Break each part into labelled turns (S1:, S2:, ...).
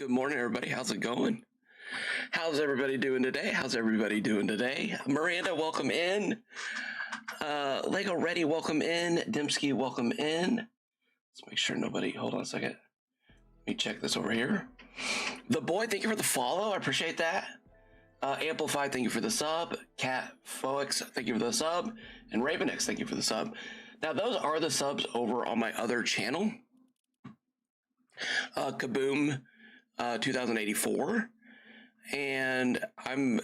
S1: Good morning, everybody. How's it going? How's everybody doing today? How's everybody doing today? Miranda, welcome in. Lego Ready, welcome in. Dembski, welcome in. Let's make sure nobody, hold on a second. Let me check this over here. The Boy, thank you for the follow. I appreciate that. Amplified, thank you for the sub. Cat Foix, thank you for the sub. And Ravenix, thank you for the sub. Now, those are the subs over on my other channel. Kaboom 2084. And I'm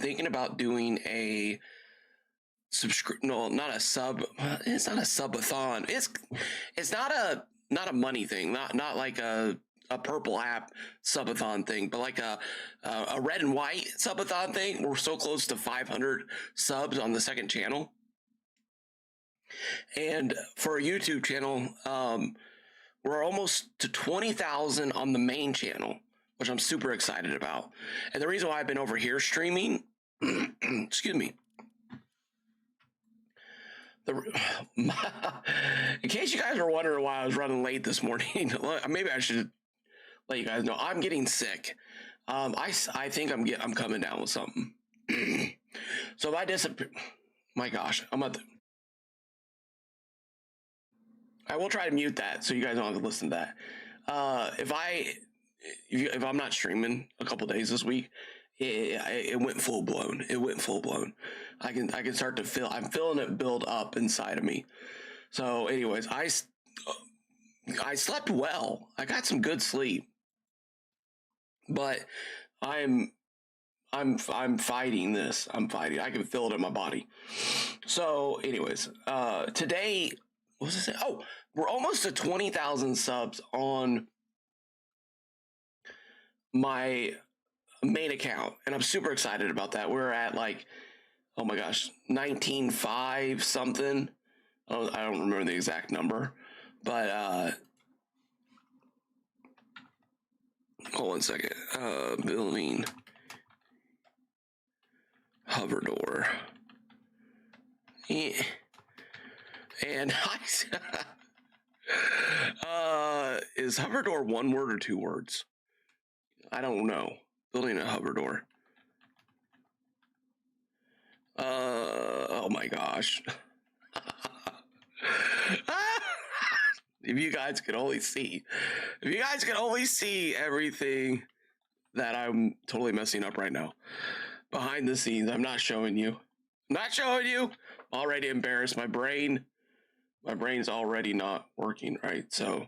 S1: thinking about doing a no, not a sub. It's not a subathon. It's not a money thing. Not like a purple app subathon thing, but like a red and white subathon thing. We're so close to 500 subs on the second channel, and for a YouTube channel, we're almost to 20,000 on the main channel, which I'm super excited about. And the reason why I've been over here streaming, excuse me. In case you guys were wondering why I was running late this morning, maybe I should let you guys know I'm getting sick. I think I'm coming down with something. So if I disappear, my gosh, I will try to mute that so you guys don't have to listen to that. If I'm not streaming a couple days this week, it went full blown. It went full blown. I can start to feel. I'm feeling it build up inside of me. So, anyways, I slept well. I got some good sleep, but I'm fighting this. I'm fighting. I can feel it in my body. So, anyways, today. What was it? Oh, we're almost to 20,000 subs on my main account, and I'm super excited about that. We're at like, oh my gosh, 19.5 something. I don't remember the exact number, but hold on a second. Building hover door. Yeah. And is hover door one word or two words? I don't know. Building a hover door. Oh my gosh. If you guys could only see everything that I'm totally messing up right now. Behind the scenes, I'm not showing you. Already embarrassed. My brain's already not working right. So,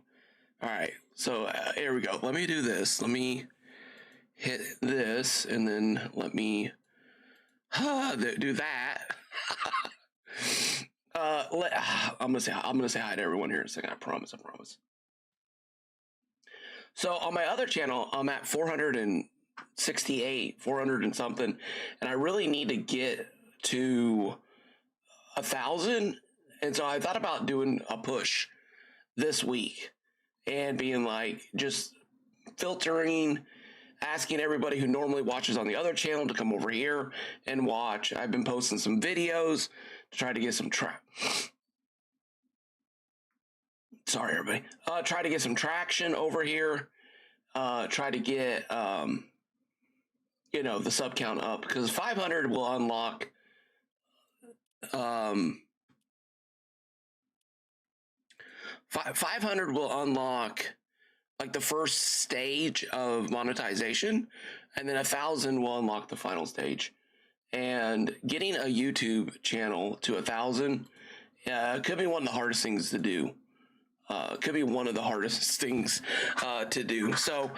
S1: all right. So here we go. Let me do this. Let me hit this, and then let me do that. I'm gonna say hi to everyone here in a second. I promise. So on my other channel, I'm at 468, 400 and something, and I really need to get to 1,000. And so I thought about doing a push this week and being like, just filtering, asking everybody who normally watches on the other channel to come over here and watch. I've been posting some videos to try to get some sorry, everybody. Try to get some traction over here. Try to get, the sub count up, because 500 will unlock, 500 will unlock like the first stage of monetization, and then 1,000 will unlock the final stage. And getting a YouTube channel to 1,000 could be one of the hardest things to do. So,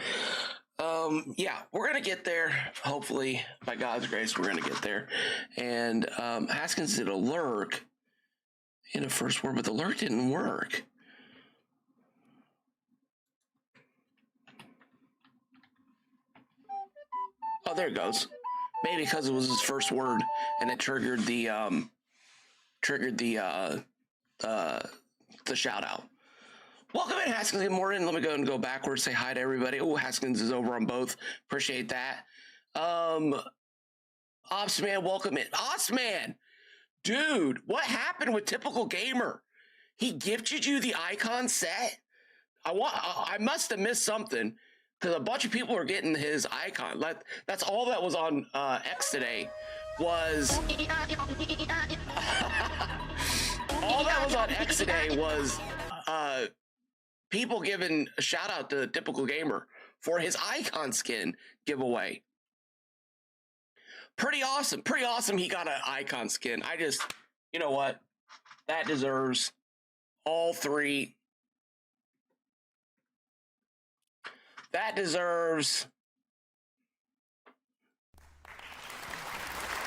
S1: we're gonna get there. Hopefully, by God's grace, we're gonna get there. And Haskins did a lurk in a first word, but the lurk didn't work. Oh, there it goes. Maybe because it was his first word and it triggered the shout out. Welcome in, Haskins. Good morning. Let me go and go backwards. Say hi to everybody. Oh, Haskins is over on both. Appreciate that. Opsman, welcome in. Opsman, dude, what happened with Typical Gamer? He gifted you the icon set. I must have missed something because a bunch of people are getting his icon. That's all that was on X today. Was all that was on X today was people giving a shout out to Typical Gamer for his icon skin giveaway. Pretty awesome. Pretty awesome. He got an icon skin. You know what? That deserves all three. That deserves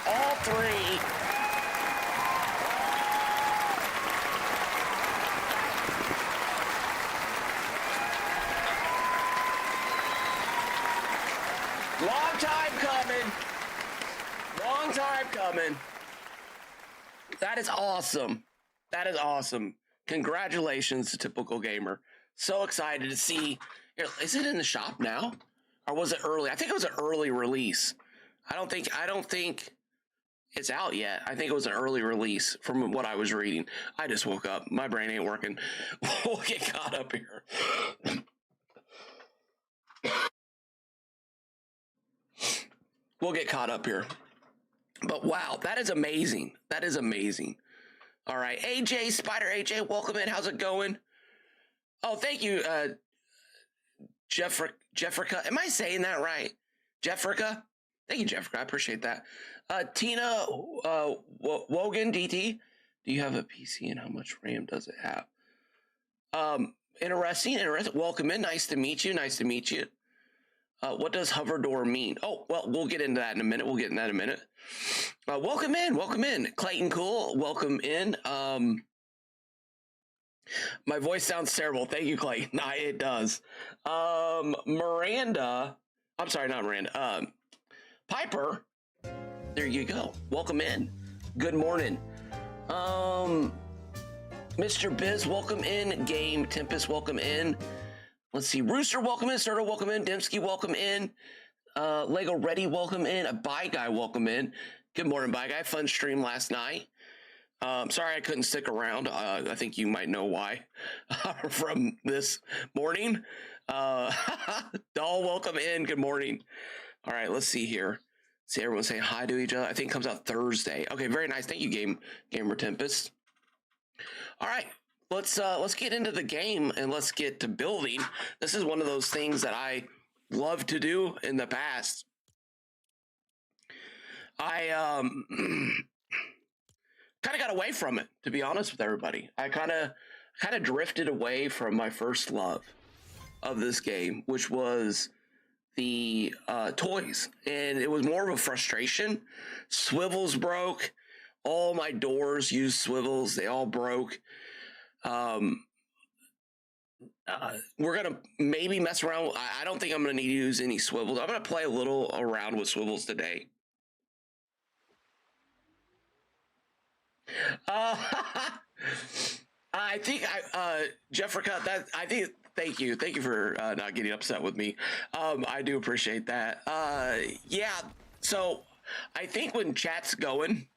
S1: all three. Long time coming. Long time coming. That is awesome. That is awesome. Congratulations to Typical Gamer. So excited to see. Is it in the shop now? Or was it early? I think it was an early release. I don't think it's out yet. I think it was an early release from what I was reading. I just woke up. My brain ain't working. We'll get caught up here. We'll get caught up here. But wow, that is amazing. That is amazing. All right, AJ, Spider AJ, welcome in. How's it going? Oh, thank you, Jeffrica. Am I saying that right? Jeffrica? Thank you, Jeffrica. I appreciate that. Tina Wogan, DT, do you have a PC and how much RAM does it have? Interesting. Welcome in. Nice to meet you. Nice to meet you. What does hover door mean? Oh, well, we'll get into that in a minute. Welcome in. Clayton Cool, welcome in. My voice sounds terrible. Thank you, Clayton. Nah, it does. Miranda, I'm sorry, not Miranda. Piper, there you go. Welcome in. Good morning. Mr. Biz, welcome in. Game Tempest, welcome in. Let's see. Rooster, welcome in. Serta, welcome in. Dembski, welcome in. Lego Ready, welcome in. A Bye Guy, welcome in. Good morning, Bye Guy. Fun stream last night. Sorry I couldn't stick around. I think you might know why from this morning. Doll, welcome in. Good morning. All right, let's see here. See everyone saying hi to each other. I think it comes out Thursday. Okay, very nice. Thank you, Gamer Tempest. All right, let's get into the game and let's get to building. This is one of those things that I love to do in the past. I kind of got away from it, to be honest with everybody. I kind of drifted away from my first love of this game, which was the toys, and it was more of a frustration. Swivels broke. All my doors used swivels. They all broke. We're gonna maybe mess around. I don't think I'm gonna need to use any swivels. I'm gonna play a little around with swivels today. I think Jeffrica, thank you for not getting upset with me. I do appreciate that. Yeah, so I think when chat's going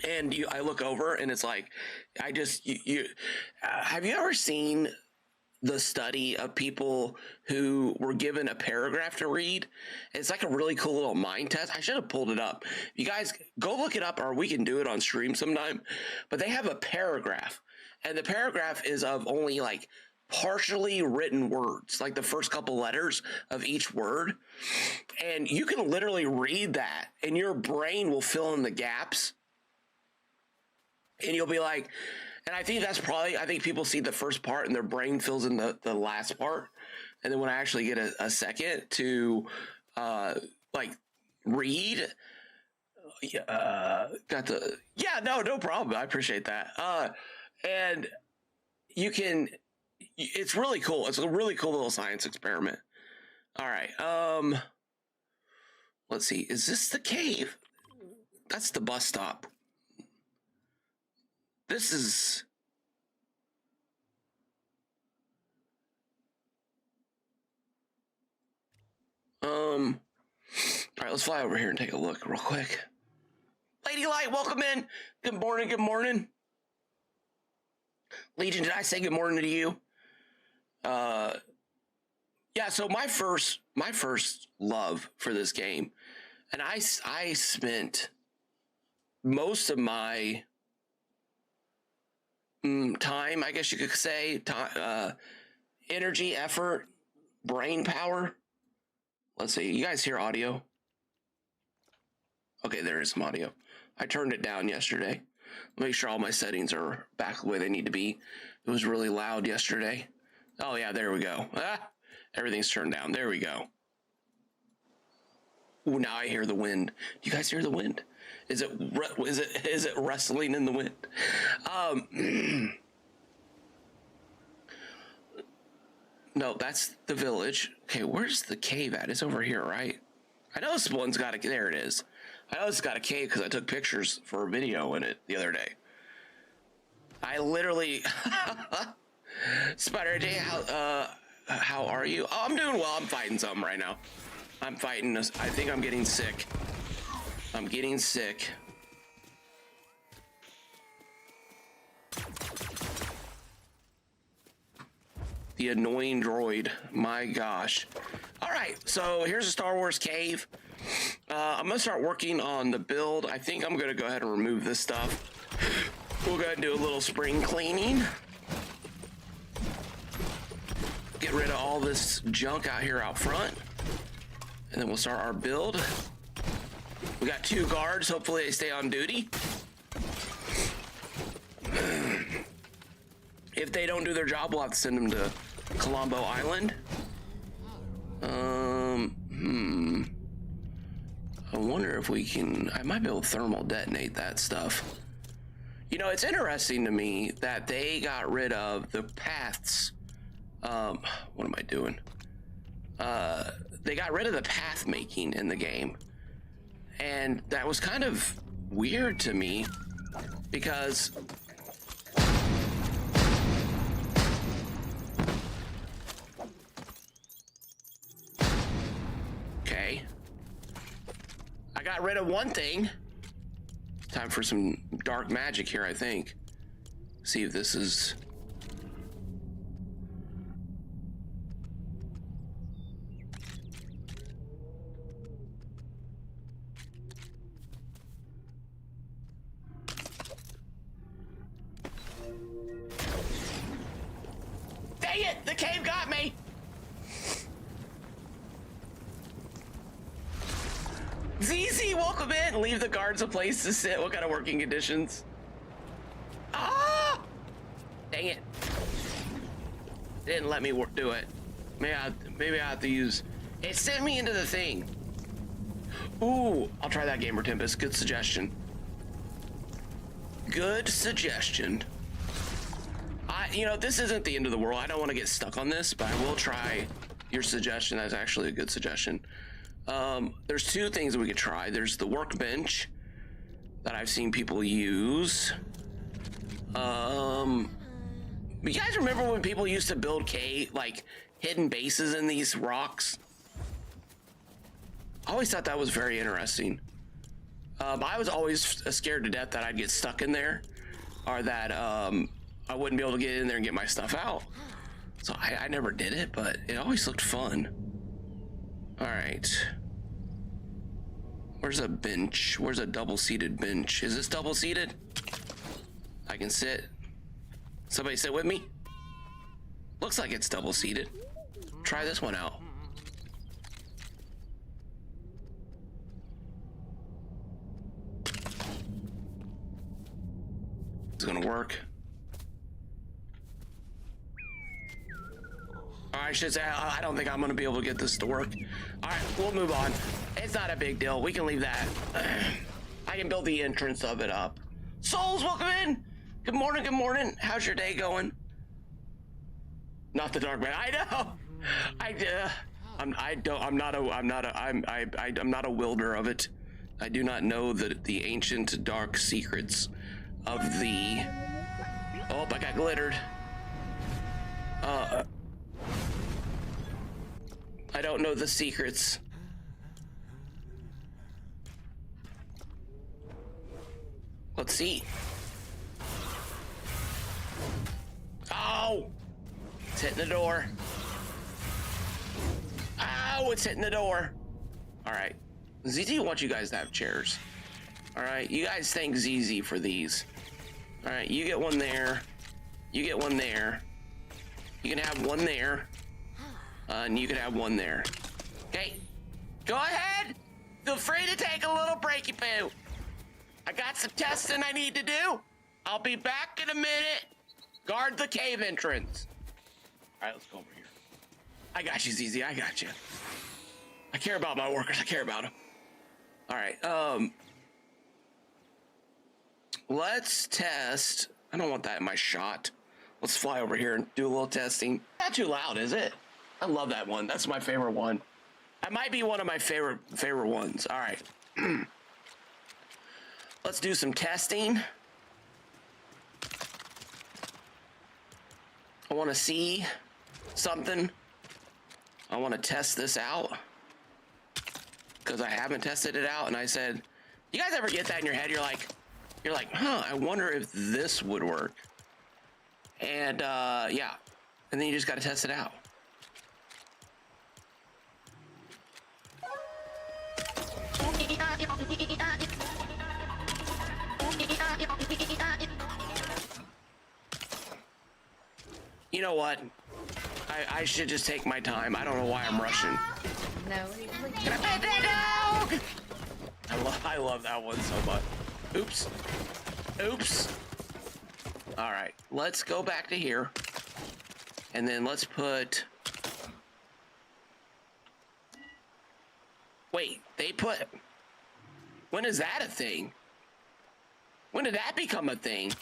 S1: and I look over and it's like, have you ever seen the study of people who were given a paragraph to read? It's like a really cool little mind test. I should have pulled it up. You guys go look it up, or we can do it on stream sometime. But they have a paragraph, and the paragraph is of only like partially written words, like the first couple letters of each word. And you can literally read that and your brain will fill in the gaps. And you'll be like, and I think I think people see the first part and their brain fills in the last part. And then when I actually get a second to like read, no problem. I appreciate that. And it's really cool. It's a really cool little science experiment. All right. Let's see. Is this the cave? That's the bus stop. This is... All right, let's fly over here and take a look real quick. Lady Light, welcome in. Good morning. Legion, did I say good morning to you? Uh, yeah. So my first love for this game, and I spent most of my time, I guess you could say, energy, effort, brain power. Let's see. You guys hear audio? Okay, there is some audio. I turned it down yesterday. Make sure all my settings are back the way they need to be. It was really loud yesterday. Oh yeah, there we go. Everything's turned down. There we go. Ooh, now I hear the wind. Do you guys hear the wind? Is it wrestling in the wind? No, that's the village. Okay, where's the cave at? It's over here, right? I know this one's got a. There it is. I know it's got a cave because I took pictures for a video in it the other day. I literally, Spider J, how are you? Oh, I'm doing well. I'm fighting something right now. I'm fighting. I think I'm getting sick. I'm getting sick. The annoying droid. My gosh. All right, so here's a Star Wars cave. I'm gonna start working on the build. I think I'm gonna go ahead and remove this stuff. We'll go ahead and do a little spring cleaning. Get rid of all this junk out here out front. And then we'll start our build. We got 2 guards. Hopefully they stay on duty. If they don't do their job, we'll have to send them to Colombo Island. I wonder if we can. I might be able to thermal detonate that stuff. You know, it's interesting to me that they got rid of the paths. What am I doing? They got rid of the path making in the game. And that was kind of weird to me because okay. I got rid of one thing. Time for some dark magic here, I think. See if this is. Dang it! The cave got me! ZZ, welcome in. Leave the guards a place to sit. What kind of working conditions? Ah! Dang it. Didn't let me do it. Maybe I have to use. It sent me into the thing. Ooh, I'll try that, Gamer Tempest. Good suggestion. Good suggestion. You know, this isn't the end of the world. I don't want to get stuck on this, but I will try your suggestion. That's actually a good suggestion. There's 2 things that we could try. There's the workbench that I've seen people use. You guys remember when people used to build like hidden bases in these rocks? I always thought that was very interesting. I was always scared to death that I'd get stuck in there, or that I wouldn't be able to get in there and get my stuff out. So I never did it, but it always looked fun. All right. Where's a bench? Where's a double-seated bench? Is this double-seated? I can sit. Somebody sit with me? Looks like it's double-seated. Try this one out. It's gonna work. I should say, I don't think I'm gonna be able to get this to work. All right, we'll move on. It's not a big deal. We can leave that. I can build the entrance of it up. Souls, welcome in. Good morning. Good morning. How's your day going? Not the dark man. I know. I'm not a wielder of it. I do not know the ancient dark secrets of the. Oh, I got glittered. I don't know the secrets. Let's see. Oh! It's hitting the door. Oh, it's hitting the door. All right. ZZ wants you guys to have chairs. All right. You guys thank ZZ for these. All right. You get one there. You get one there. You can have one there. And you can have one there. Okay. Go ahead. Feel free to take a little breaky poo. I got some testing I need to do. I'll be back in a minute. Guard the cave entrance. All right, let's go over here. I got you, ZZ. I got you. I care about my workers. I care about them. All right. Let's test. I don't want that in my shot. Let's fly over here and do a little testing. Not too loud, is it? I love that one. That's my favorite one. That might be one of my favorite ones. All right. Let's do some testing. I want to see something. I want to test this out because I haven't tested it out. And I said, you guys ever get that in your head? You're like, huh, I wonder if this would work. And yeah. And then you just got to test it out. You know what? I should just take my time. I don't know why I'm rushing.
S2: No.
S1: Can I pet that dog? I love that one so much. Oops. Oops. All right. Let's go back to here. And then let's put... Wait, they put... When is that a thing? When did that become a thing?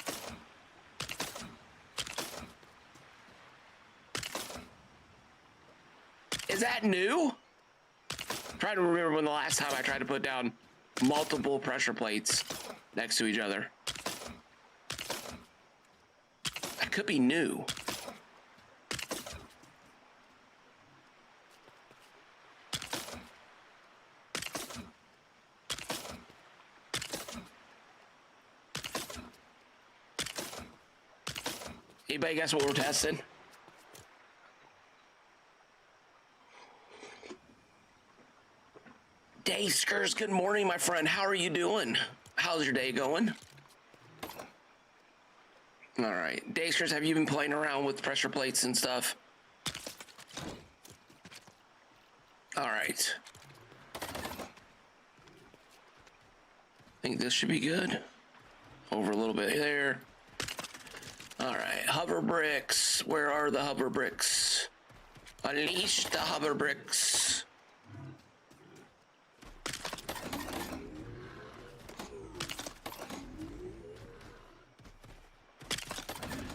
S1: Is that new? I'm trying to remember when the last time I tried to put down multiple pressure plates next to each other. That could be new. Anybody guess what we're testing? Dayskers, good morning, my friend. How are you doing? How's your day going? All right. Dayskers, have you been playing around with pressure plates and stuff? All right. I think this should be good. Over a little bit there. All right. Hover bricks. Where are the hover bricks? Unleash the hover bricks.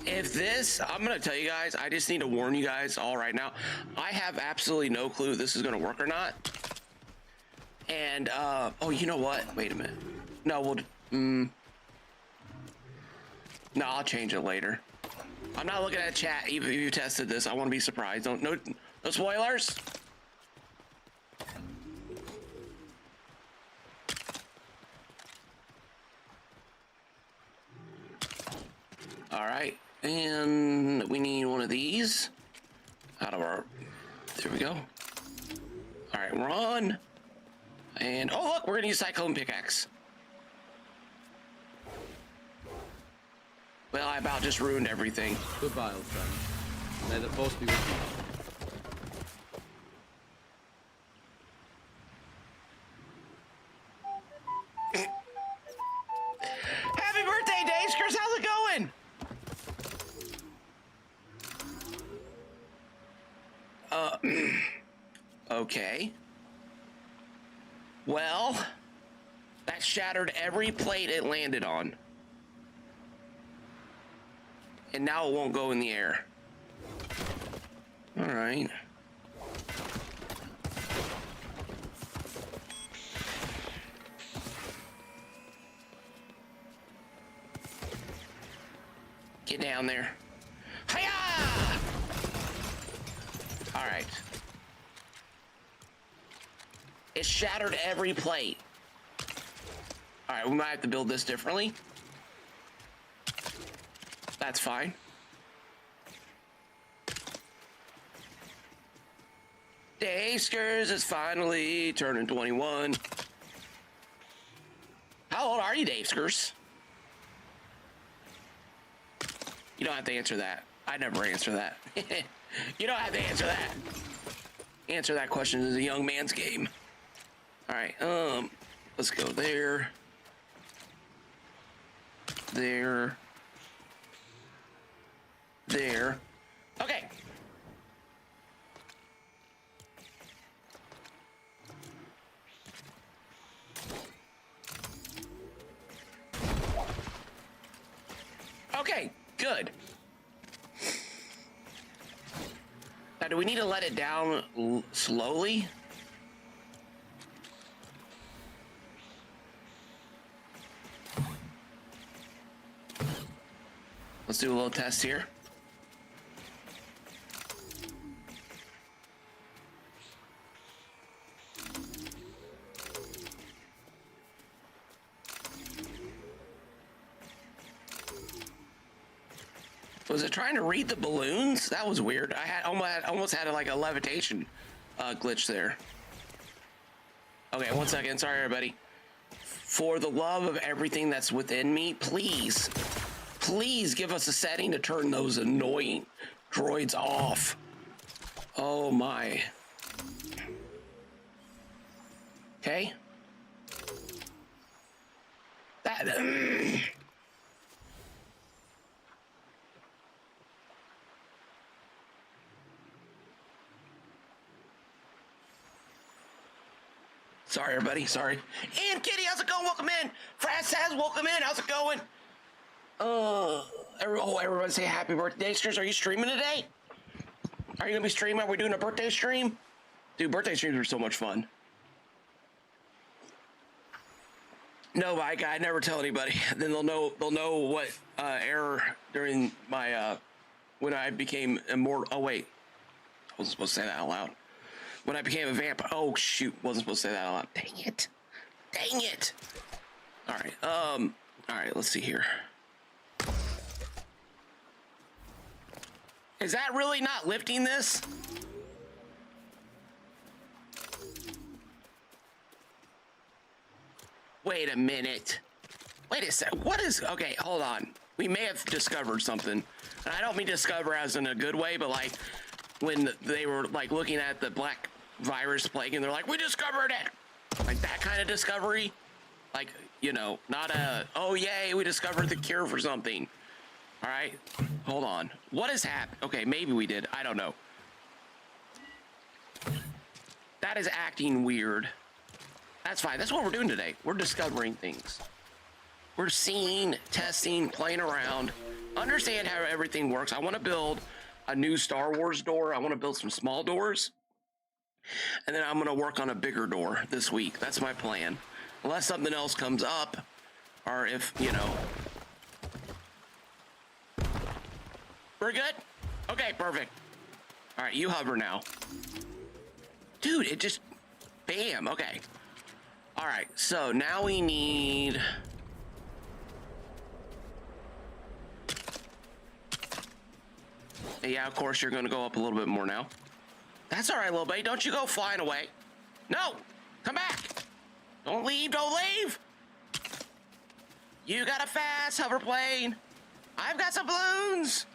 S1: If this, I'm going to tell you guys, I just need to warn you guys all right now. I have absolutely no clue if this is going to work or not. And, oh, you know what? Wait a minute. No, no, I'll change it later. I'm not looking at chat even if you tested this. I want to be surprised. No spoilers. All right. And we need one of these out of our, there we go. All right, we're on. And, oh, look, we're gonna use Cyclone Pickaxe. Well, I about just ruined everything.
S3: Goodbye, old friend. May the force be with you.
S1: Happy birthday, Dayskers! How's it going? Okay. Well, that shattered every plate it landed on. And now it won't go in the air. All right. Get down there. Hiya! All right. It shattered every plate. All right, we might have to build this differently. That's fine. Dayskers is finally turning 21. How old are you, Dayskers? You don't have to answer that. I never answer that. You don't have to answer that. Answer that question is a young man's game. All right, let's go there. There. There. Okay. Okay, good. Now, do we need to let it down slowly? Let's do a little test here. Was it trying to read the balloons? That was weird. I had almost had like a levitation glitch there. Okay, 1 second. Sorry, everybody. For the love of everything that's within me, please give us a setting to turn those annoying droids off. Oh my. Okay. That. Sorry, everybody. Sorry. And Kitty, how's it going? Welcome in. Frasaz, welcome in. How's it going? Everyone say happy birthday. Dayskers, are you streaming today? Are you gonna be streaming? Are we doing a birthday stream? Dude, birthday streams are so much fun. No, I never tell anybody. Then they'll know what error during my when I became immortal. Oh wait, I wasn't supposed to say that out loud. When I became a vampire. Oh shoot, wasn't supposed to say that out loud. Dang it. Dang it. All right. All right, let's see here. Is that really not lifting this? Wait a minute. Wait a sec. What is... Okay, hold on. We may have discovered something. And I don't mean discover as in a good way, but like when they were like looking at the black virus plague and they're like, we discovered it. Like that kind of discovery. Like, you know, not a, oh yay, we discovered the cure for something. All right, hold on. What has happened? Okay, maybe we did. I don't know. That is acting weird. That's fine. That's what we're doing today. We're discovering things. We're seeing, testing, playing around, understand how everything works. I want to build a new Star Wars door. I want to build some small doors. And then I'm going to work on a bigger door this week. That's my plan. Unless something else comes up, or if, you know. We're good? Okay, perfect. All right, you hover now. Dude, it just, bam, okay. All right, so now we need... Yeah, of course, you're going to go up a little bit more now. That's all right, little buddy. Don't you go flying away. No, come back. Don't leave, don't leave. You got a fast hover plane. I've got some balloons.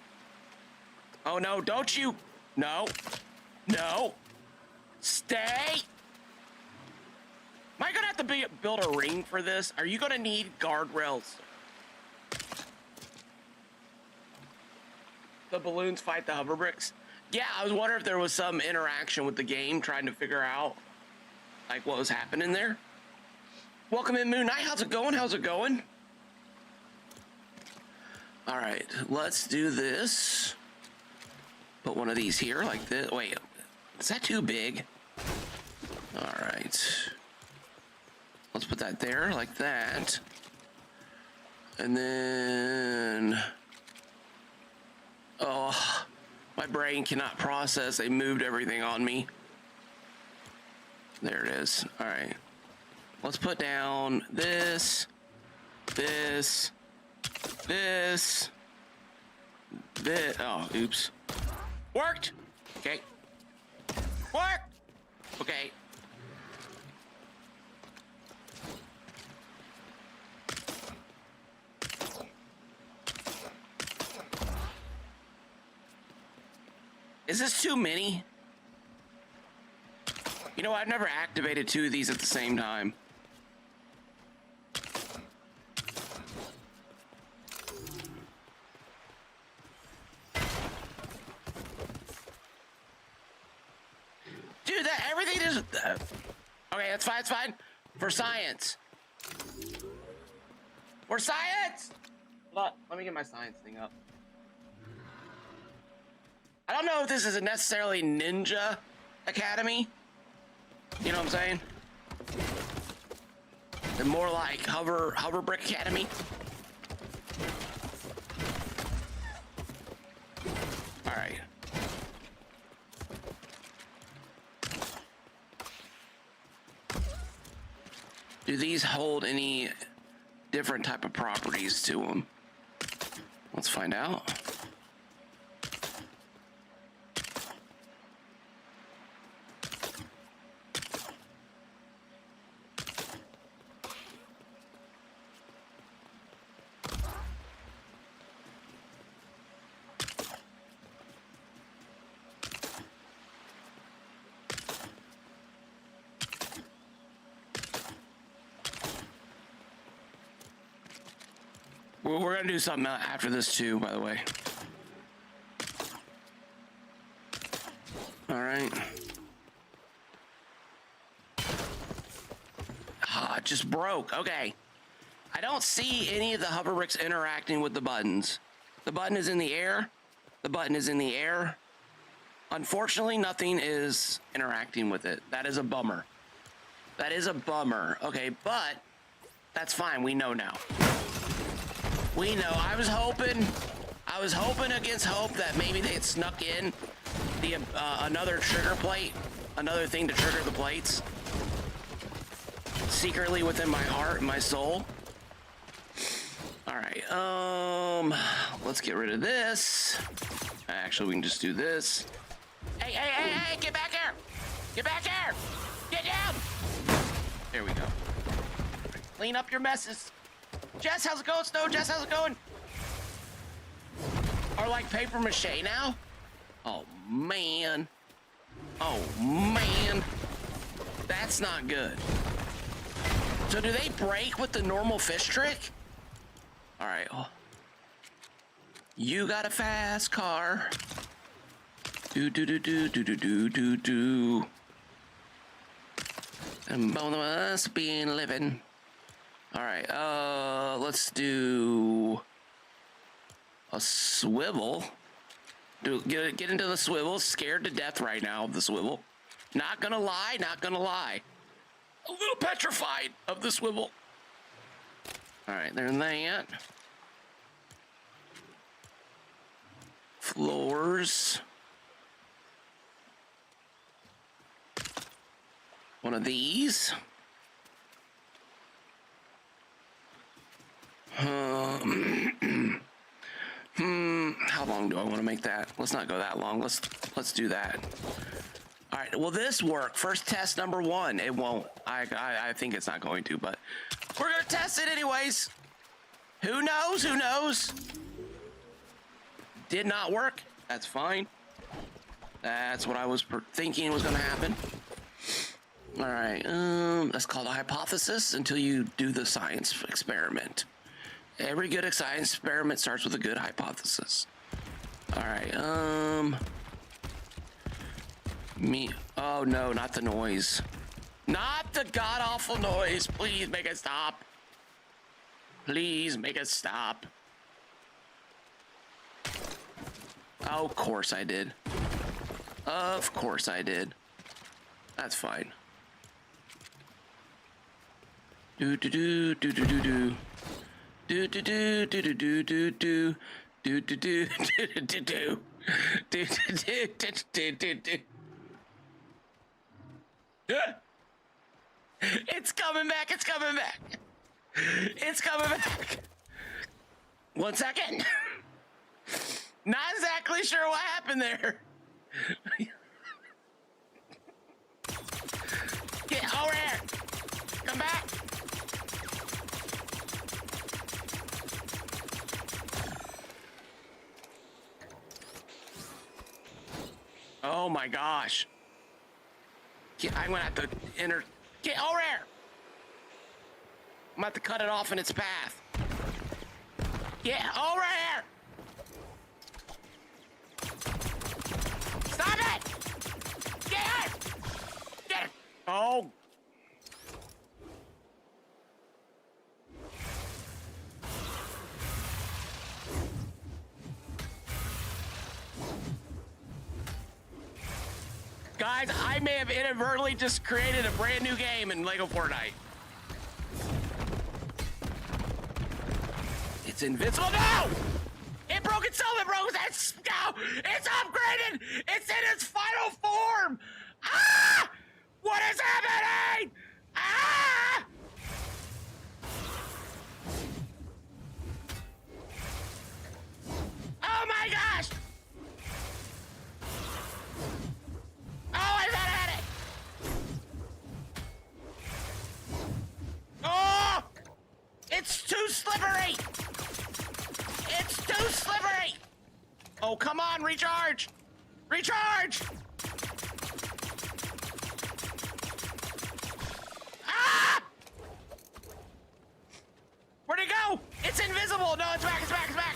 S1: Oh, no, don't you. No, no. Stay. Am I going to have to build a ring for this? Are you going to need guardrails? The balloons fight the hover bricks. Yeah, I was wondering if there was some interaction with the game, trying to figure out like what was happening there. Welcome in, Moon Knight. How's it going? How's it going? All right, let's do this. Put one of these here like this. Wait, is that too big? All right. Let's put that there like that. And then... Oh, my brain cannot process. They moved everything on me. There it is. All right. Let's put down this, this, this, this. Oh, oops. Worked. Okay. Worked. Okay. Is this too many? You know, I've never activated 2 of these at the same time. Dude, everything is... okay, that's fine, it's fine. For science. For science! Hold on, let me get my science thing up. I don't know if this is a necessarily ninja academy. You know what I'm saying? They're more like hover brick academy. All right. Do these hold any different type of properties to them? Let's find out. We're gonna do something after this too, by the way. All right. Ah, it just broke. Okay. I don't see any of the hover bricks interacting with the buttons. The button is in the air. The button is in the air. Unfortunately, nothing is interacting with it. That is a bummer. That is a bummer. Okay, but that's fine. We know now. We know. I was hoping against hope that maybe they had snuck in the another trigger plate, another thing to trigger the plates secretly within my heart and my soul. All right. Let's get rid of this. Actually, we can just do this. Hey, get back here! Get back here! Get down! There we go. Clean up your messes. Jess, how's it going, Snow? Jess, how's it going? Are like paper mache now? Oh, man. Oh, man. That's not good. So do they break with the normal fish trick? All right. Oh. You got a fast car. Do. And both of us being living. All right, let's do a swivel. Get into the swivel. Scared to death right now of the swivel. Not gonna lie. A little petrified of the swivel. All right, there's that. Floors. One of these. How long do I want to make that? Let's not go that long. Let's do that. All right. Will this work? First test number 1. It won't. I think it's not going to, but we're gonna test it anyways. Who knows? Who knows? Did not work. That's fine. That's what I was thinking was gonna happen. All right. That's called a hypothesis until you do the science experiment. Every good science experiment starts with a good hypothesis. All right. Oh no, not the noise. Not the god-awful noise. Please make it stop. Please make it stop. Oh, of course I did. Of course I did. That's fine. Do. It's coming back. It's coming back. It's coming back. 1 second. Not exactly sure what happened there. Oh my gosh. I'm gonna have to get over here. I'm gonna have to cut it off in its path. Get over here. Stop it! Get it! Get it! Oh. Guys, I may have inadvertently just created a brand new game in Lego Fortnite. It's invincible. No! It broke itself. It broke its. No! It's upgraded. It's in its final form. Ah! What is happening? Ah! Oh my gosh! Oh, I had it! Oh! It's too slippery! It's too slippery! Oh, come on, recharge! Recharge! Ah! Where'd it go? It's invisible! No, it's back, it's back, it's back!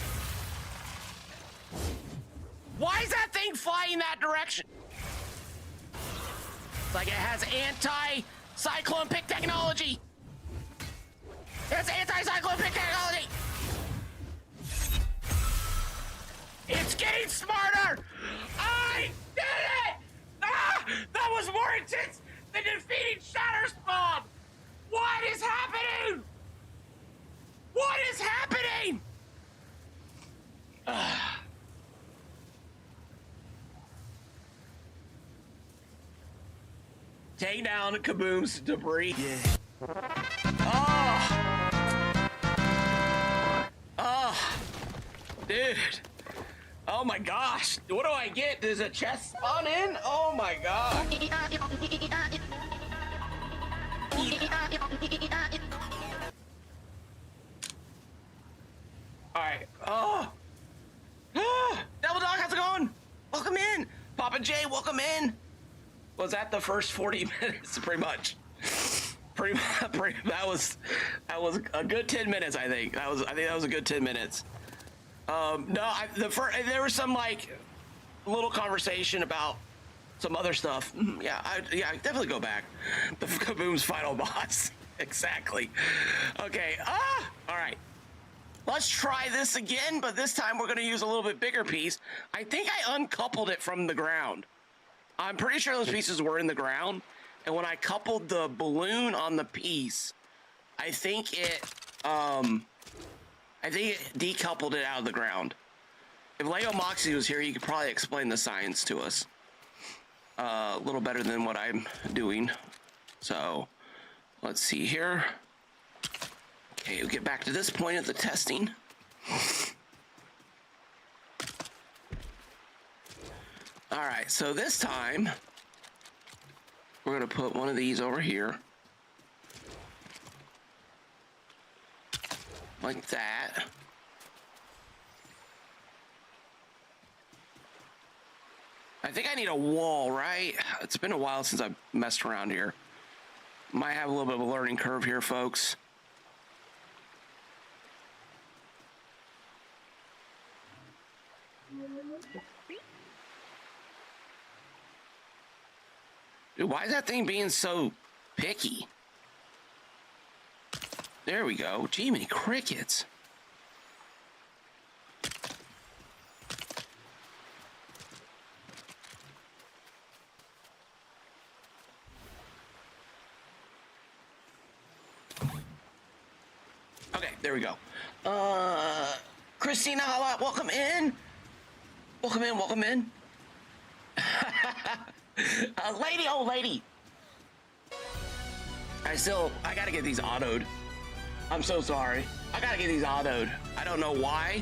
S1: Why is that thing flying that direction? It's like it has anti-cyclone pick technology! It's anti-cyclone pick technology! It's getting smarter! I did it! Ah! That was more intense than defeating Shatter Spawn! What is happening? What is happening? Take down Kaboom's debris. Yeah. Oh, dude. Oh my gosh. What do I get? Does a chest spawn in? Oh my god. Alright. Oh. Double Dog, how's it going? Welcome in. Papa J, welcome in. Was that the first 40 minutes? Pretty much. That was a good 10 minutes. I think that was a good 10 minutes. There was some like little conversation about some other stuff. Yeah, definitely go back. The Kaboom's final boss. Exactly. Okay. All right. Let's try this again, but this time we're going to use a little bit bigger piece. I think I uncoupled it from the ground. I'm pretty sure those pieces were in the ground, and when I coupled the balloon on the piece, I think it decoupled it out of the ground. If Lego Moxie was here, he could probably explain the science to us a little better than what I'm doing. So let's see here. Okay, we'll get back to this point of the testing. All right, so this time we're gonna put one of these over here. Like that. I think I need a wall, right? It's been a while since I've messed around here. Might have a little bit of a learning curve here, folks. Dude, why is that thing being so picky? There we go. Gee, many crickets. Okay, there we go. Christina, welcome in. Welcome in, welcome in. Lady, oh lady. I gotta get these autoed. I'm so sorry. I gotta get these autoed. I don't know why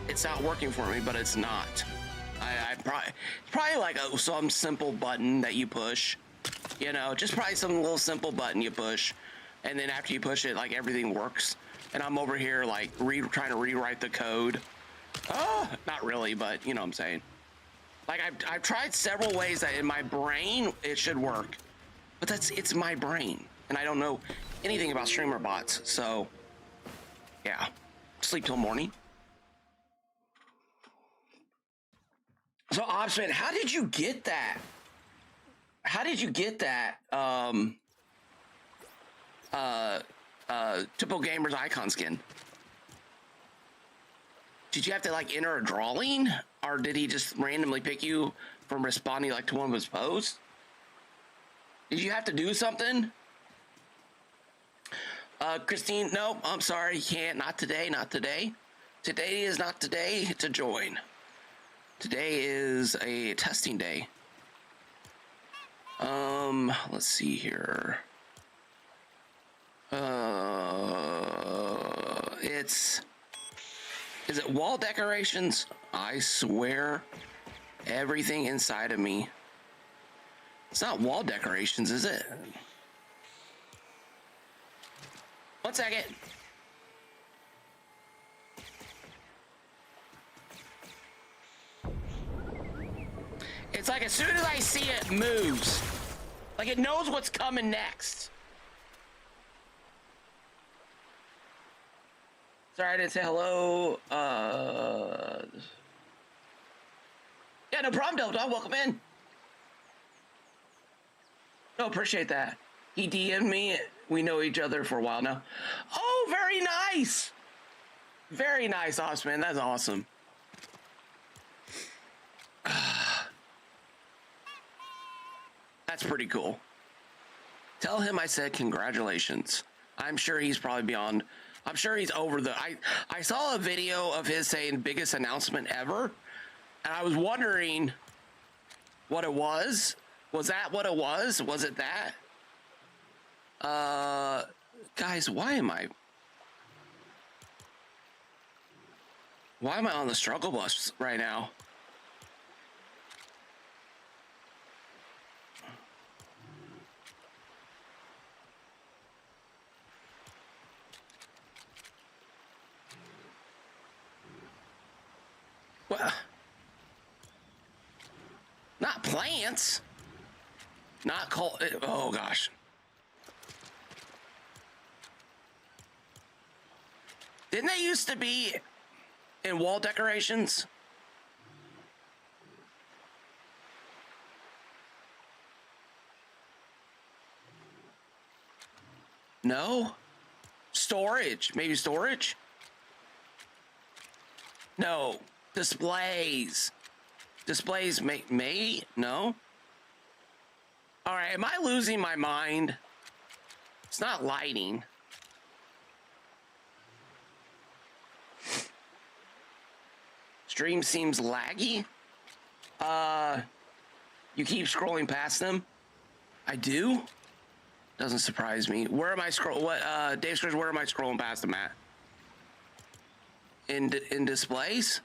S1: it's not working for me, but it's not. It's probably like some simple button that you push, you know, just probably some little simple button you push, and then after you push it, like everything works. And I'm over here like trying to rewrite the code. Oh, not really, but you know what I'm saying. Like I've tried several ways that in my brain it should work, but it's my brain, and I don't know anything about streamer bots. So yeah, sleep till morning. So Opsman, how did you get that? How did you get that? Typical Gamer's icon skin. Did you have to like enter a drawing, or did he just randomly pick you from responding like to one of his posts? Did you have to do something? Christine, no, I'm sorry, can't. Not today. Not today. Today is not today to join. Today is a testing day. Let's see here. Is it wall decorations? I swear everything inside of me. It's not wall decorations, is it? 1 second. It's like as soon as I see it, it moves. Like it knows what's coming next. Sorry, I didn't say hello. Yeah, no problem, Double Dog. Welcome in. No, appreciate that. He DM'd me. We know each other for a while now. Oh, very nice. Very nice, Osman. That's awesome. That's pretty cool. Tell him I said congratulations. I'm sure he's probably beyond. I'm sure he's over the. I saw a video of his saying biggest announcement ever, and I was wondering what it was. Was that what it was? Was it that? Guys, why am I on the struggle bus right now? What? Not plants. Not cold. Oh gosh. Didn't they used to be in wall decorations? No? Storage. Maybe storage? No. Displays. Displays may? No? All right, am I losing my mind? It's not lighting. Stream seems laggy. You keep scrolling past them. I do? Doesn't surprise me. Where am I Dave Scrooge, where am I scrolling past them at? In displays?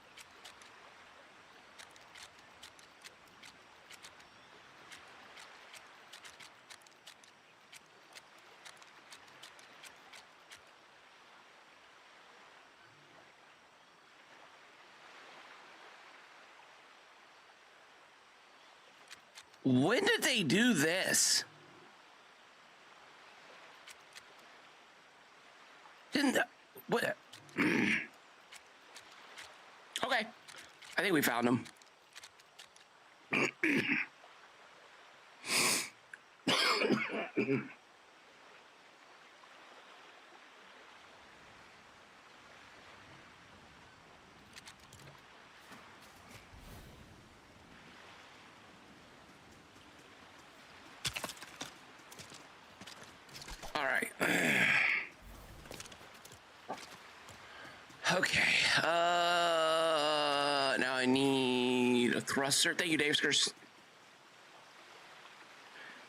S1: When did they do this? What? Okay. I think we found him. All right. Okay. Now I need a thruster. Thank you, Dave Skurs. Is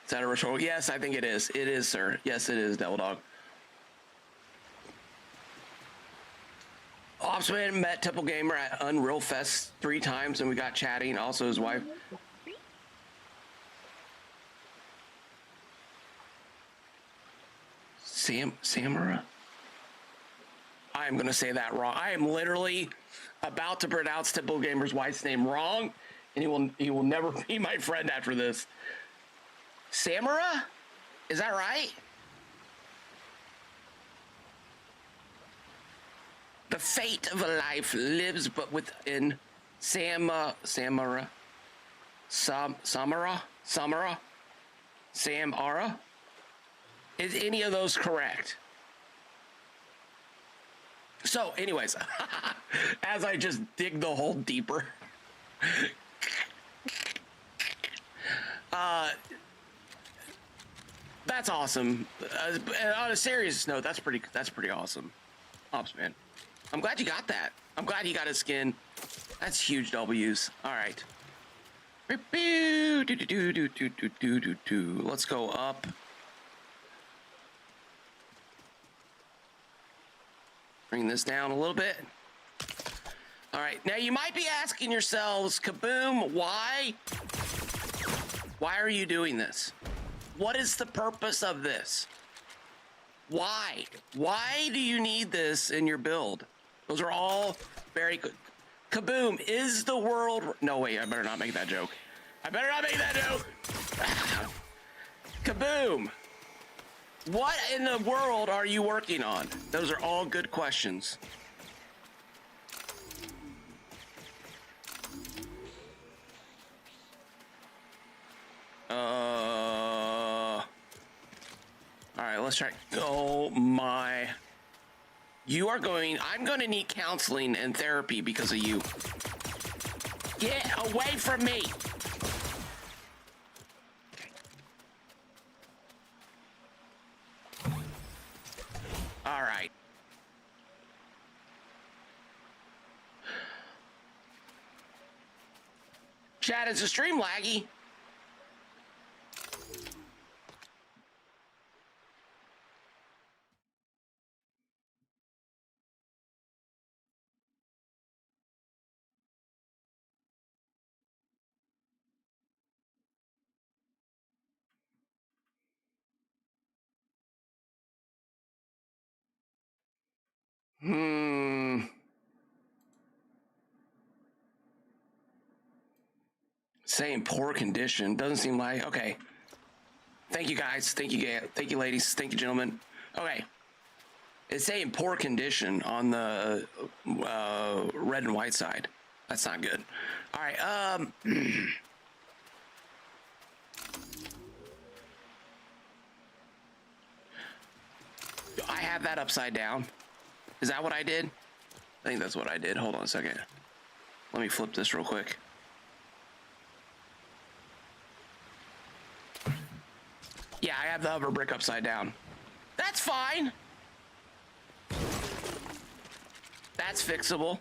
S1: that a ritual? Yes, I think it is. It is, sir. Yes, it is, Devil Dog. Opsman met Temple Gamer at Unreal Fest 3 times, and we got chatting. Also, his wife. Samara? I am going to say that wrong. I am literally about to pronounce Temple Gamer's wife's name wrong, and he will never be my friend after this. Samara? Is that right? The fate of a life lives but within Samara. Samara? Is any of those correct? So, anyways, as I just dig the hole deeper, that's awesome. On a serious note, that's pretty awesome. Ops, man. I'm glad you got that. I'm glad he got his skin. That's huge W's. All right. Let's go up. Bring this down a little bit. All right. Now you might be asking yourselves, Kaboom, why? Why are you doing this? What is the purpose of this? Why? Why do you need this in your build? Those are all very good. Kaboom, is the world... No, wait, I better not make that joke. I better not make that joke. Kaboom. What in the world are you working on? Those are all good questions. All right, let's try. Oh my. I'm going to need counseling and therapy because of you. Get away from me. All right. Chat, is the stream laggy? Saying poor condition. Doesn't seem like... Okay. Thank you, guys. Thank you, ladies. Thank you, gentlemen. Okay. It's saying poor condition on the red and white side. That's not good. All right. I have that upside down. Is that what I did? I think that's what I did. Hold on a second. Let me flip this real quick. Yeah, I have the hover brick upside down. That's fine. That's fixable.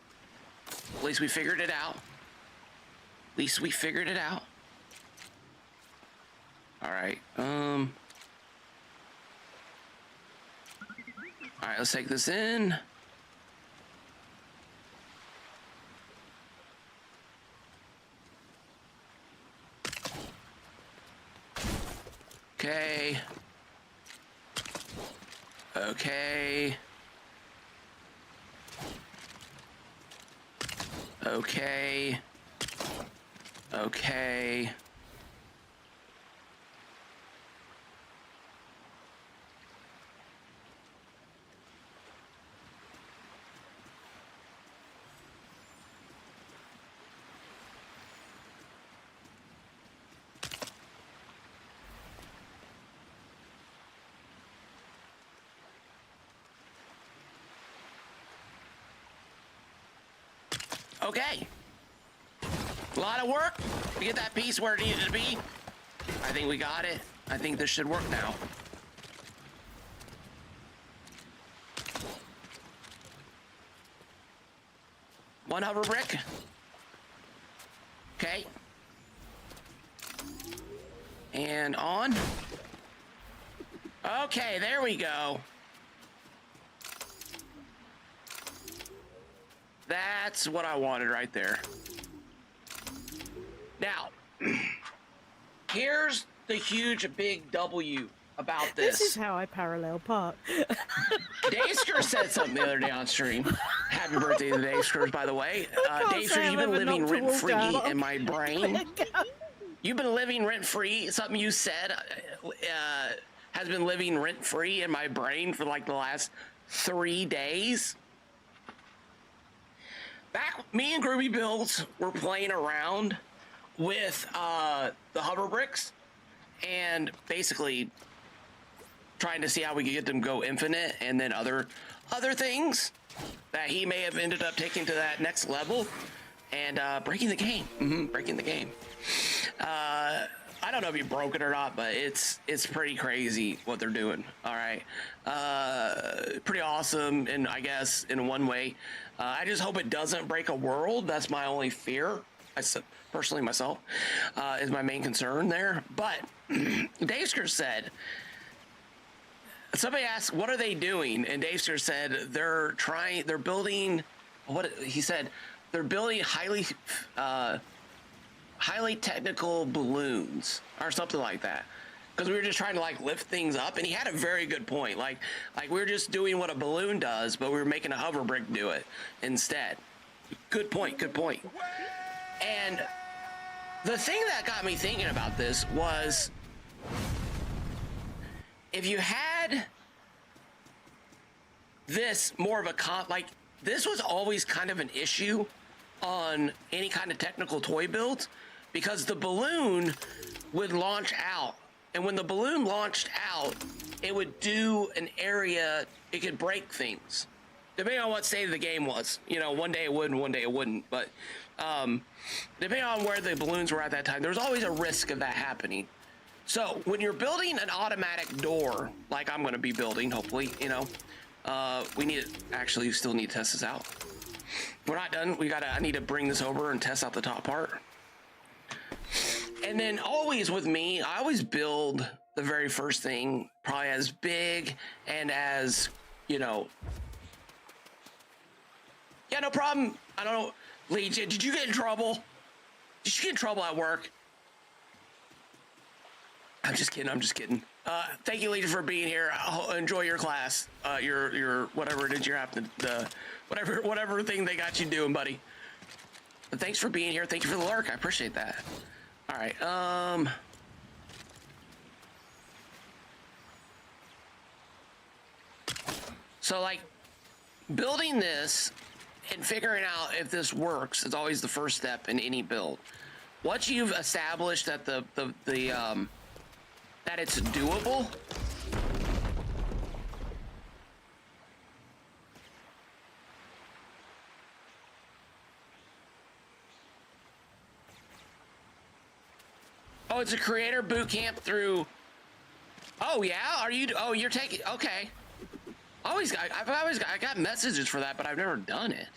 S1: At least we figured it out. At least we figured it out. All right. All right, let's take this in. Okay. Okay. Okay. Okay. Okay. A lot of work to get that piece where it needed to be. I think we got it. I think this should work now. One hover brick. Okay. And on. Okay, there we go. That's what I wanted right there. Now, here's the huge big W about
S2: This is
S1: this.
S2: how I parallel park.
S1: Dave said something the other day on stream. Happy birthday to Dave Skurs, by the way.
S2: can't
S1: Dave
S2: say
S1: you've
S2: I've
S1: been
S2: ever
S1: living
S2: knocked a
S1: rent free
S2: wall down.
S1: in my brain. You've been living rent free. Something you said has been living rent free in my brain for like the last 3 days. Back, me and Groovy Builds were playing around with the hover bricks and basically trying to see how we could get them go infinite, and then other things that he may have ended up taking to that next level and breaking the game. Breaking the game. I don't know if you broke it or not, but it's pretty crazy what they're doing. All right, pretty awesome, and I guess in one way, I just hope it doesn't break a world. That's my only fear. Personally, myself, is my main concern there. But Davesker said, somebody asked, what are they doing? And Davesker said they're building, what he said, they're building highly technical balloons or something like that. Because we were just trying to like lift things up, and he had a very good point. Like we were just doing what a balloon does, but we were making a hover brick do it instead. Good point. And the thing that got me thinking about this was, if you had this more of a this was always kind of an issue on any kind of technical toy build, because the balloon would launch out, and when the balloon launched out, it would do an area, it could break things depending on what state of the game was. You know, one day it would and one day it wouldn't, but depending on where the balloons were at that time, there was always a risk of that happening. So when you're building an automatic door, like I'm going to be building, hopefully, you know, we still need to test this out. We're not done. I need to bring this over and test out the top part. And then always with me, I always build the very first thing probably as big and as, you know. Yeah, no problem. I don't know. Lee, did you get in trouble? Did you get in trouble at work? I'm just kidding. Thank you, Legion, for being here. I'll enjoy your class. Your whatever it is you're having, whatever thing they got you doing, buddy. But thanks for being here. Thank you for the lurk. I appreciate that. All right. So like building this and figuring out if this works is always the first step in any build. Once you've established that that it's doable, oh, it's a creator boot camp through. Oh yeah, you're taking, okay. I got messages for that, but I've never done it.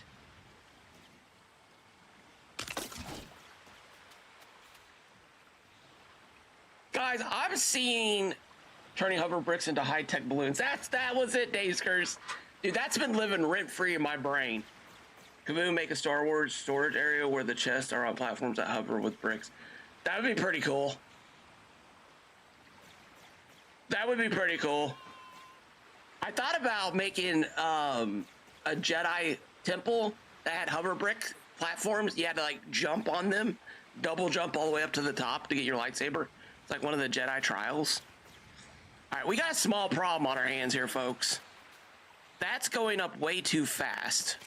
S1: Guys, I'm seeing turning hover bricks into high-tech balloons. That was it, Dave's Curse. Dude, that's been living rent-free in my brain. Could we make a Star Wars storage area where the chests are on platforms that hover with bricks? That would be pretty cool. That would be pretty cool. I thought about making a Jedi temple that had hover brick platforms. You had to like jump on them, double jump all the way up to the top to get your lightsaber. It's like one of the Jedi trials. All right, we got a small problem on our hands here, folks. That's going up way too fast.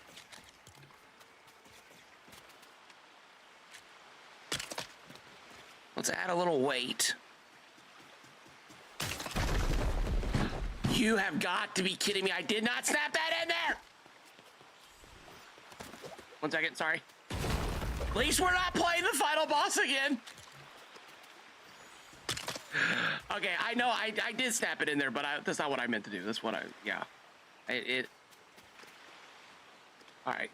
S1: Let's add a little weight. You have got to be kidding me. I did not snap that in there. 1 second, sorry. At least we're not playing the final boss again. Okay, I know I did snap it in there, but that's not what I meant to do. That's what all right.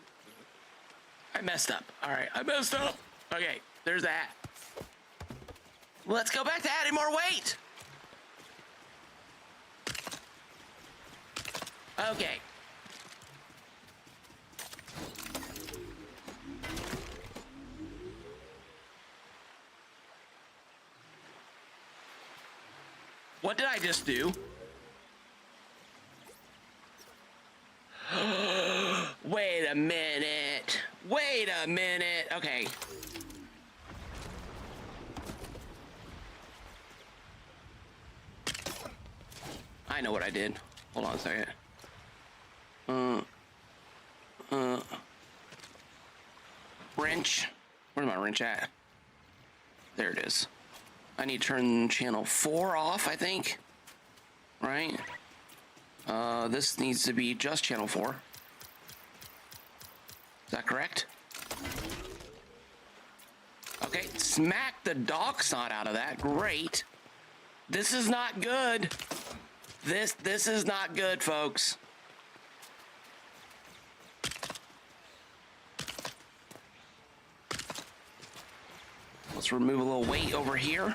S1: I messed up. All right, I messed up. Okay, there's that. Let's go back to adding more weight. Okay. What did I just do? Wait a minute. Wait a minute. Okay. I know what I did. Hold on a second. Wrench. Where's my wrench at? There it is. I need to turn channel 4 off, I think. Right? This needs to be just channel 4. Is that correct? Okay, smack the dock snot out of that. Great. This is not good. This is not good, folks. Let's remove a little weight over here.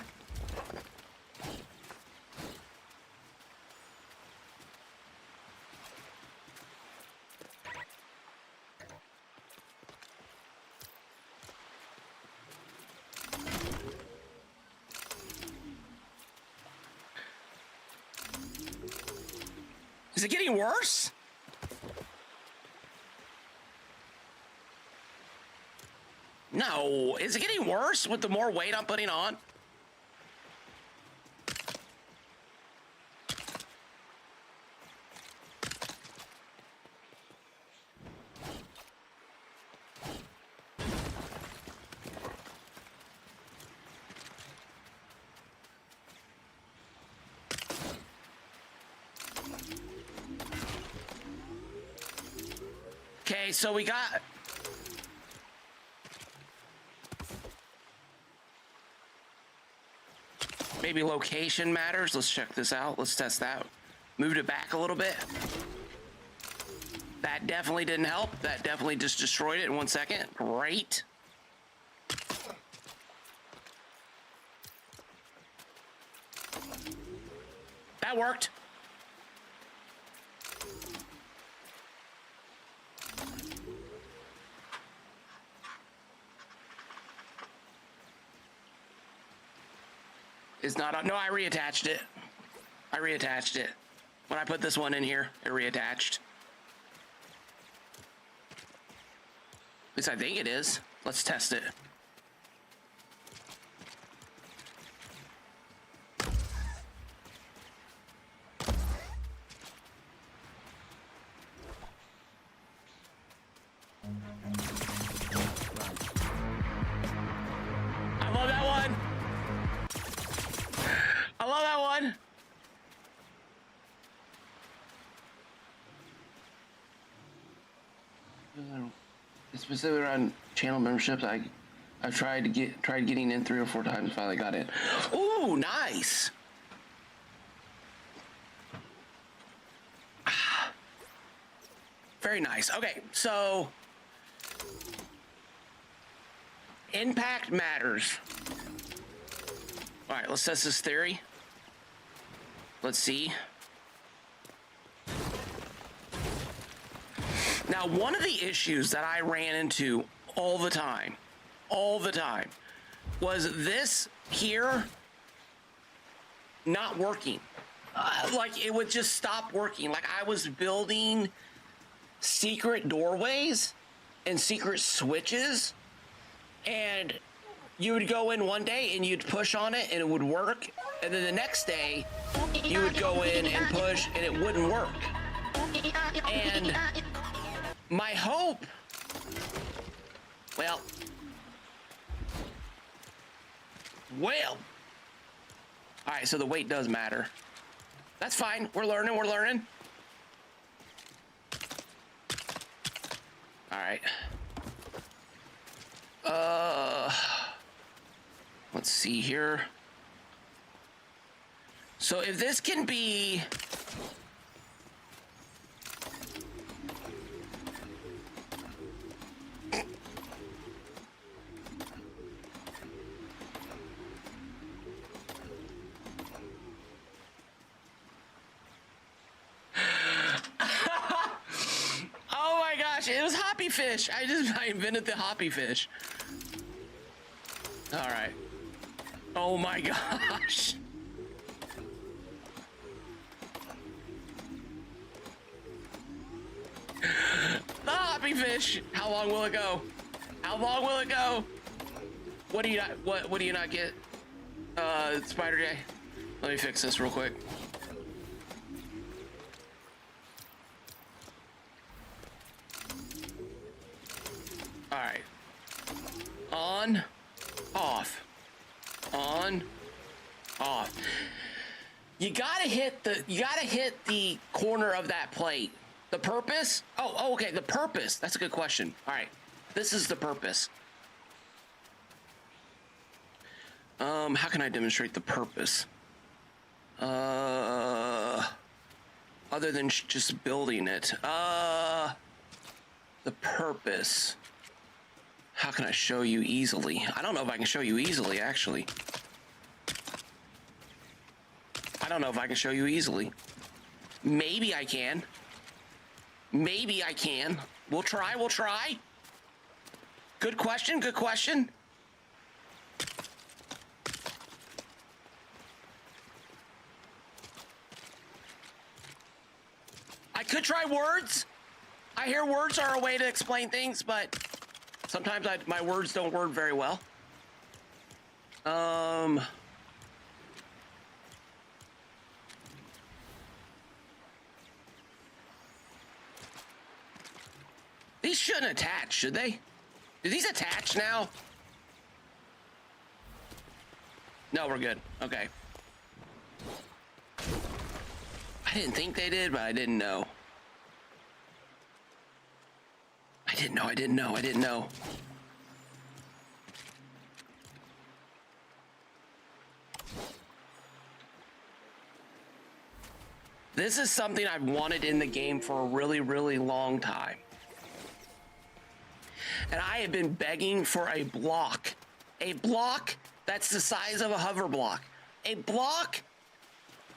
S1: Is it getting worse? No. Is it getting worse with the more weight I'm putting on? Okay, so we got... Maybe location matters. Let's check this out. Let's test that. Moved it back a little bit. That definitely didn't help. That definitely just destroyed it in 1 second. Great. That worked. It's not, no, I reattached it. I reattached it. When I put this one in here, it reattached. At least I think it is. Let's test it. I love that one. I love that one. Specifically around channel memberships, I've tried getting in 3 or 4 times, finally got in. Ooh, nice. Very nice. Okay, so impact matters. All right, let's test this theory. Let's see. Now, one of the issues that I ran into all the time, was this here not working. Like, it would just stop working. Like, I was building secret doorways and secret switches, and you would go in one day and you'd push on it and it would work, and then the next day you would go in and push and it wouldn't work. And my hope, well, all right, so the weight does matter. That's fine. We're learning. All right. Let's see here. So if this can be... Oh my gosh, it was hoppy fish. I invented the hoppy fish. All right. Oh my gosh. jellyfish. How long will it go? How long will it go? What do you not? What do you not get? Spider J. Let me fix this real quick. All right. On, off, on, off. You gotta hit the corner of that plate. The purpose? Oh, okay. The purpose. That's a good question. All right. This is the purpose. How can I demonstrate the purpose? Other than just building it. The purpose. How can I show you easily? I don't know if I can show you easily, actually. I don't know if I can show you easily. Maybe I can. Maybe I can. We'll try, we'll try. Good question, good question. I could try words. I hear words are a way to explain things, but sometimes my words don't word very well. These shouldn't attach, should they? Do these attach now? No, we're good. Okay. I didn't think they did, but I didn't know. I didn't know. This is something I've wanted in the game for a really, really long time. And I have been begging for a block that's the size of a hover block. A block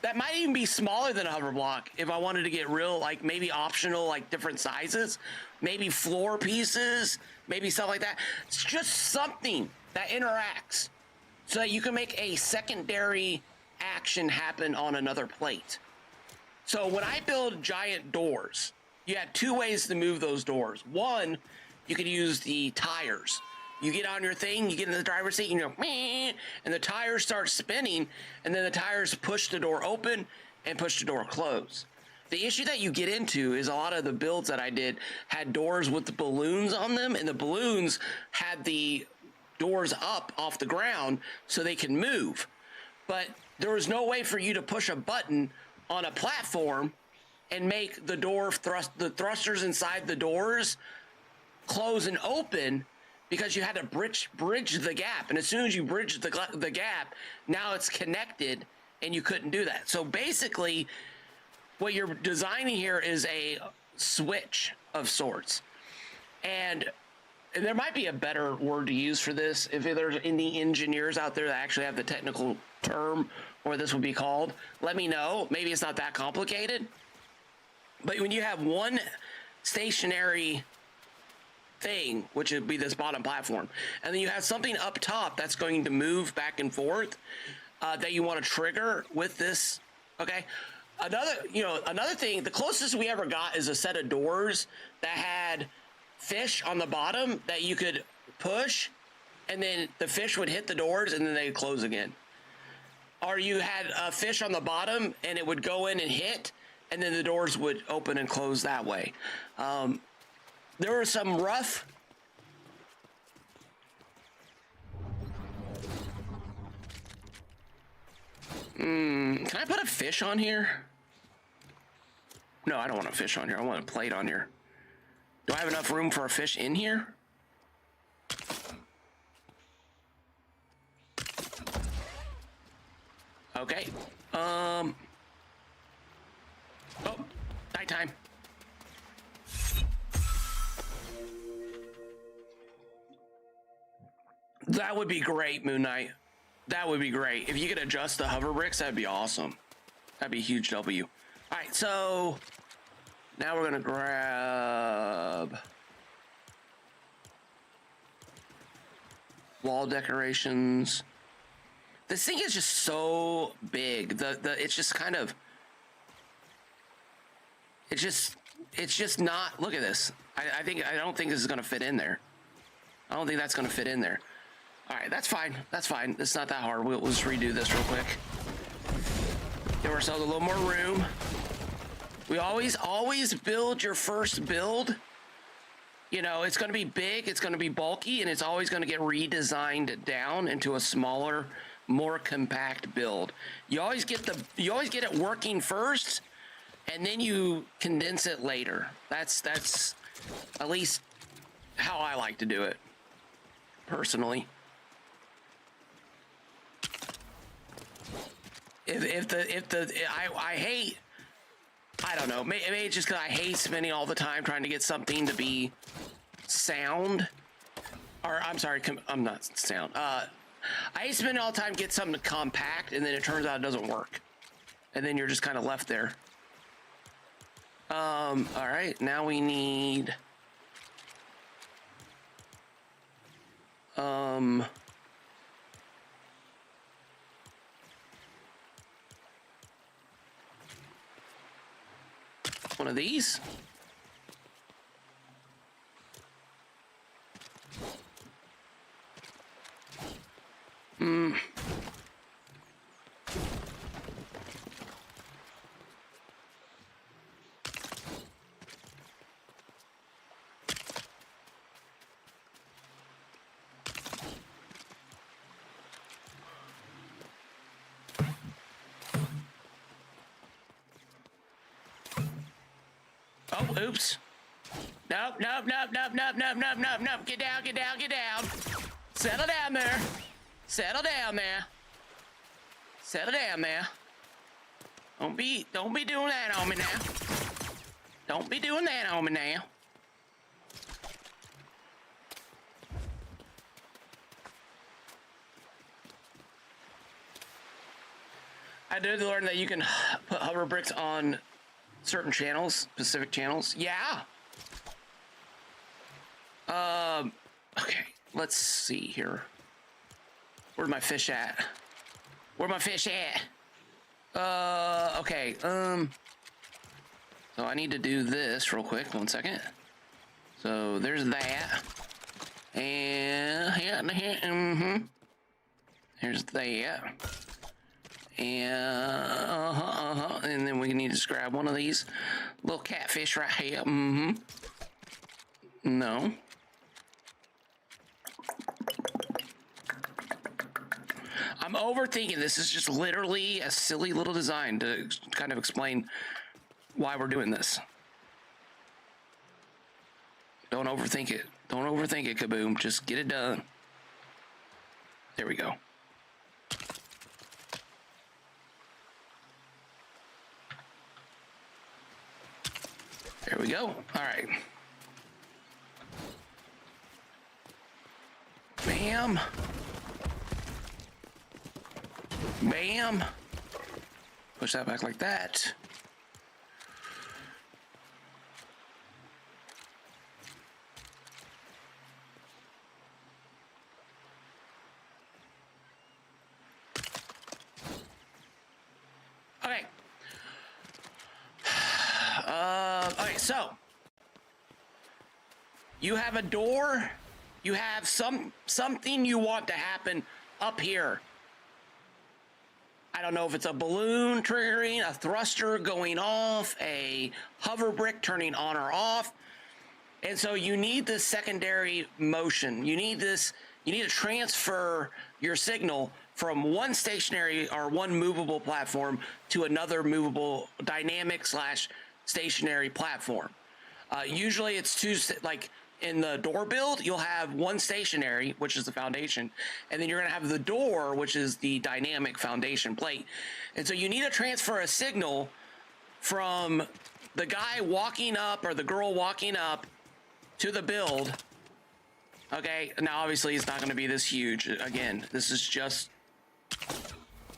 S1: that might even be smaller than a hover block if I wanted to get real, like maybe optional, like different sizes, maybe floor pieces, maybe stuff like that. It's just something that interacts so that you can make a secondary action happen on another plate. So when I build giant doors, you had two ways to move those doors. One, you could use the tires. You get on your thing, you get in the driver's seat, and you go, meh, and the tires start spinning, and then the tires push the door open and push the door close. The issue that you get into is a lot of the builds that I did had doors with the balloons on them, and the balloons had the doors up off the ground so they can move. But there was no way for you to push a button on a platform and make the door the thrusters inside the doors close and open, because you had to bridge the gap. And as soon as you bridge the gap, now it's connected and you couldn't do that. So basically what you're designing here is a switch of sorts. And there might be a better word to use for this. If there's any engineers out there that actually have the technical term or this would be called, let me know. Maybe it's not that complicated. But when you have one stationary thing, which would be this bottom platform, and then you have something up top that's going to move back and forth, that you want to trigger with this. Okay. Another thing, the closest we ever got is a set of doors that had fish on the bottom that you could push, and then the fish would hit the doors and then they'd close again. Or you had a fish on the bottom and it would go in and hit, and then the doors would open and close that way. There were some rough. Can I put a fish on here? No, I don't want a fish on here. I want a plate on here. Do I have enough room for a fish in here? Okay. Oh, nighttime. That would be great, Moon Knight. That would be great. If you could adjust the hover bricks, that'd be awesome. That'd be a huge W. All right, so now we're gonna grab wall decorations. This thing is just so big. It's just kind of, it's just It's just not. Look at this. I don't think this is going to fit in there. I don't think that's going to fit in there. All right, that's fine. That's fine. It's not that hard. We'll just redo this real quick. Give ourselves a little more room. We always build your first build. You know, it's going to be big, it's going to be bulky, and it's always going to get redesigned down into a smaller, more compact build. You always get it working first, and then you condense it later. That's at least how I like to do it, personally. I hate, I don't know, maybe it's just because I hate spending all the time trying to get something to be sound, or I'm sorry, I'm not sound. I hate spending all the time to get something to compact, and then it turns out it doesn't work, and then you're just kind of left there. All right, now we need one of these. Oh, oops. Nope. Get down. Settle down there. Settle down there. Don't be doing that on me now. Don't be doing that on me now. I did learn that you can put hover bricks on certain channels, specific channels. Yeah. Okay, let's see here. Where's my fish at? Okay, so I need to do this real quick. 1 second. So there's that. And here's that. And and then we need to just grab one of these little catfish right here. No. I'm overthinking this. Is just literally a silly little design to kind of explain why we're doing this. Don't overthink it. Don't overthink it, Kaboom. Just get it done. There we go. There we go. All right. Bam. Bam. Push that back like that. Okay. Okay, so you have a door, you have something you want to happen up here. I don't know if it's a balloon triggering, a thruster going off, a hover brick turning on or off. And so you need this secondary motion. You need to transfer your signal from one stationary or one movable platform to another movable dynamic / stationary platform. Usually it's two, like in the door build, you'll have one stationary, which is the foundation, and then you're going to have the door, which is the dynamic foundation plate. And so you need to transfer a signal from the guy walking up or the girl walking up to the build. Okay, now obviously it's not going to be this huge. Again, this is just,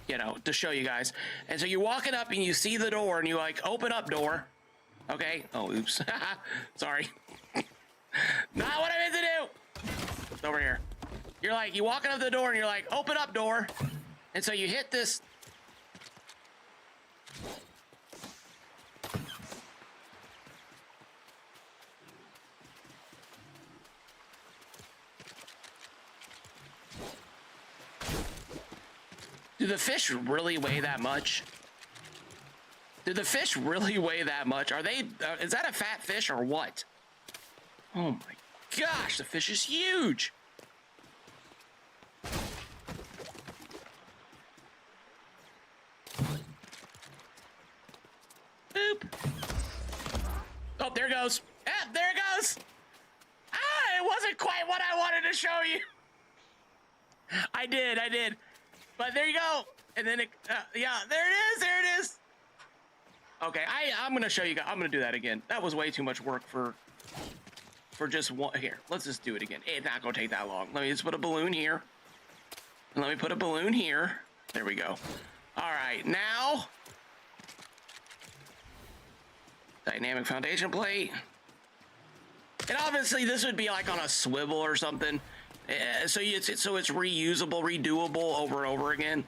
S1: you know, to show you guys. And so you're walking up and you see the door and you like, open up door. Okay. Oh, oops. Sorry. Not what I meant to do. It's over here. You're like, you walking up the door and you're like, open up door. And so you hit this. Do the fish really weigh that much? Do the fish really weigh that much? Are they, is that a fat fish or what? Oh my gosh, the fish is huge. Boop. Oh, there it goes. Ah, there it goes. Ah, it wasn't quite what I wanted to show you. I did. But there you go. And then it, yeah, there it is. Okay, I'm gonna show you guys. I'm gonna do that again. That was way too much work for just one. Here, let's just do it again. It's not gonna take that long. Let me just put a balloon here. And let me put a balloon here. There we go. All right, now dynamic foundation plate. And obviously this would be like on a swivel or something. So it's reusable, redoable over and over again.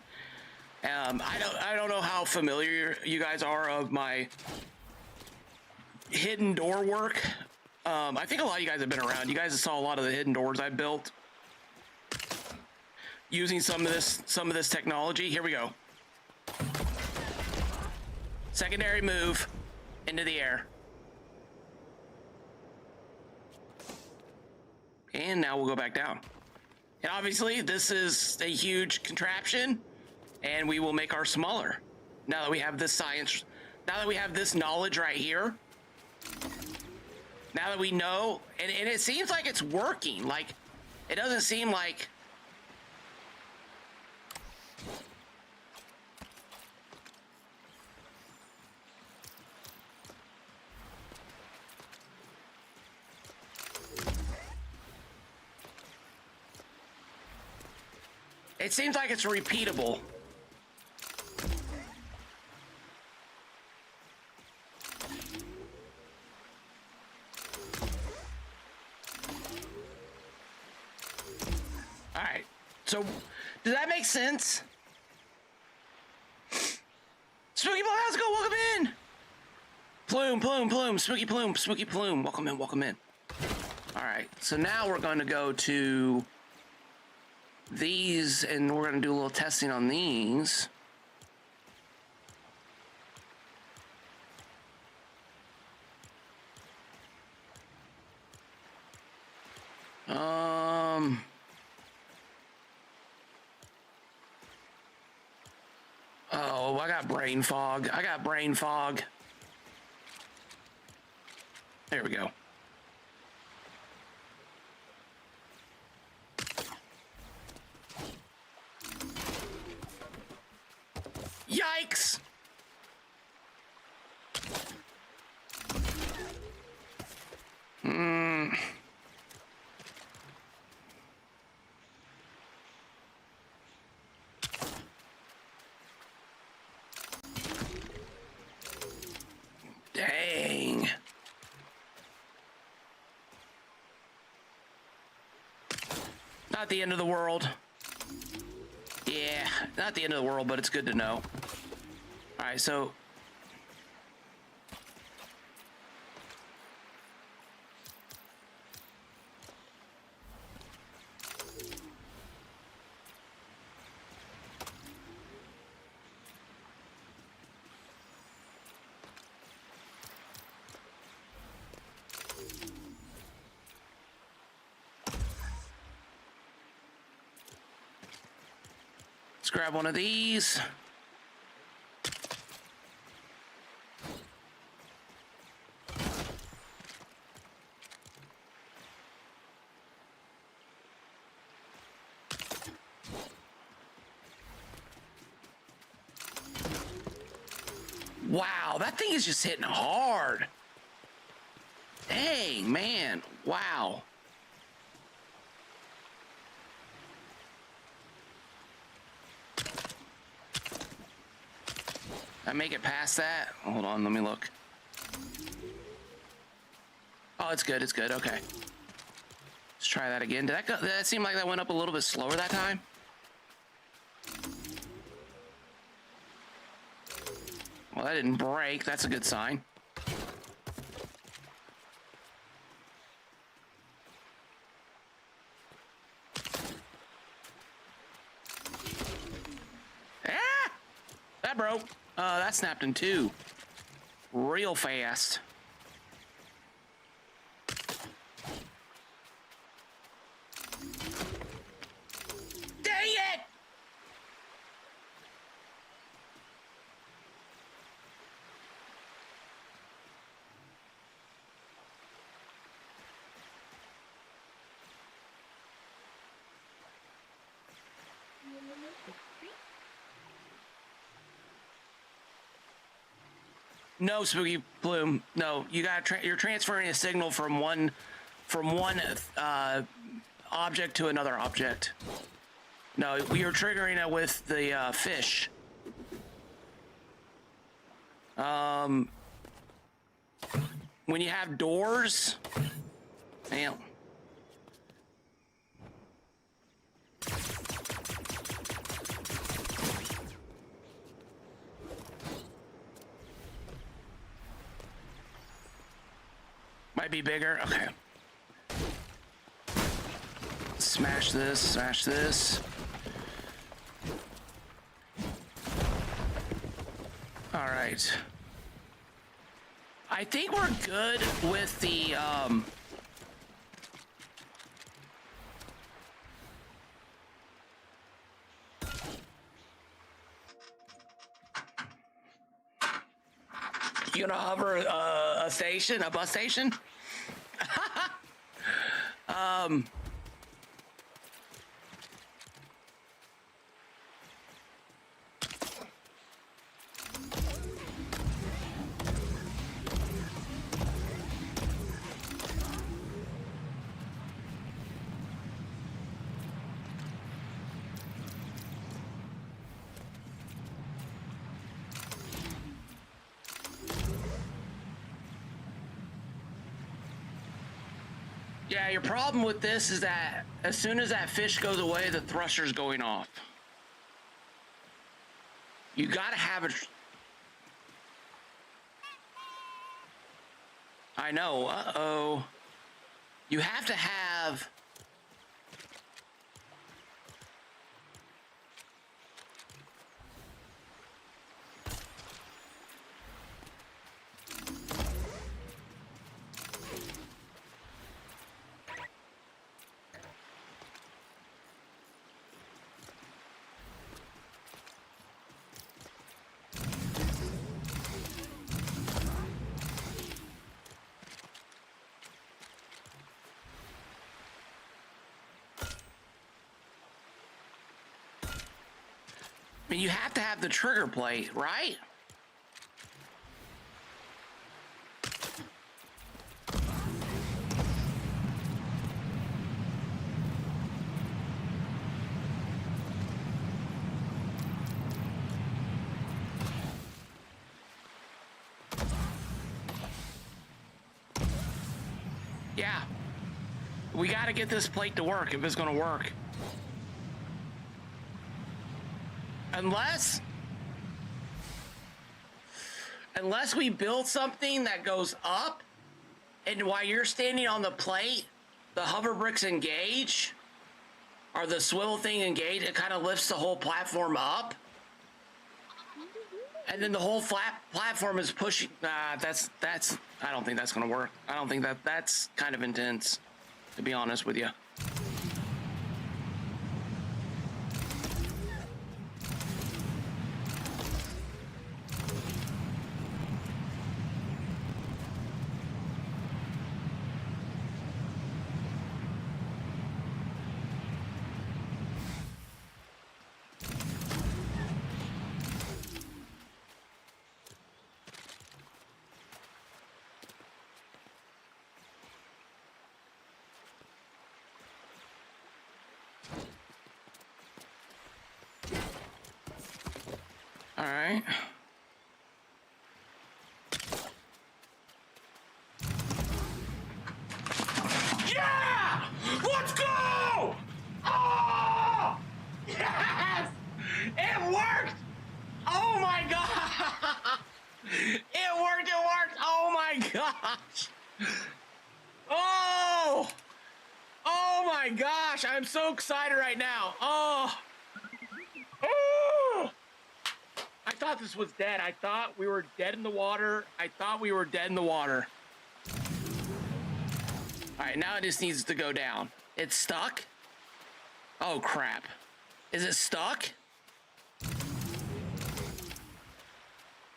S1: I don't know how familiar you guys are of my hidden door work. I think a lot of you guys have been around. You guys saw a lot of the hidden doors I built using some of this technology. Here we go. Secondary move into the air. And now we'll go back down. And obviously this is a huge contraption, and we will make ours smaller. Now that we have this science, now that we have this knowledge right here, now that we know, and it seems like it's working. Like, it doesn't seem like, it seems like it's repeatable. All right, so does that make sense? Spooky Plume, how's it going? Welcome in. Plume, Spooky Plume, welcome in. All right, so now we're going to go to these, and we're going to do a little testing on these. Oh, I got brain fog. There we go. Yikes! Dang. Not the end of the world. Yeah, not the end of the world, but it's good to know. All right, so let's grab one of these. Wow, that thing is just hitting hard. Dang, man. Wow. I make it past that? Hold on, let me look. Oh, it's good, okay. Let's try that again. Did that seem like that went up a little bit slower that time? Well, that didn't break. That's a good sign. that broke. That snapped in two. Real fast. Dang it! No, Spooky Bloom. No, you got you're transferring a signal from one object to another object. No, we are triggering it with the fish. When you have doors, damn. Might be bigger. Okay. Smash this, smash this. All right. I think we're good with the you gonna hover a station, a bus station? Yeah, your problem with this is that as soon as that fish goes away, the thruster's going off. You gotta have it. I know, uh-oh. You have to have... I mean, you have to have the trigger plate, right? Yeah. We got to get this plate to work if it's going to work. Unless we build something that goes up, and while you're standing on the plate, the hover bricks engage, or the swivel thing engage, it kind of lifts the whole platform up. And then the whole flat platform is pushing. That's. I don't think that's gonna work. I don't think that's kind of intense, to be honest with you. All right. Yeah! Let's go! Oh! Yes! It worked! Oh my god! It worked! It worked! Oh my gosh! Oh! Oh my gosh! I'm so excited right now. Oh! Oh! I thought thought this was dead. I thought we were dead in the water. All right, now it just needs to go down. It's stuck? Oh, crap. Is it stuck?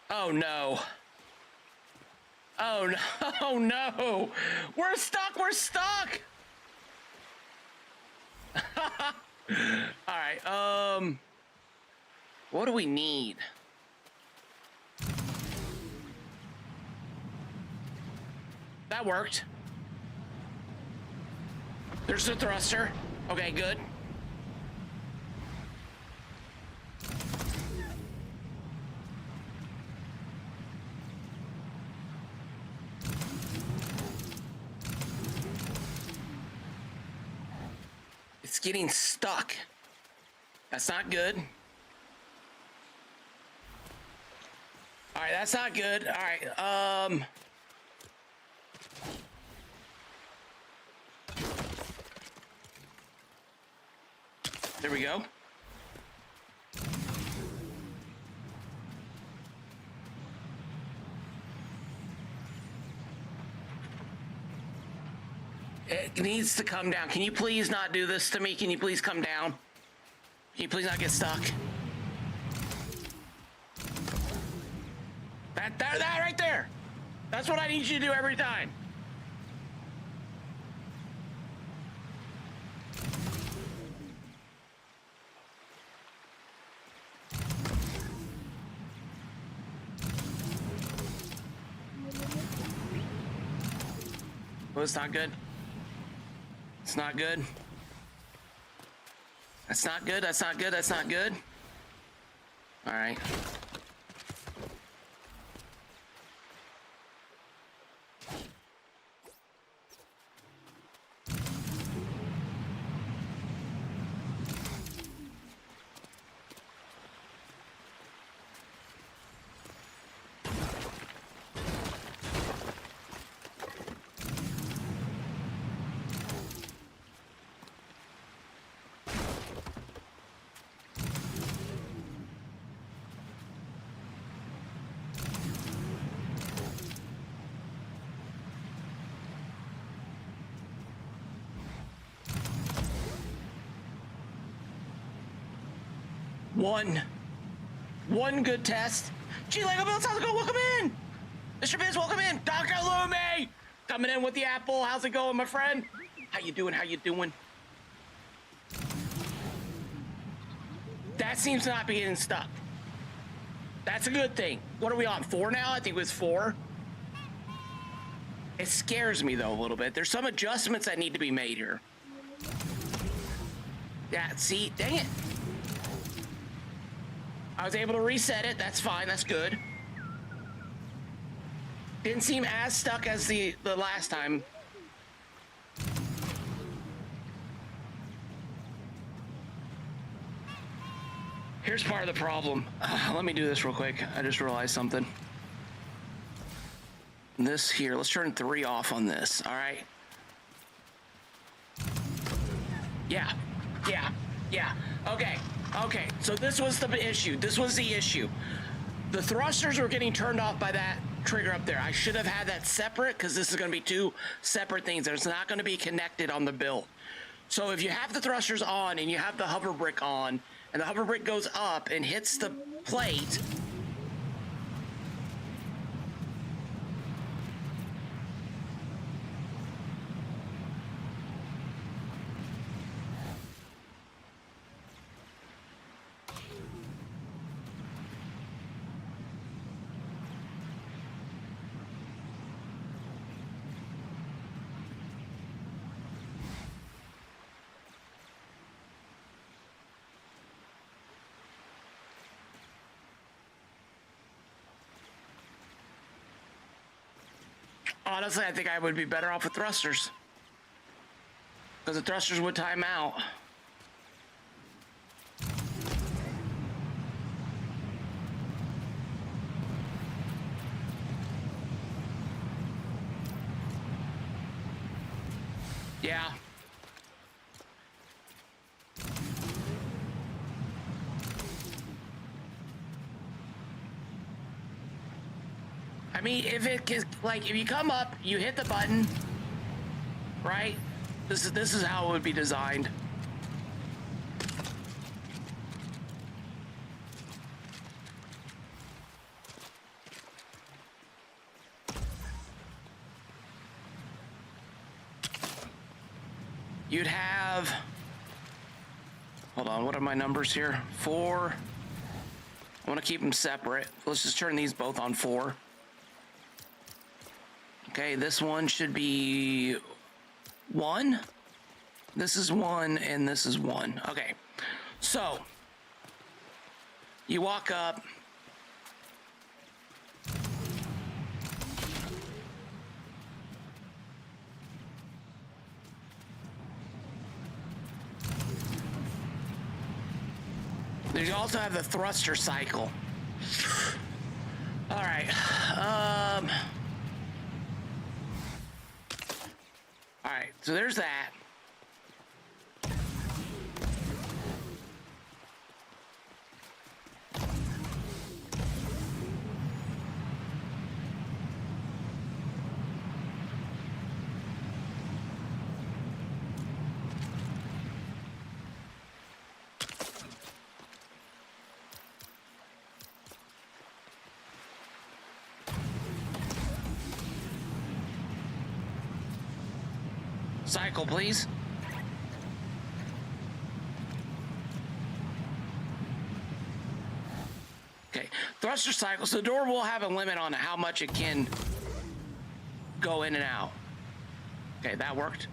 S1: Oh, no. Oh, no. Oh, no. We're stuck. All right, what do we need? That worked. There's the thruster. Okay, good. It's getting stuck. That's not good. All right, that's not good. All right, there we go. It needs to come down. Can you please not do this to me? Can you please come down? Can you please not get stuck? That right there. That's what I need you to do every time. Oh, it's not good. It's not good. That's not good. That's not good. That's not good. All right. One good test. Gee, Lego Bills, how's it going? Welcome in. Mr. Biz, welcome in. Dr. Lumi, coming in with the apple. How's it going, my friend? How you doing? How you doing? That seems to not be getting stuck. That's a good thing. What are we on? 4 now? I think it was 4. It scares me, though, a little bit. There's some adjustments that need to be made here. Yeah, see? Dang it. I was able to reset it. That's fine. That's good. Didn't seem as stuck as the last time. Here's part of the problem. Let me do this real quick. I just realized something. This here, let's turn 3 off on this. All right. Yeah. Okay, so this was the issue. The thrusters were getting turned off by that trigger up there. I should have had that separate because this is going to be 2 separate things. There's not going to be connected on the build. So if you have the thrusters on and you have the hover brick on and the hover brick goes up and hits the plate, honestly, I think I would be better off with thrusters. Because the thrusters would time out. Yeah. I mean, if it is like if you come up, you hit the button, right? This is how it would be designed. You'd have, hold on, what are my numbers here? 4. I want to keep them separate. Let's just turn these both on 4. Okay, this one should be 1. This is 1, and this is 1. Okay, so you walk up. You also have the thruster cycle. All right. All right, so there's that. Cycle, please. Okay, thruster cycle. So the door will have a limit on how much it can go in and out. Okay, that worked.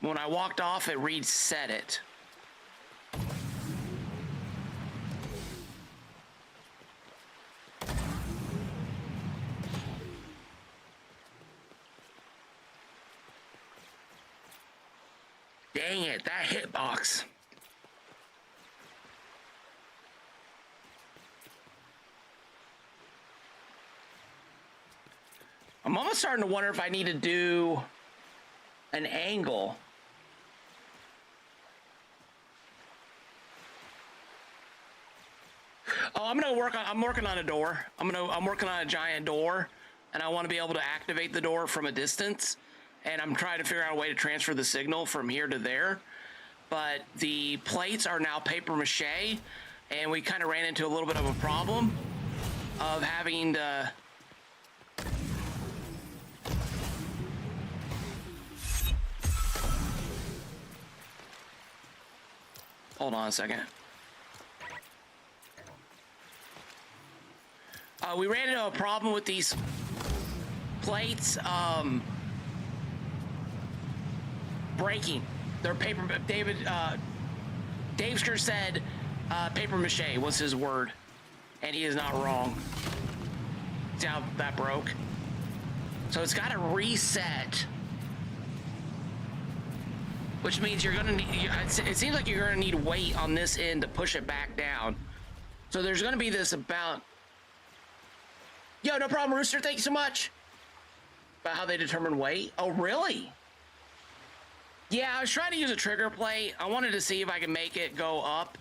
S1: When I walked off, it reset it. Dang it, that hitbox. I'm almost starting to wonder if I need to do an angle. Oh, I'm working on a door. I'm working on a giant door, and I want to be able to activate the door from a distance. And I'm trying to figure out a way to transfer the signal from here to there. But the plates are now paper mache, and we kind of ran into a little bit of a problem of having to... Hold on a second. We ran into a problem with these plates. Breaking. They're paper. Davester said paper mache was his word, and he is not wrong. See how that broke? So it's got to reset, which means you're gonna need. It seems like you're gonna need weight on this end to push it back down. So there's gonna be this about. Yo, no problem, Rooster. Thank you so much. About how they determine weight. Oh, really? Yeah, I was trying to use a trigger plate. I wanted to see if I could make it go up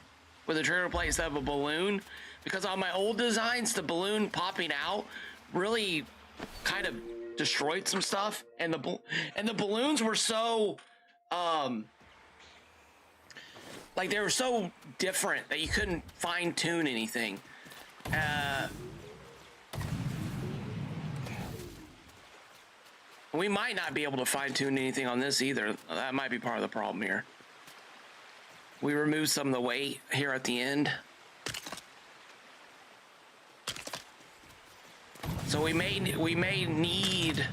S1: with a trigger plate instead of a balloon, because on my old designs, the balloon popping out really kind of destroyed some stuff, and the balloons were so like they were so different that you couldn't fine tune anything. We might not be able to fine-tune anything on this either. That might be part of the problem here. We removed some of the weight here at the end. So we may need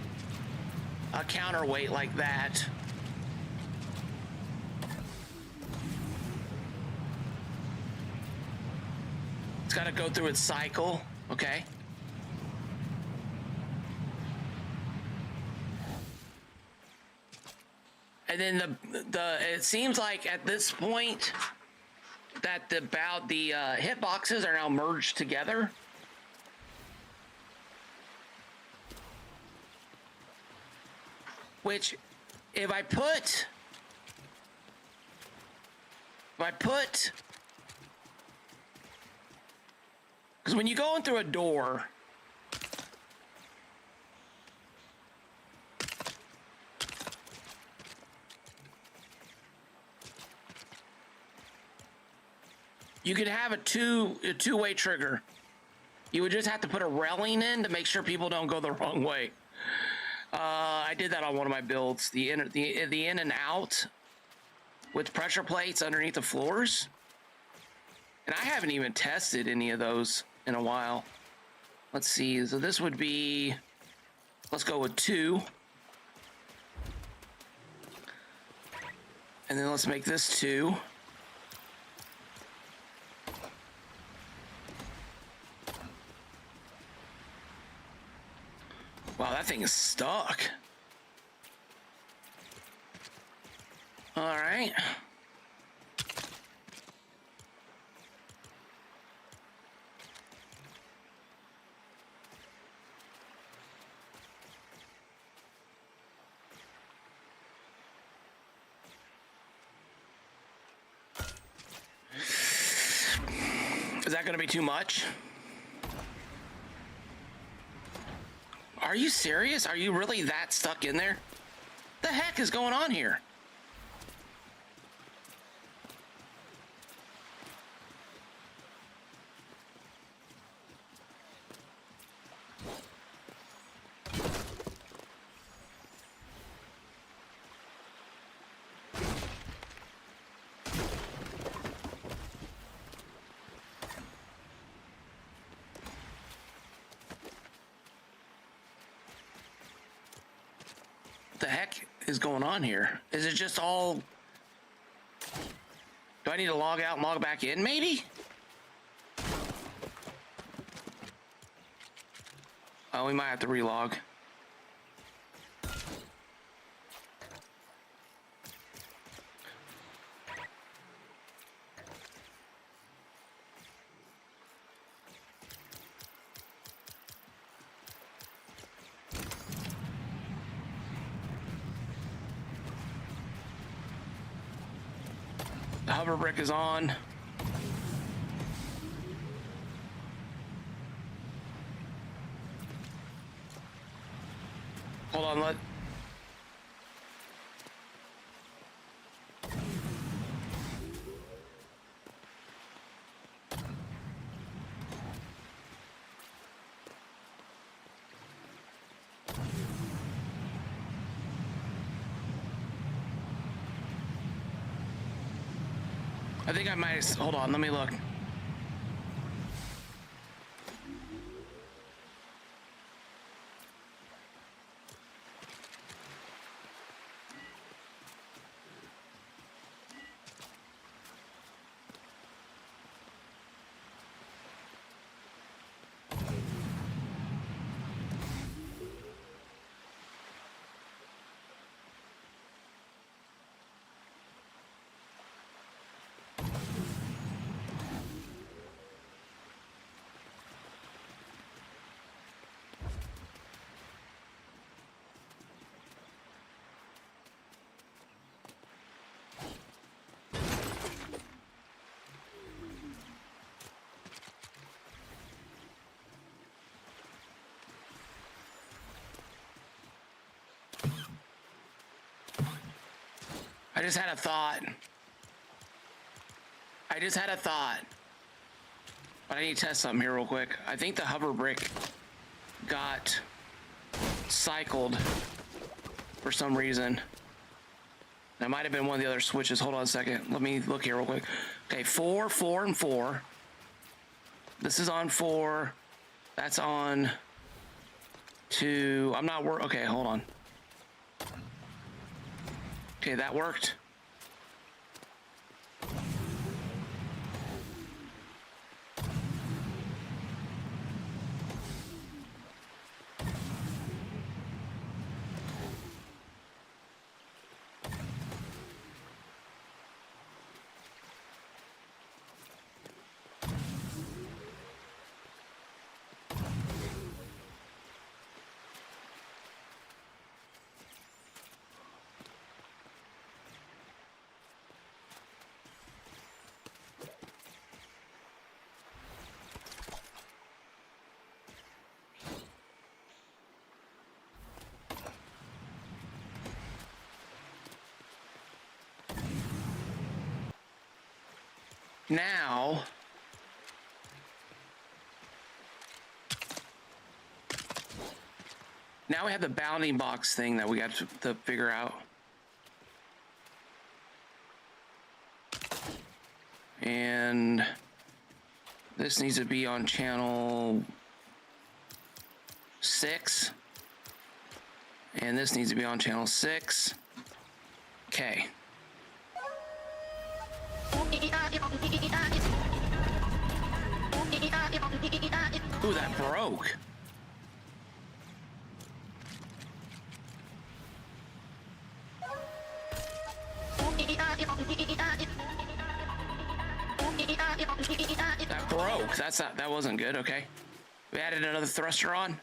S1: a counterweight like that. It's got to go through its cycle, okay? And then it seems like at this point that the hitboxes are now merged together. Which, if I put, because when you go in through a door, You could have a two-way trigger. You would just have to put a railing in to make sure people don't go the wrong way. I did that on one of my builds. The in and out with pressure plates underneath the floors. And I haven't even tested any of those in a while. Let's see. So this would be, let's go with 2. And then let's make this 2. Wow, that thing is stuck. All right. Is that going to be too much? Are you serious? Are you really that stuck in there? The heck is going on here? The heck is going on here? Is it just all... Do I need to log out and log back in, maybe? Oh, we might have to relog. The hover brick is on. Hold on, let... I think I might... Hold on, let me look. I just had a thought. But I need to test something here real quick. I think the hover brick got cycled for some reason. That might have been one of the other switches. Hold on a second. Let me look here real quick. Okay, 4, 4, and 4. This is on 4. That's on 2. I'm not okay, hold on. Okay, that worked. Now, Now we have the bounding box thing that we got to figure out. And this needs to be on channel 6. And this needs to be on channel 6. Okay. Ooh, that broke. That broke. That wasn't good. Okay. We added another thruster on.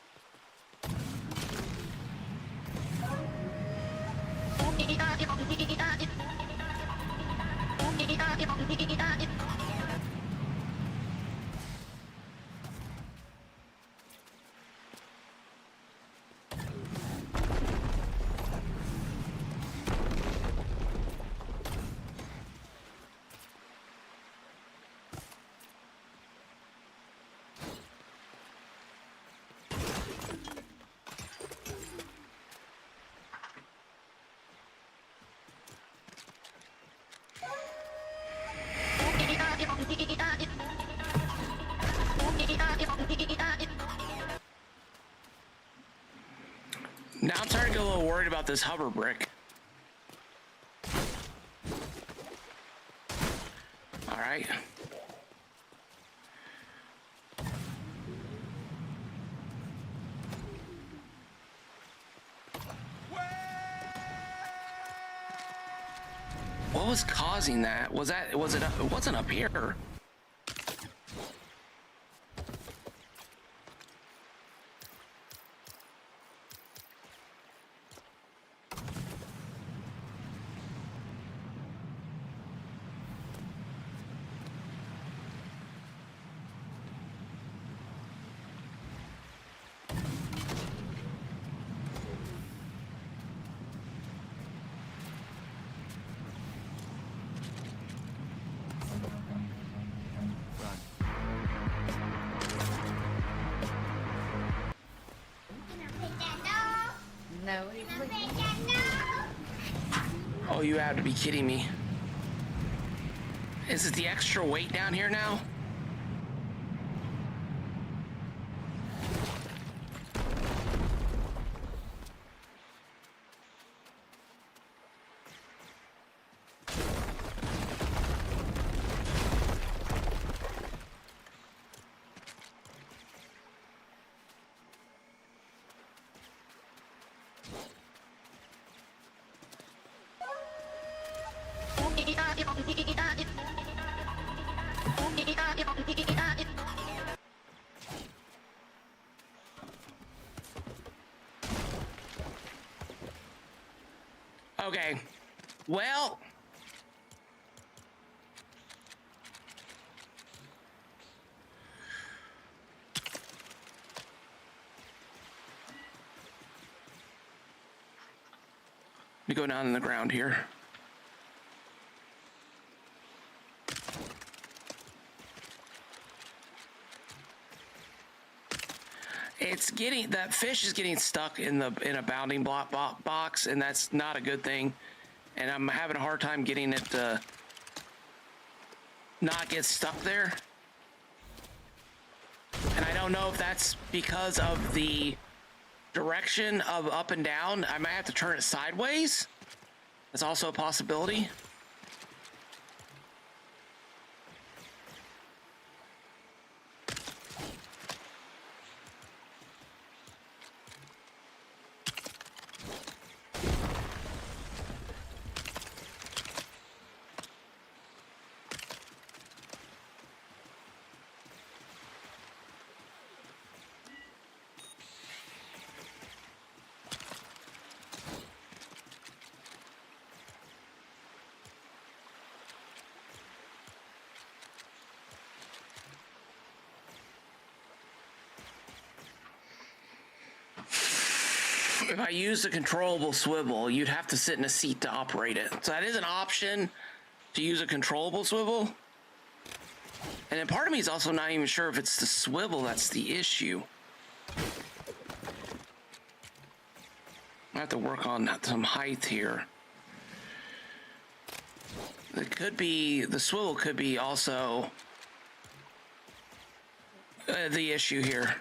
S1: Now I'm starting to get a little worried about this hover brick. All right. What was causing that? Was it? It wasn't up here. Oh, you have to be kidding me. Is it the extra weight down here now? Okay, well, let me go down in the ground here. That fish is getting stuck in a bounding block box, and that's not a good thing. And I'm having a hard time getting it to not get stuck there. And I don't know if that's because of the direction of up and down. I might have to turn it sideways. That's also a possibility. If I use the controllable swivel, you'd have to sit in a seat to operate it. So that is an option to use a controllable swivel. And then part of me is also not even sure if it's the swivel that's the issue. I have to work on some height here. It could be, the swivel could be also the issue here.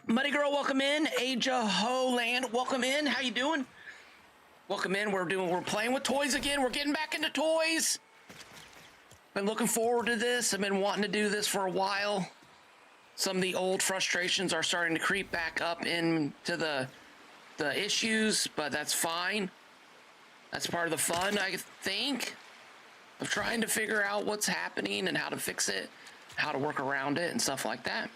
S1: Muddy Girl, welcome in. Aja Holand, welcome in. How you doing? Welcome in. We're playing with toys again. We're getting back into toys. Been looking forward to this. I've been wanting to do this for a while. Some of the old frustrations are starting to creep back up into the issues, but that's fine. That's part of the fun, I think, of trying to figure out what's happening and how to fix it, how to work around it and stuff like that.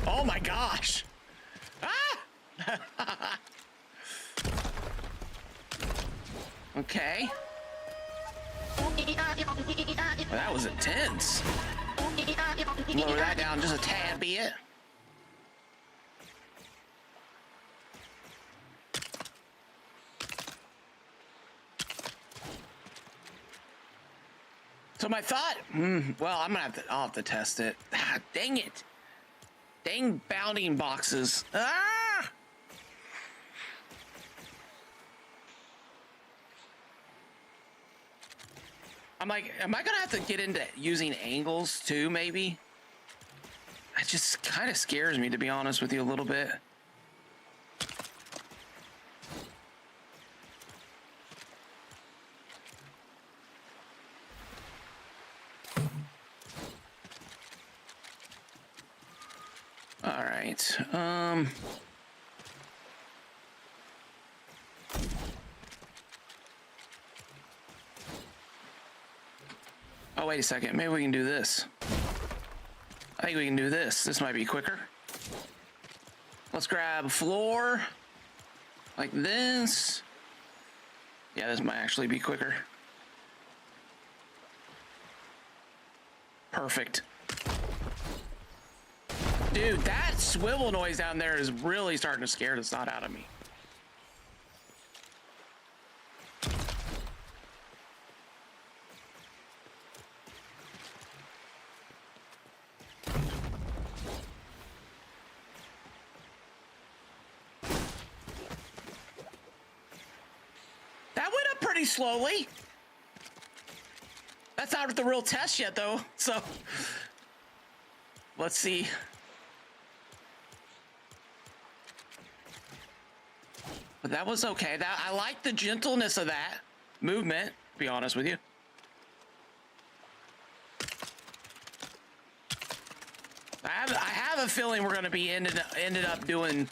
S1: Oh my gosh! Ah! Okay. Well, that was intense. Lower that down just a tad bit. So my thought, well, I'll have to test it. Ah, dang it. Dang bounding boxes. Ah! I'm like, am I gonna have to get into using angles too, maybe? It just kind of scares me, to be honest with you, a little bit. All right. Oh, wait a second. Maybe we can do this. I think we can do this. This might be quicker. Let's grab a floor like this. Yeah, this might actually be quicker. Perfect. Dude, that swivel noise down there is really starting to scare the snot out of me. That went up pretty slowly. That's not the real test yet, though. So let's see. But that was okay. I like the gentleness of that movement, to be honest with you. I have a feeling we're going to be ended up doing.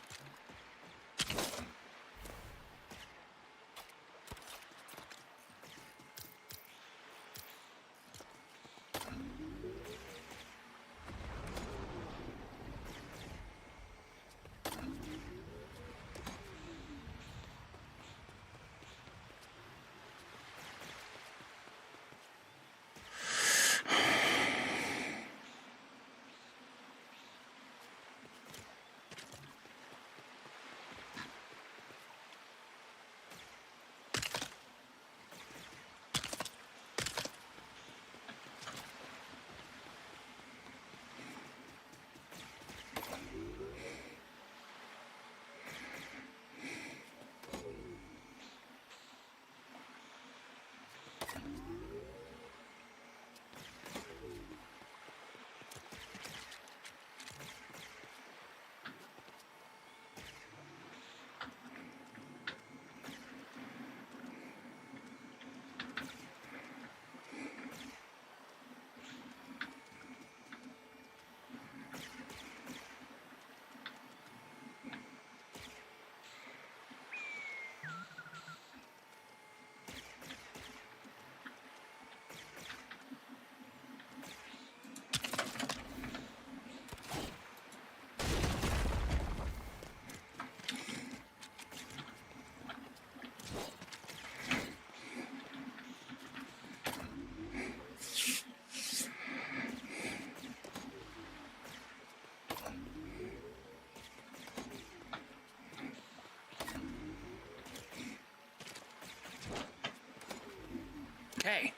S1: Okay.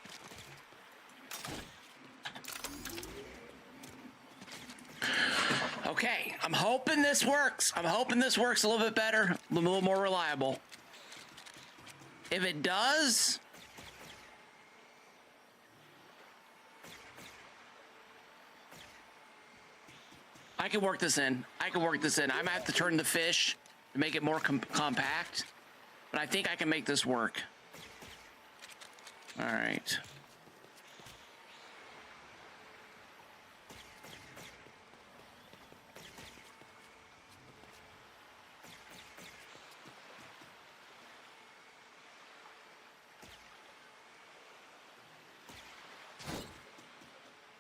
S1: Okay, I'm hoping this works. I'm hoping this works a little bit better, a little more reliable. If it does, I can work this in. I can work this in. I might have to turn the fish to make it more compact, but I think I can make this work. All right.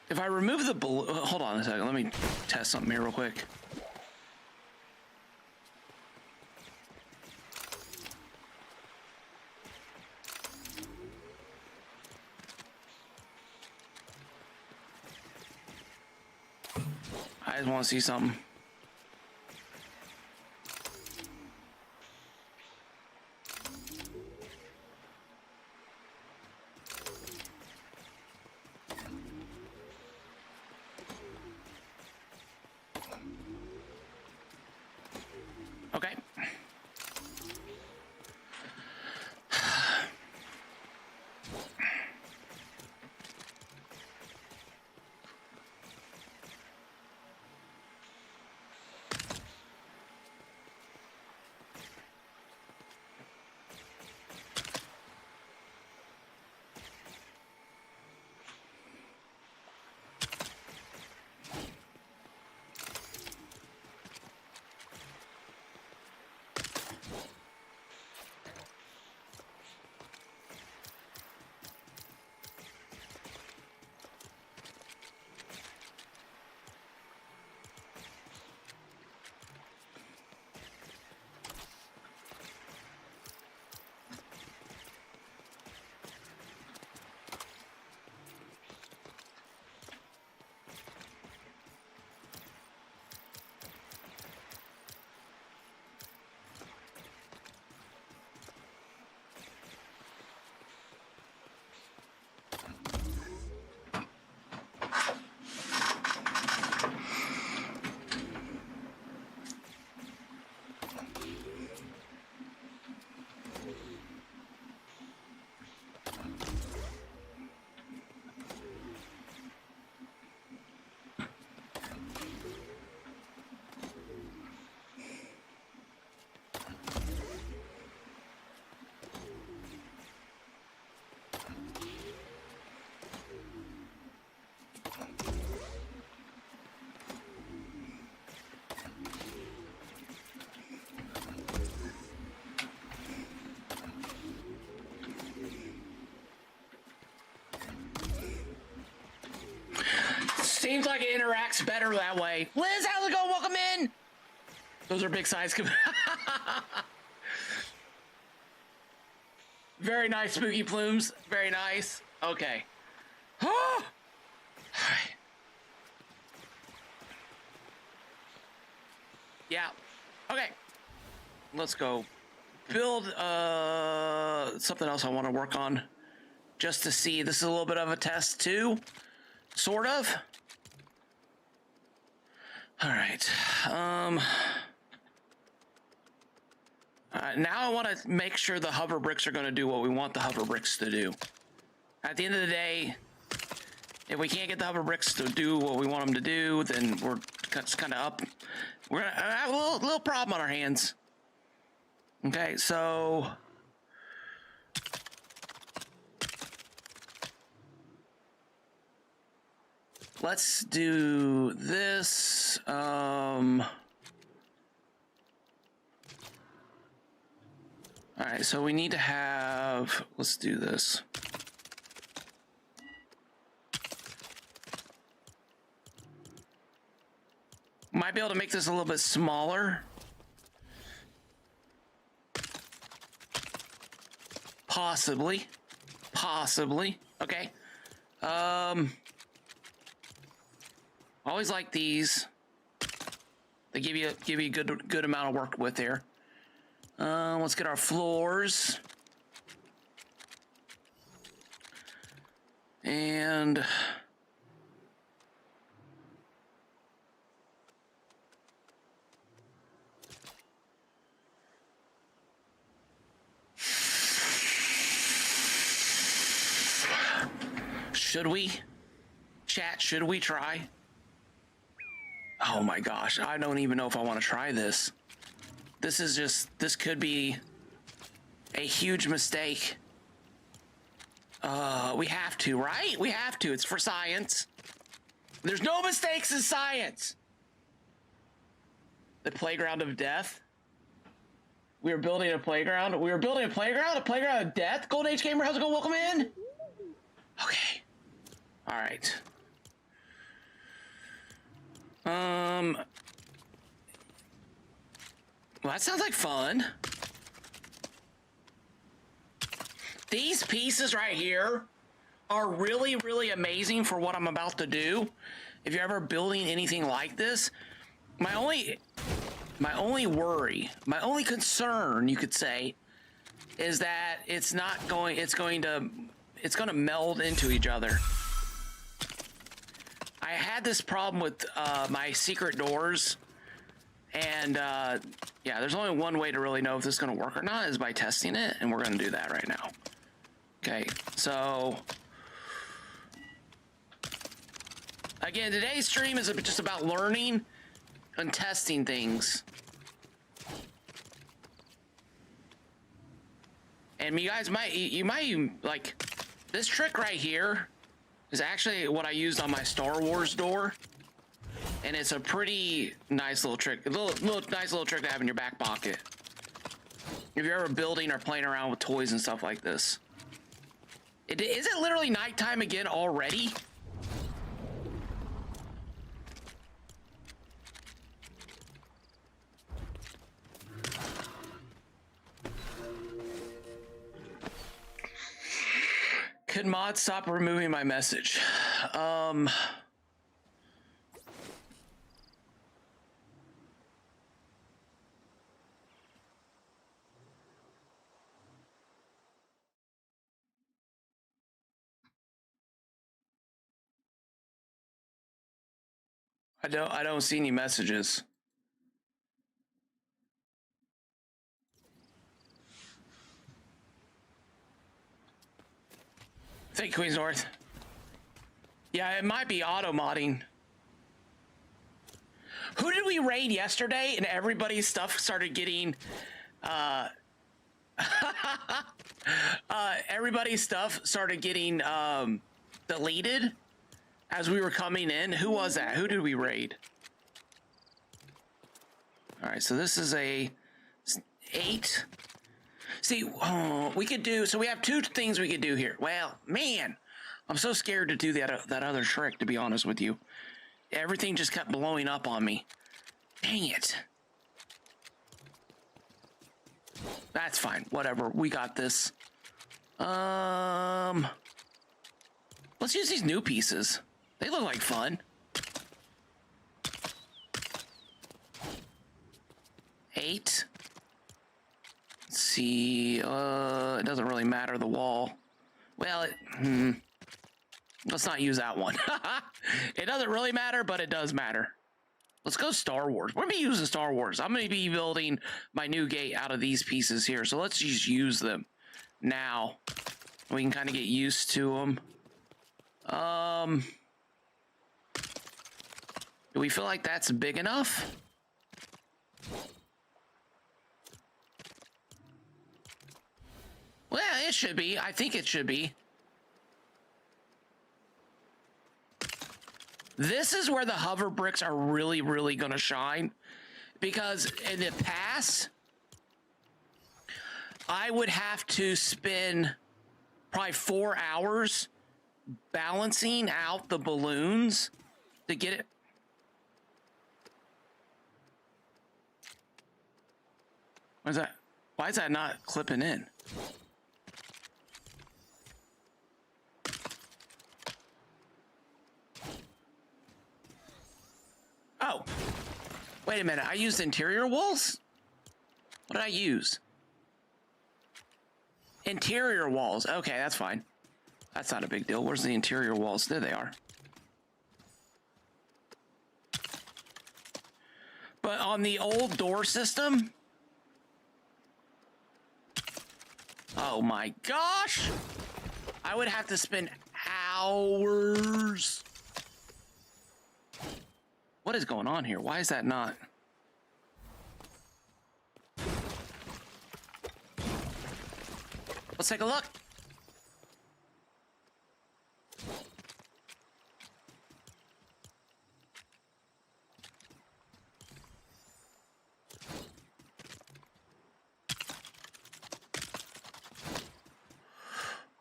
S1: If I remove the balloon, hold on a second. Let me test something here real quick. I just want to see something. Okay. Seems like it interacts better that way. Liz, how's it going? Welcome in. Those are big size. Very nice, spooky plumes. Very nice. Okay. Oh! Yeah. Okay. Let's go build something else I want to work on just to see. This is a little bit of a test too. Sort of. All right. Now I want to make sure the hover bricks are going to do what we want the hover bricks to do. At the end of the day, if we can't get the hover bricks to do what we want them to do, then we're just kind of up. We're going to have a little problem on our hands. Okay, so... let's do this. All right, so we need to have, let's do this. Might be able to make this a little bit smaller. Possibly. Okay. Always like these. They give you a good amount of work with there. Let's get our floors. And should we? Chat, should we try? Oh my gosh, I don't even know if I want to try this. This could be a huge mistake. We have to, right? We have to. It's for science. There's no mistakes in science. The playground of death. We were building a playground. We were building a playground of death. Golden Age Gamer, how's it going? Welcome in. Okay. All right. Well, that sounds like fun. These pieces right here are really, really amazing for what I'm about to do. If you're ever building anything like this, my only worry, my only concern, you could say, is that it's going to meld into each other. I had this problem with my secret doors, and yeah, there's only one way to really know if this is going to work or not, is by testing it, and we're going to do that right now. Okay, so again, today's stream is just about learning and testing things. And you guys might like this trick right here is actually what I used on my Star Wars door. And it's a pretty nice little trick, nice little trick to have in your back pocket. If you're ever building or playing around with toys and stuff like this. Is it literally nighttime again already? Could mod stop removing my message? I don't see any messages. Thank you, Queens North. Yeah, it might be auto modding. Who did we raid yesterday and everybody's stuff started getting everybody's stuff started getting deleted as we were coming in? Who was that? Who did we raid? All right, so this is a 8. See, we could do, so we have 2 things we could do here. Well, man, I'm so scared to do that other trick, to be honest with you. Everything just kept blowing up on me. Dang it. That's fine. Whatever. We got this. Let's use these new pieces. They look like fun. 8. Let's see. It doesn't really matter, the wall. Well, let's not use that one. It doesn't really matter, but it does matter. Let's go Star Wars. We're going to be using Star Wars. I'm going to be building my new gate out of these pieces here. So let's just use them now. We can kind of get used to them. Do we feel like that's big enough? Well, it should be. I think it should be. This is where the hover bricks are really, really going to shine. Because in the past, I would have to spend probably 4 hours balancing out the balloons to get it. What is that? Why is that not clipping in? Oh, wait a minute. I used interior walls? What did I use? Interior walls. Okay, that's fine. That's not a big deal. Where's the interior walls? There they are. But on the old door system... Oh my gosh! I would have to spend hours. What is going on here? Why is that not? Let's take a look.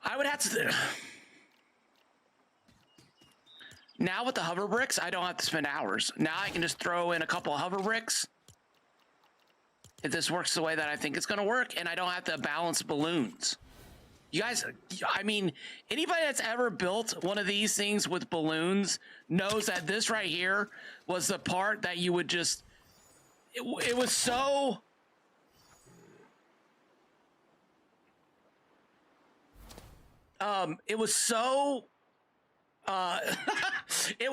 S1: I would have to... Now with the hover bricks, I don't have to spend hours. Now I can just throw in a couple of hover bricks. If this works the way that I think it's going to work, and I don't have to balance balloons. You guys, I mean, anybody that's ever built one of these things with balloons knows that this right here was the part that you would just... It was so... it was so... it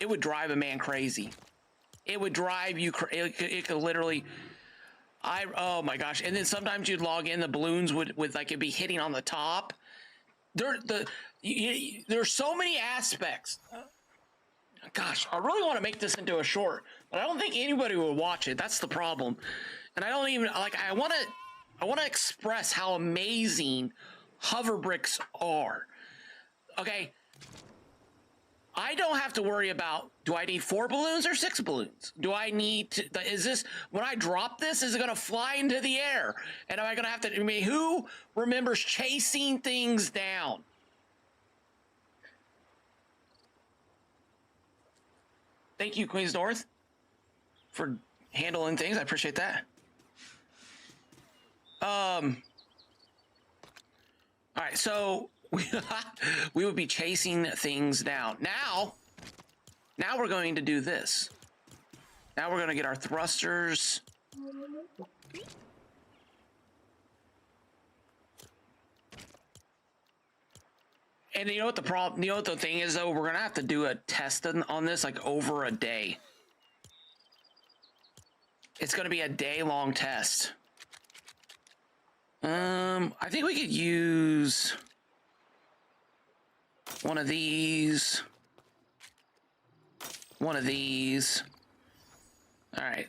S1: would drive a man crazy. It would drive you it could literally... oh my gosh. And then sometimes you'd log in, the balloons would like it'd be hitting on the top. There's so many aspects. Gosh, I really want to make this into a short, but I don't think anybody will watch it. That's the problem. And I don't even like, I want to express how amazing hover bricks are. Okay. I don't have to worry about, do I need 4 balloons or 6 balloons? Do I need to, is this, when I drop this, is it going to fly into the air? And am I going to have to, I mean, who remembers chasing things down? Thank you, Queens North, for handling things. I appreciate that. All right, so we would be chasing things down. Now we're going to do this. Now we're going to get our thrusters. And you know what the problem, you know what the thing is though? We're going to have to do a test on this like over a day. It's going to be a day-long test. I think we could use one of these. One of these. All right.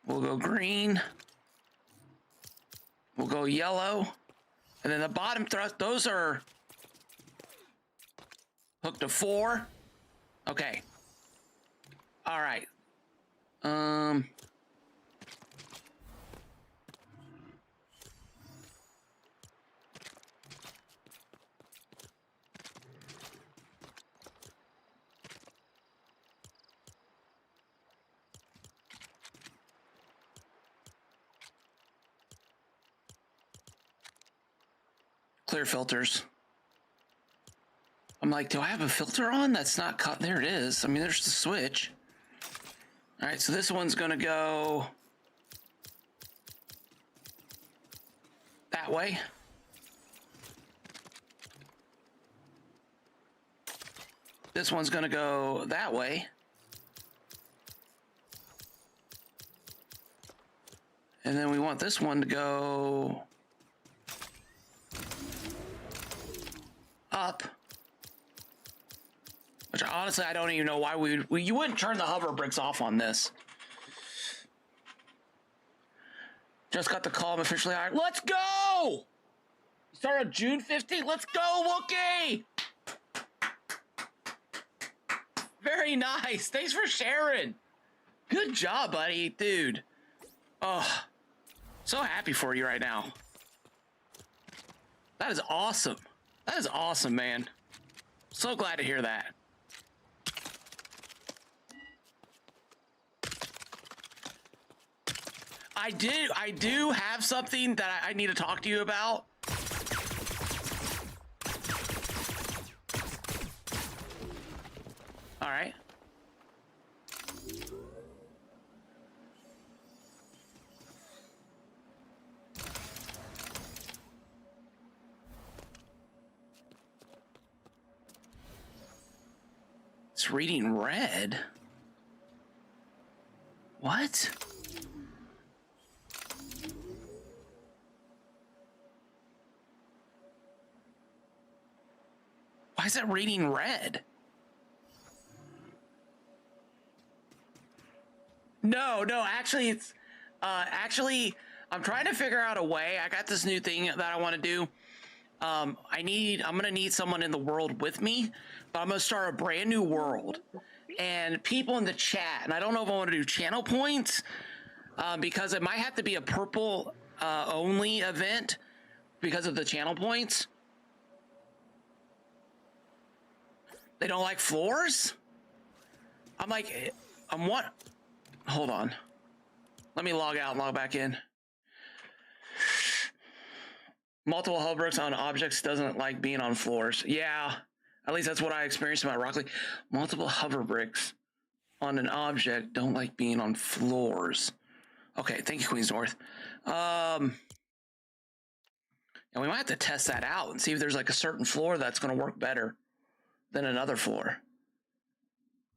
S1: We'll go green. We'll go yellow. And then the bottom thrust, those are hooked to 4. Okay. All right. Clear filters. I'm like, do I have a filter on? That's not cut. There it is. I mean, there's the switch. All right, so this one's gonna go that way. This one's gonna go that way. And then we want this one to go up. Which honestly, I don't even know why you wouldn't turn the hover bricks off on this. Just got the call officially. All right, let's go! Start on June 15th. Let's go, Wookie! Very nice. Thanks for sharing. Good job, buddy. Dude. Oh, so happy for you right now. That is awesome. That is awesome, man. So glad to hear that. I do have something that I need to talk to you about. All right. It's reading red. What? Why is it reading red? No, actually it's actually I'm trying to figure out a way. I got this new thing that I want to do. I'm gonna need someone in the world with me, but I'm gonna start a brand new world. And people in the chat, and I don't know if I want to do channel points, because it might have to be a purple only event because of the channel points. They don't like floors? I'm what? Hold on. Let me log out and log back in. Multiple hull bricks on objects doesn't like being on floors. Yeah, at least that's what I experienced in my Rock League. Multiple hover bricks on an object don't like being on floors. Okay, thank you, Queens North. And we might have to test that out and see if there's like a certain floor that's going to work better than another floor.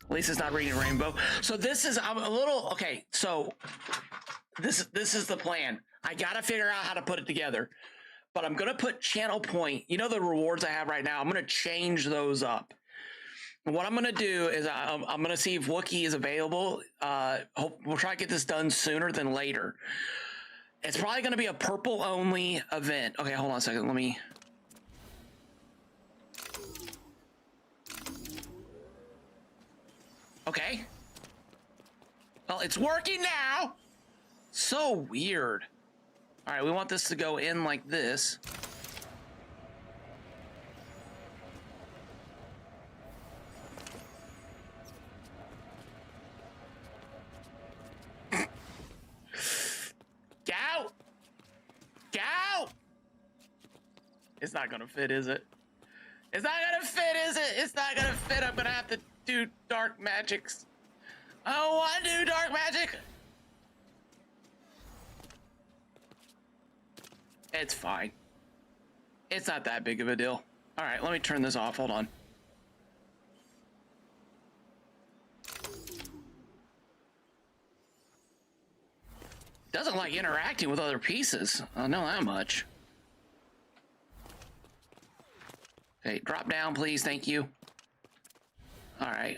S1: At least it's not reading rainbow. So this is, I'm a little, okay, so this is the plan. I got to figure out how to put it together. But I'm going to put channel point. You know the rewards I have right now? I'm going to change those up. And what I'm going to do is I'm going to see if Wookiee is available. We'll try to get this done sooner than later. It's probably going to be a purple only event. Okay, hold on a second. Let me... Okay. Well, it's working now. So weird. All right, we want this to go in like this. Go! Go! It's not gonna fit, is it? It's not gonna fit, is it? It's not gonna fit. I'm gonna have to do dark magics. I don't want to do dark magic. It's fine. It's not that big of a deal. All right, let me turn this off. Hold on. Doesn't like interacting with other pieces. I know that much. Okay, drop down, please. Thank you. All right.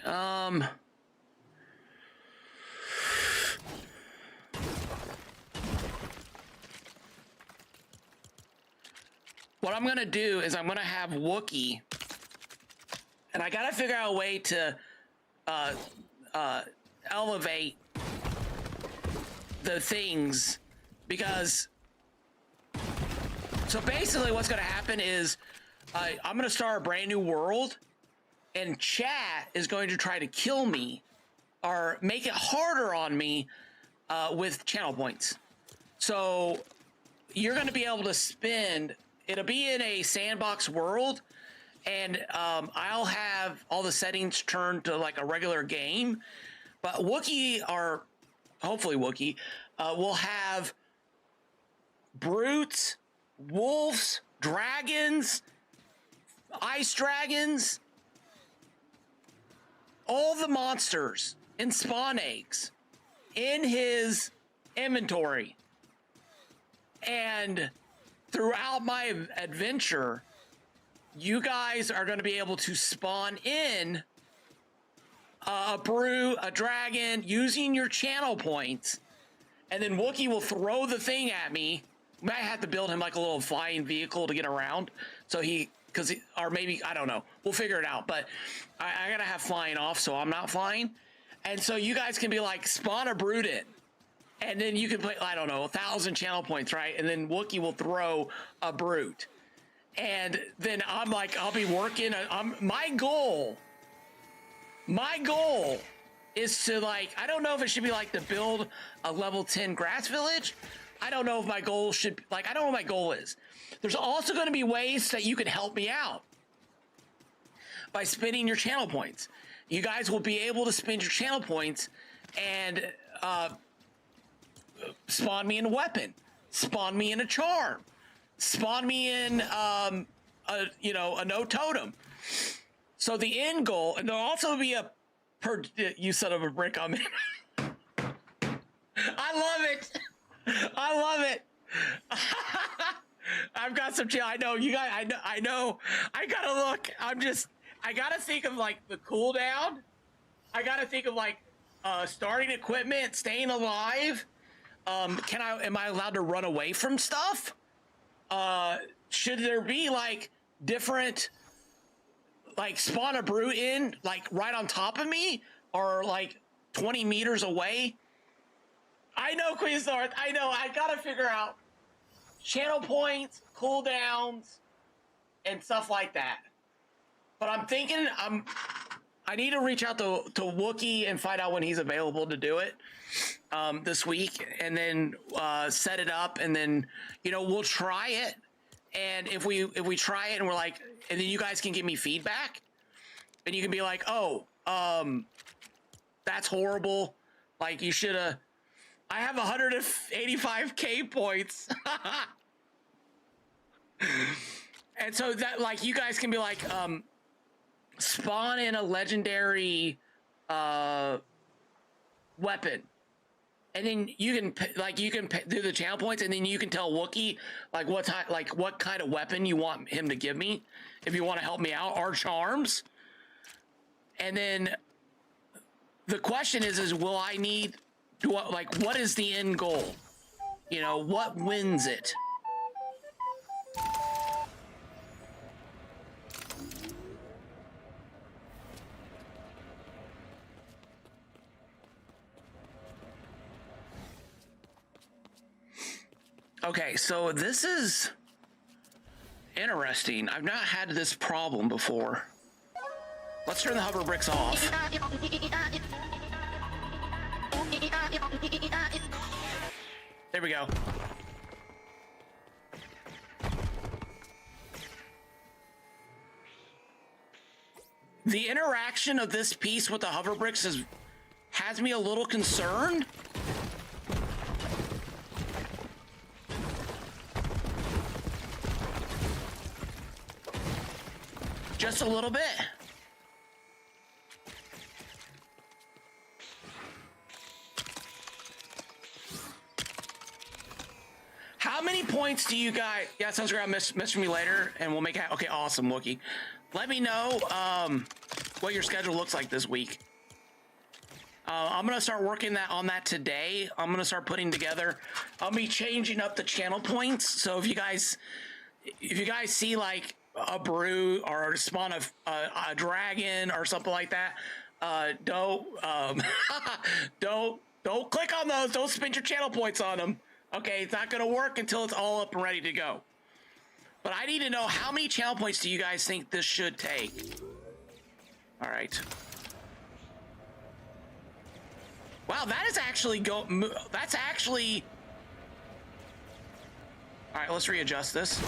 S1: What I'm gonna do is I'm gonna have Wookiee, and I gotta figure out a way to elevate the things, because so basically what's gonna happen is I'm gonna start a brand new world, and chat is going to try to kill me or make it harder on me with channel points. So you're gonna be able to spend. It'll be in a sandbox world, and I'll have all the settings turned to like a regular game. But Wookiee, or hopefully Wookiee, will have brutes, wolves, dragons, ice dragons, all the monsters and spawn eggs in his inventory. And throughout my adventure, you guys are going to be able to spawn in a brew, a dragon, using your channel points, and then Wookiee will throw the thing at me. Might have to build him like a little flying vehicle to get around, so or maybe, I don't know. We'll figure it out, but I gotta have flying off, so I'm not flying. And so you guys can be like, spawn a brood in. And then you can play, I don't know, 1,000 channel points, right? And then Wookiee will throw a brute. And then I'm like, I'll be working. My goal is to, like, I don't know if it should be like to build a level 10 grass village. I don't know if my goal should, like, I don't know what my goal is. There's also going to be ways that you can help me out by spending your channel points. You guys will be able to spend your channel points and, spawn me in a weapon, spawn me in a charm, spawn me in a no totem. So the end goal, and there'll also be a you son of a brick comment. I love it. I love it. I've got some chill. I know you guys. I know. I gotta look. I gotta think of like the cooldown. I gotta think of like starting equipment, staying alive. Am I allowed to run away from stuff? Should there be like different, like spawn a brute in like right on top of me or like 20 meters away? I know, Queen North. I know. I gotta figure out channel points, cooldowns, and stuff like that. But I'm thinking I need to reach out to Wookie and find out when he's available to do it this week, and then set it up, and then we'll try it. And if we try it and we're like, and then you guys can give me feedback, and you can be like, oh, that's horrible. Like you should have. I have 185k points. And so that like you guys can be like spawn in a legendary weapon, and then you can do the channel points, and then you can tell Wookie like what kind of weapon you want him to give me if you want to help me out, or charms. And then the question is will I need what is the end goal? What wins it? Okay, so this is interesting. I've not had this problem before. Let's turn the hover bricks off. There we go. The interaction of this piece with the hover bricks has me a little concerned. Just a little bit. How many points do you guys? Yeah, sounds great. Message me later, and we'll make it. Okay, awesome, Wookie. Let me know what your schedule looks like this week. I'm gonna start working on that today. I'm gonna start putting together. I'll be changing up the channel points. So if you guys see like a brew or spawn a dragon or something like that, don't click on those. Don't spend your channel points on them. Okay, it's not gonna work until it's all up and ready to go. But I need to know, how many channel points do you guys think this should take? All right. Wow, that is actually that's actually. All right, let's readjust this.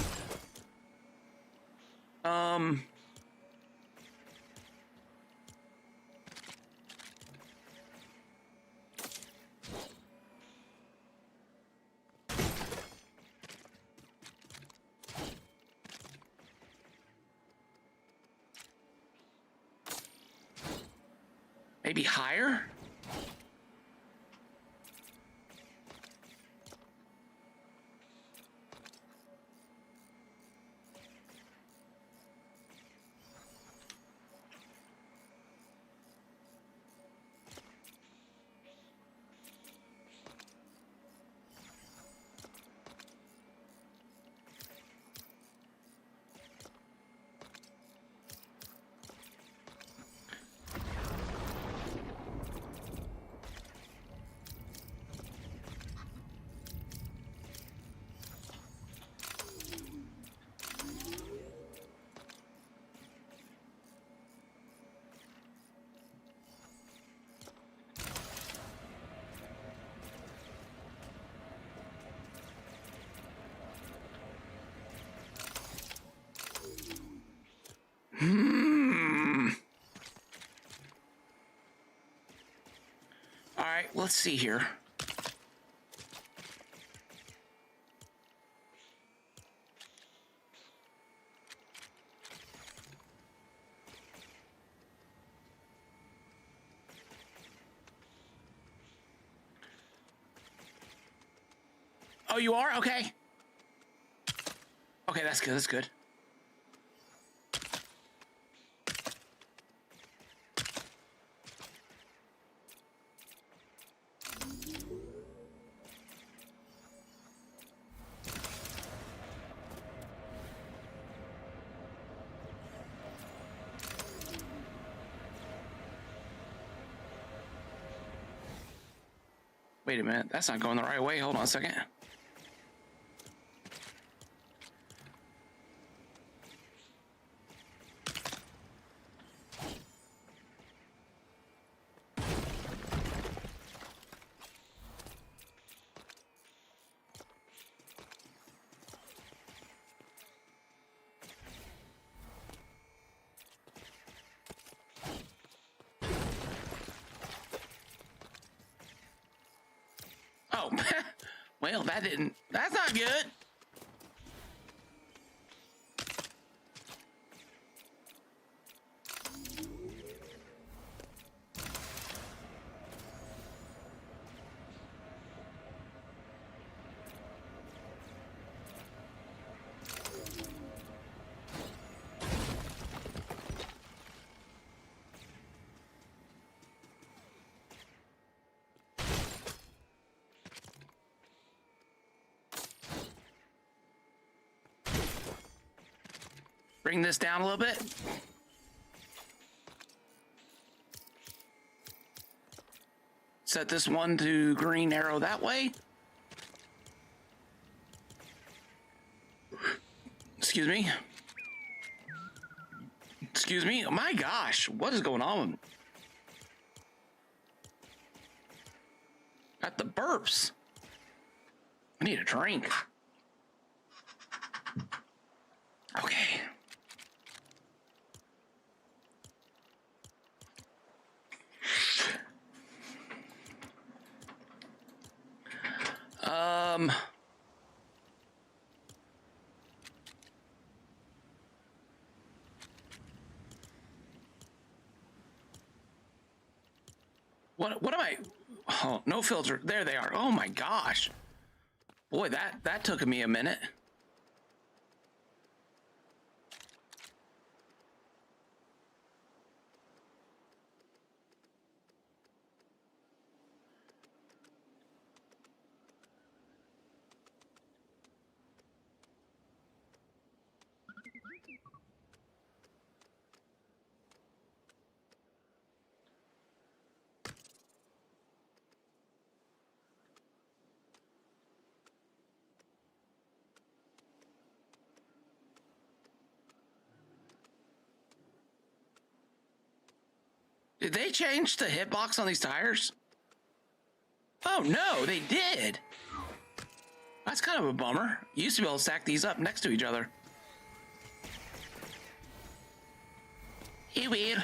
S1: Maybe higher? All right, let's see here. you are? Okay. Okay, that's good. That's good. Wait a minute. That's not going the right way. Hold on a second. Oh, well, that's not good. Bring this down a little bit. Set this one to green arrow that way. Excuse me. Excuse me. Oh my gosh, what is going on? Got the burps. I need a drink. Okay. What am I? Oh, no filter. There they are. Oh my gosh. Boy, that took me a minute. Did they change the hitbox on these tires? Oh no, they did. That's kind of a bummer. You used to be able to stack these up next to each other. Hey, weird.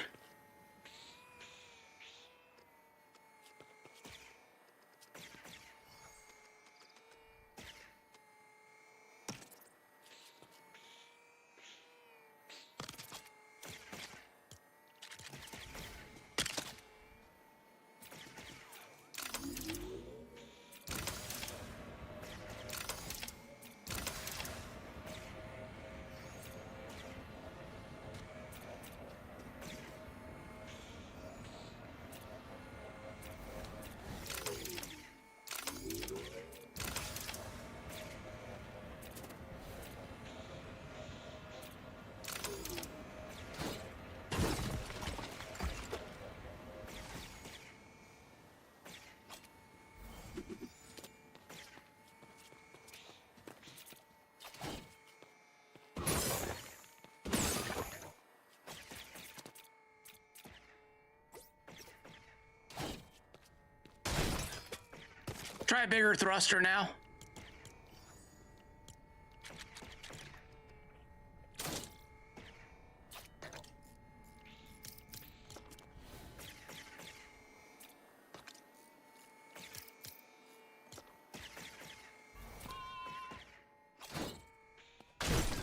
S1: Try a bigger thruster now.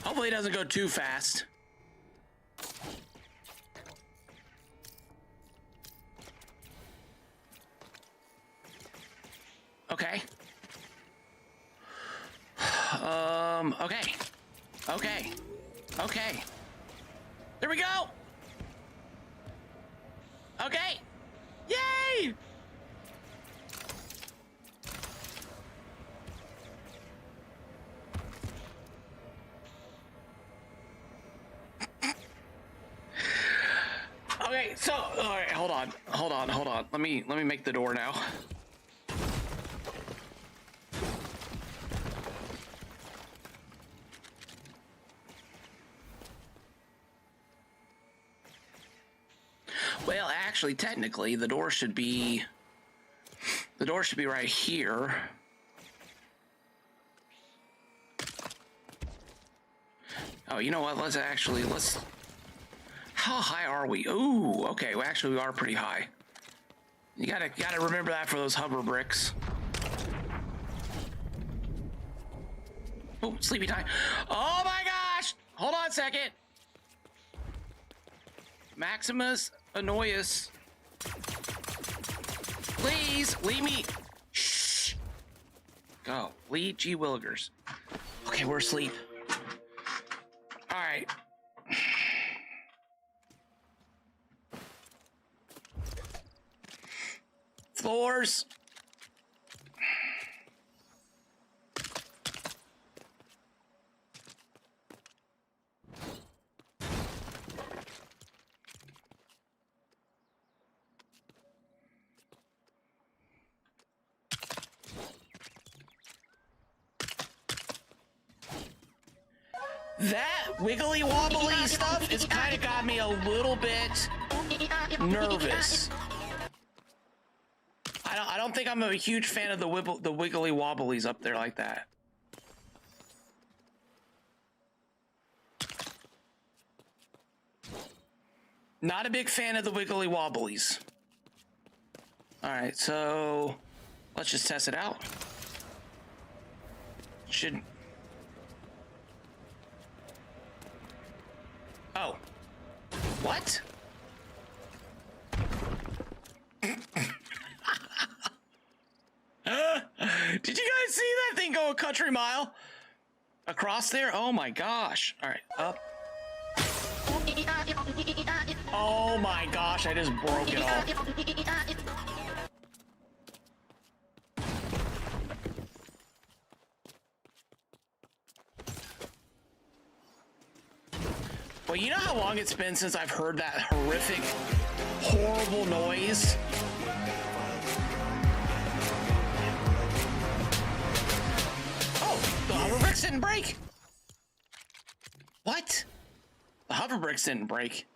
S1: Hopefully it doesn't go too fast. Okay. Okay. Okay. Okay. There we go. Okay. Yay! Okay, so all right, hold on. Let me make the door now. Well, actually, technically, the door should be right here. Oh, you know what? Let's. How high are we? Ooh, okay. Well, actually, we are pretty high. You gotta remember that for those hover bricks. Oh, sleepy time. Oh my gosh! Hold on a second. Maximus Annoyus. Please leave me. Shh. Go. Lead G Willigers. Okay, we're asleep. All right. Floors. That wiggly wobbly stuff has kind of got me a little bit nervous. I don't think I'm a huge fan of the wiggly wobblies up there like that. Not a big fan of the wiggly wobblies. All right, so let's just test it out. Should. Oh. What? Did you guys see that thing go a country mile across there? Oh my gosh. All right, up. Oh my gosh, I just broke it all. Well, you know how long it's been since I've heard that horrific, horrible noise? Oh, the hover bricks didn't break. What? The hover bricks didn't break.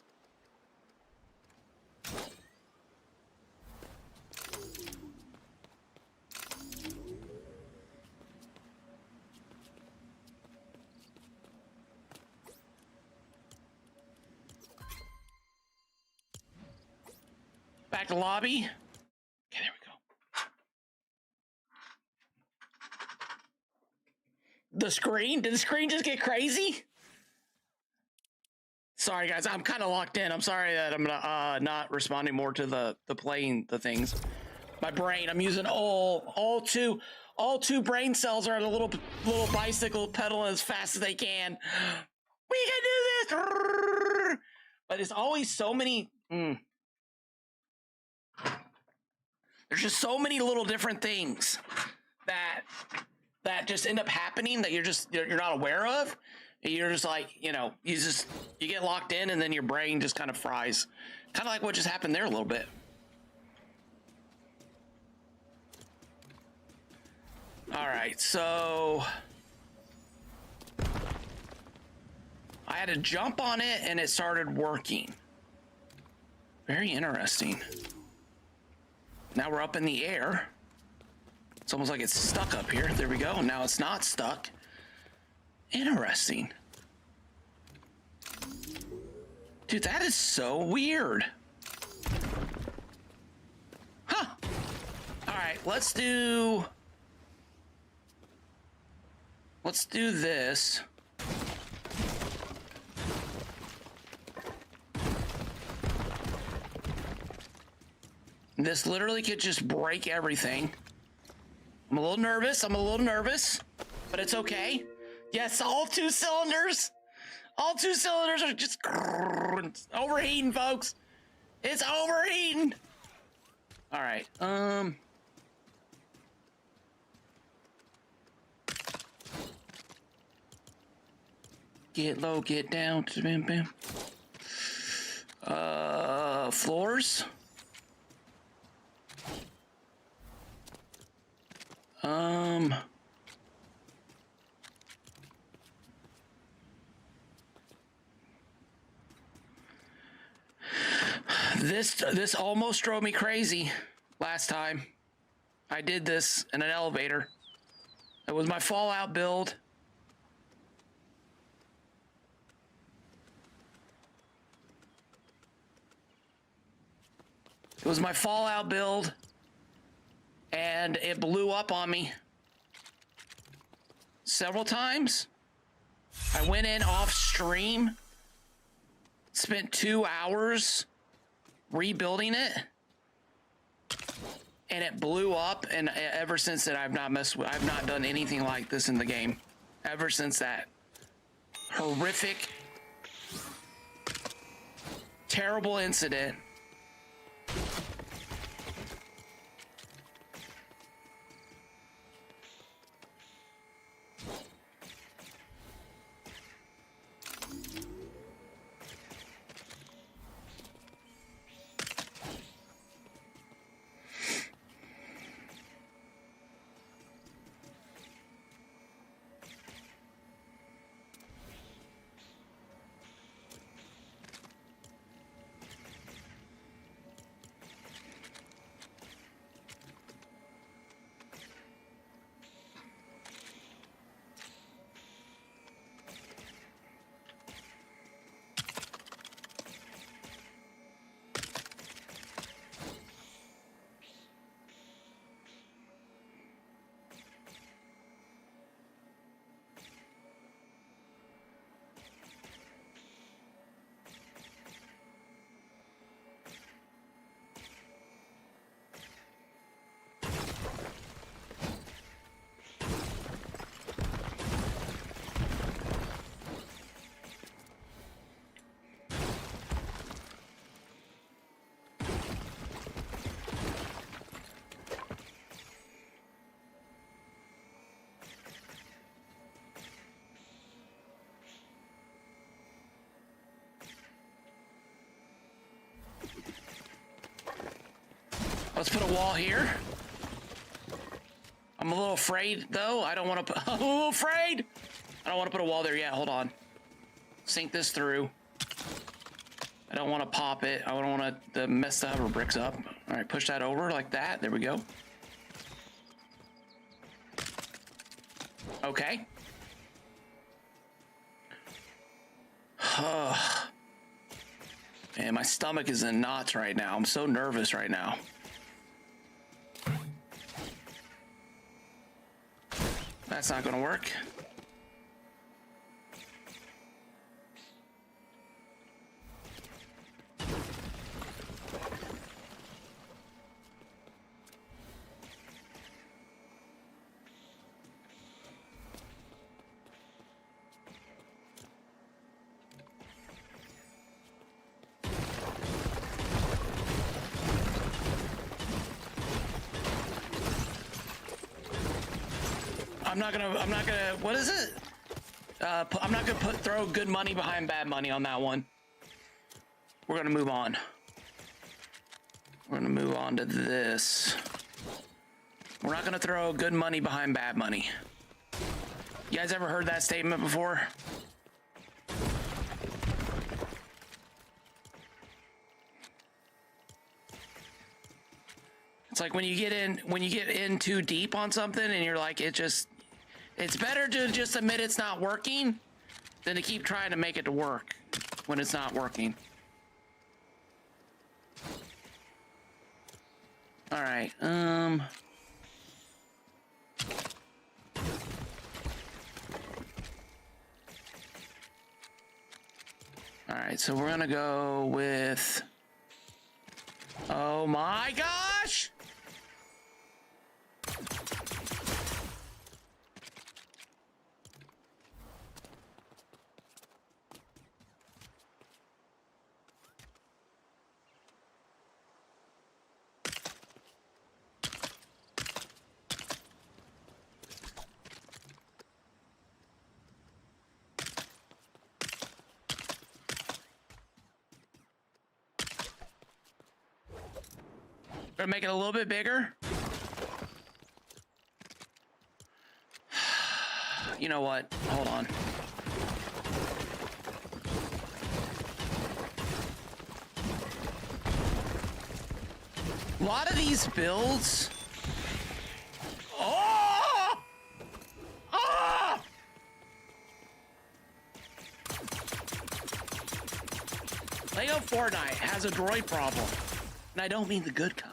S1: Back to lobby. Okay, there we go. The screen? Did the screen just get crazy? Sorry guys, I'm kind of locked in. I'm sorry that I'm not responding more to the playing the things. My brain, I'm using all two brain cells are on a little bicycle pedaling as fast as they can. We can do this. But it's always so many. There's just so many little different things that just end up happening that you're not aware of. You're just like, you get locked in and then your brain just kind of fries. Kind of like what just happened there a little bit. All right, so I had to jump on it and it started working. Very interesting. Now we're up in the air. It's almost like it's stuck up here. There we go. Now it's not stuck. Interesting. Dude, that is so weird. Huh. All right, let's do this. This literally could just break everything. I'm a little nervous, but it's okay. Yes, all 2 cylinders. All 2 cylinders are just it's overheating, folks. It's overheating. All right. Get low, get down. Bam, bam. Floors. This almost drove me crazy last time. I did this in an elevator. It was my Fallout build. It was my Fallout build, and it blew up on me several times. I went in off stream, spent 2 hours rebuilding it, and it blew up. And ever since then, I've not done anything like this in the game. Ever since that horrific, terrible incident. Let's put a wall here. I'm a little afraid, though. I don't want to put... I'm a little afraid! I don't want to put a wall there yet. Hold on. Sink this through. I don't want to pop it. I don't want to mess the hover bricks up. All right, push that over like that. There we go. Okay. Man, my stomach is in knots right now. I'm so nervous right now. That's not gonna work. I'm not gonna, what is it? I'm not gonna throw good money behind bad money on that one. We're gonna move on. We're gonna move on to this. We're not gonna throw good money behind bad money. You guys ever heard that statement before? It's like when you get in too deep on something and you're like, it's better to just admit it's not working than to keep trying to make it to work when it's not working. All right. All right, so we're gonna go with, oh my gosh! Gonna make it a little bit bigger. You know what? Hold on. A lot of these builds. Oh! Oh! Lego Fortnite has a droid problem. And I don't mean the good kind.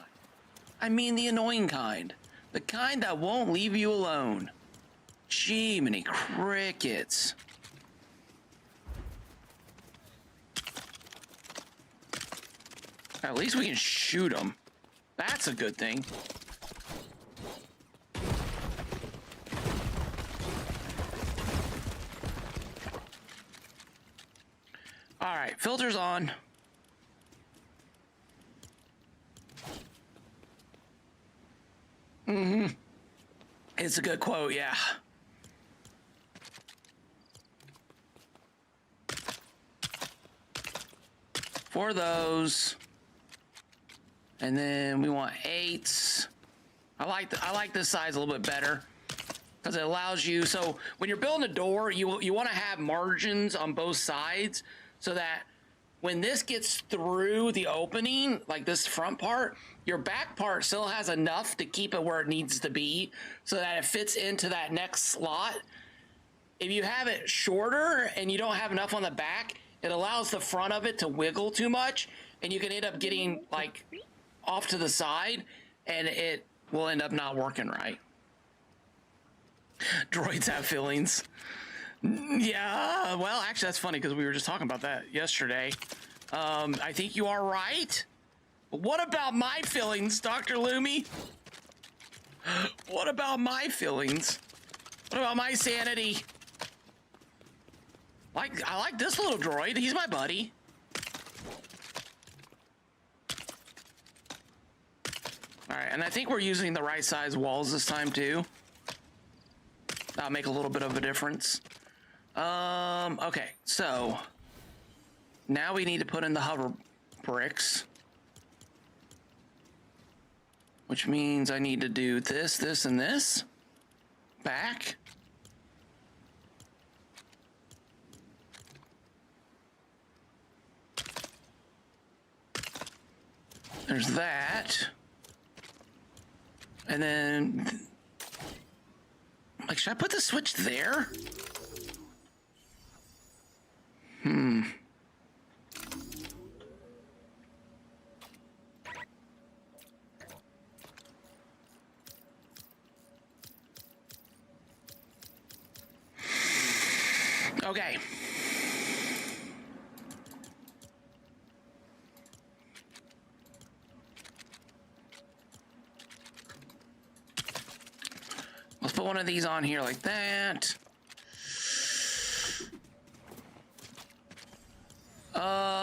S1: I mean the annoying kind. The kind that won't leave you alone. Gee, many crickets. At least we can shoot them. That's a good thing. All right, filters on. Mm-hmm. It's a good quote, yeah. For those. And then we want 8s. I like this size a little bit better because it allows you. So when you're building a door, you want to have margins on both sides so that when this gets through the opening, like this front part, your back part still has enough to keep it where it needs to be so that it fits into that next slot. If you have it shorter and you don't have enough on the back, it allows the front of it to wiggle too much, and you can end up getting like off to the side, and it will end up not working right. Droids have feelings. Yeah, well, actually, that's funny because we were just talking about that yesterday. I think you are right. But what about my feelings, Dr. Loomy? What about my feelings? What about my sanity? I like this little droid. He's my buddy. All right, and I think we're using the right size walls this time too. That'll make a little bit of a difference. Okay, so now we need to put in the hover bricks, which means I need to do this, this, and this back. There's that. And then, like, should I put the switch there? Okay. Let's put one of these on here like that.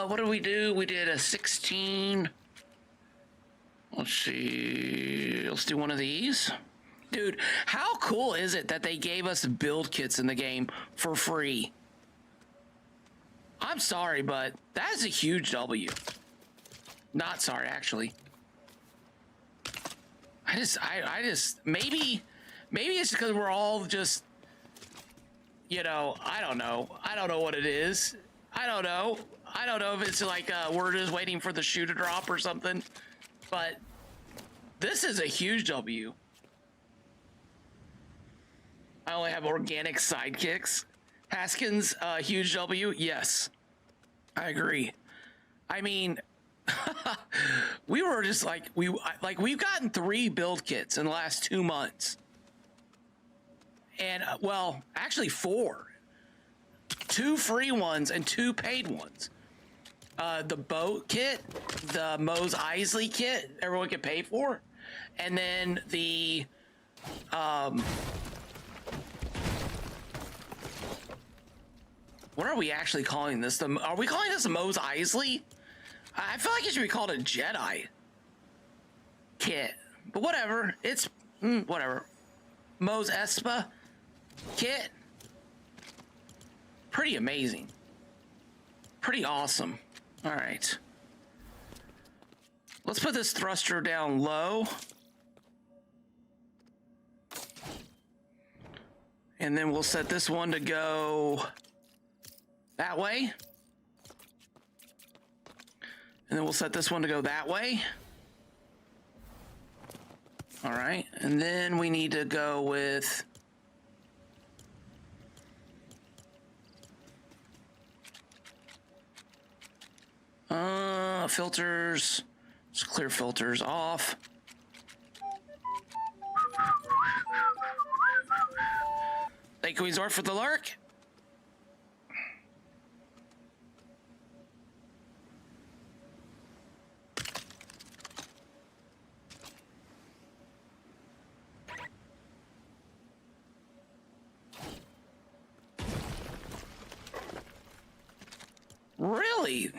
S1: What did we do? We did a 16. Let's see. Let's do one of these. Dude, how cool is it that they gave us build kits in the game for free? I'm sorry, but that is a huge W. Not sorry, actually. I just, maybe it's because we're all just, you know, I don't know. I don't know what it is. I don't know if it's like we're just waiting for the shoe to drop or something. But this is a huge W. I only have organic sidekicks. Haskins, huge W. Yes, I agree. I mean, we were just we've gotten 3 build kits in the last 2 months. And well, actually 4. 2 free ones and 2 paid ones. The boat kit, the Mose Eisley kit, everyone can pay for. And then the what are we actually calling this? Are we calling this Mose Eisley? I feel like it should be called a Jedi kit, but whatever. It's whatever. Mose Espa kit. Pretty amazing. Pretty awesome. All right. Let's put this thruster down low. And then we'll set this one to go that way. And then we'll set this one to go that way. All right, and then we need to go with filters. Let's clear filters off. Thank you, Queensor, for the lurk. Really?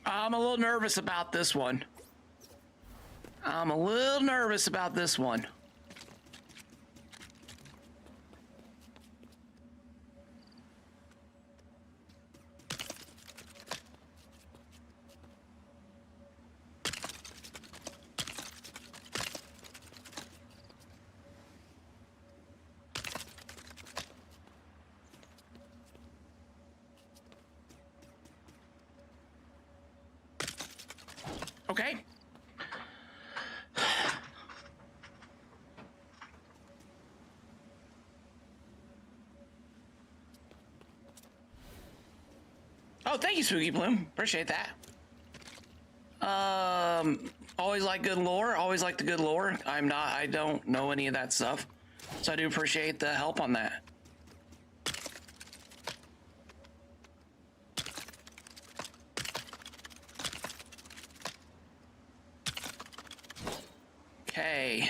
S1: I'm a little nervous about this one. I'm a little nervous about this one. Okay. Oh, thank you, Spooky Bloom. Appreciate that. Always like good lore. Always like the good lore. I don't know any of that stuff. So I do appreciate the help on that. Okay.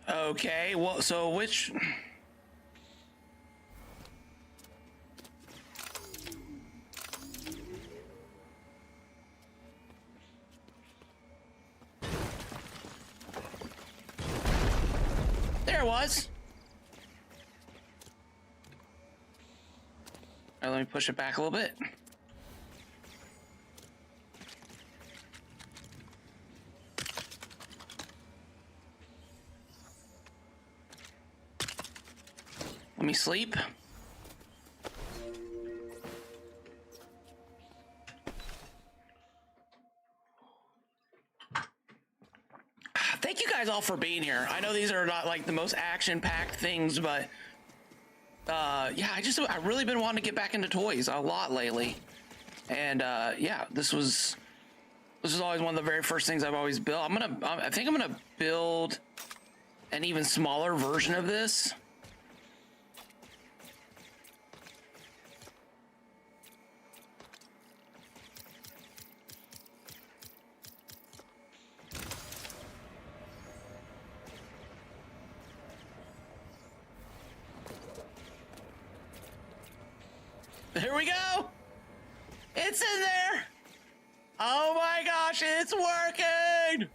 S1: Okay, well, so which... There it was. All right, let me push it back a little bit. Let me sleep. Thank you guys all for being here. I know these are not like the most action-packed things, but yeah, I really been wanting to get back into toys a lot lately. And yeah, this was always one of the very first things I've always built. I think I'm gonna build an even smaller version of this. Here we go. It's in there. Oh my gosh, it's working.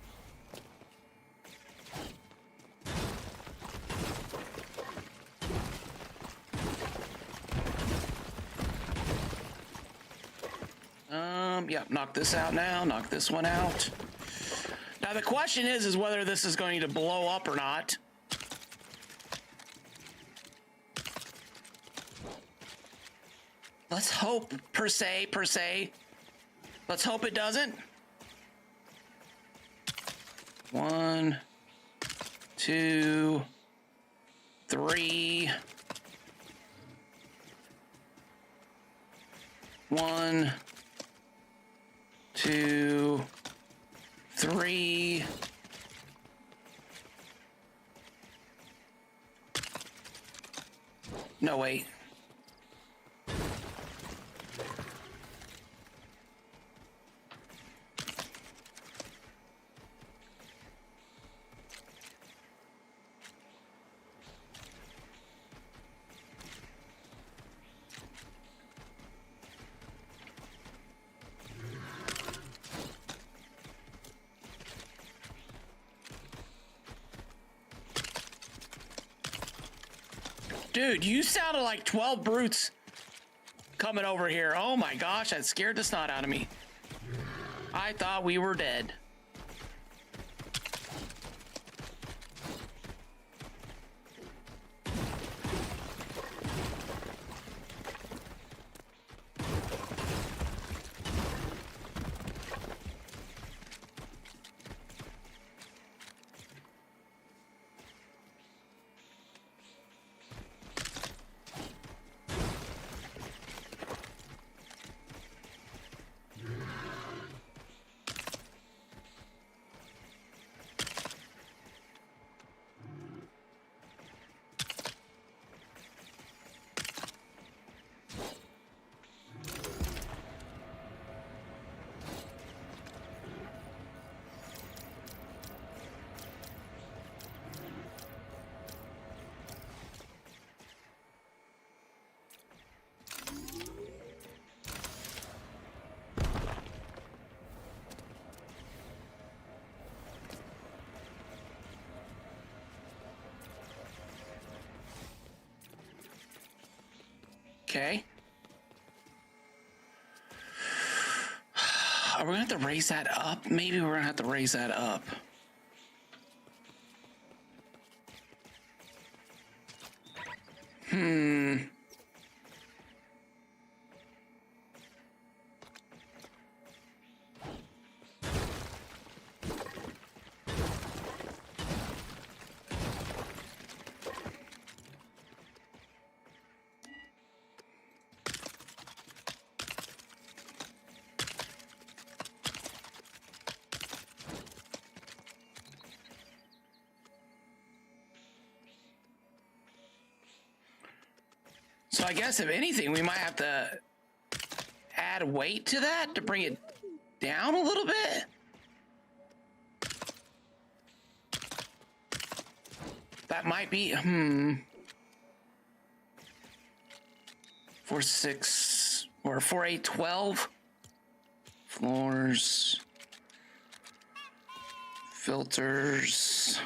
S1: Yep, knock this out now, knock this one out. Now the question is whether this is going to blow up or not. Let's hope, per se. Let's hope it doesn't. 1, 2, 3. 1, 2, 3. No, wait. Dude, you sounded like 12 brutes coming over here. Oh my gosh, that scared the snot out of me. I thought we were dead. Okay. Are we gonna have to raise that up? Maybe we're gonna have to raise that up. So I guess if anything, we might have to add weight to that to bring it down a little bit. That might be, 4, 6, or 4, 8, 12. Floors. Filters.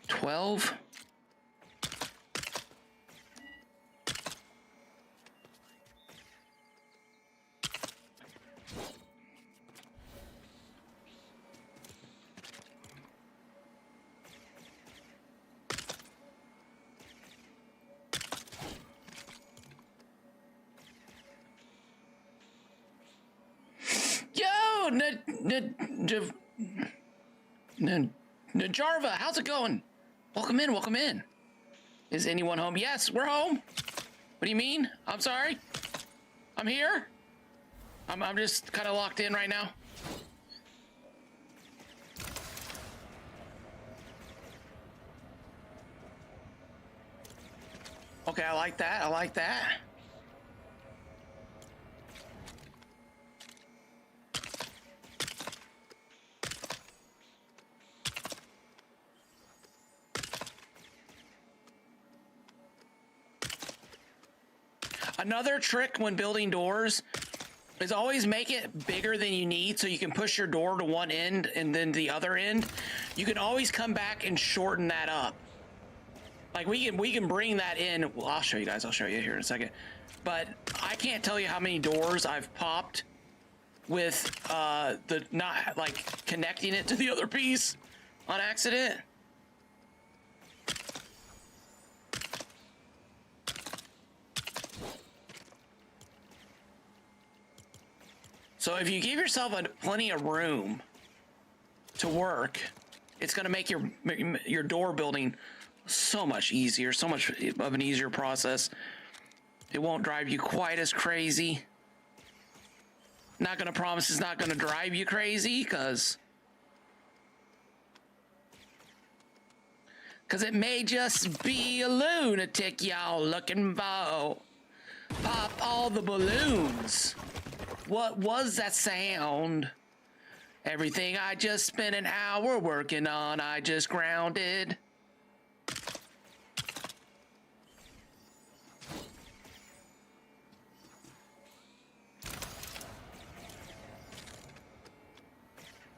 S1: 12. Najarva, how's it going? Welcome in, welcome in. Is anyone home? Yes, we're home. What do you mean? I'm sorry. I'm here. I'm just kind of locked in right now. Okay, I like that. I like that. Another trick when building doors is always make it bigger than you need so you can push your door to one end and then the other end. You can always come back and shorten that up. Like we can bring that in. Well, I'll show you guys. I'll show you here in a second. But I can't tell you how many doors I've popped with the not like connecting it to the other piece on accident. So if you give yourself plenty of room to work, it's going to make your door building so much easier, so much of an easier process. It won't drive you quite as crazy. Not going to promise it's not going to drive you crazy, because it may just be a lunatic y'all looking for. Pop all the balloons. What was that sound? Everything I just spent an hour working on, I just grounded.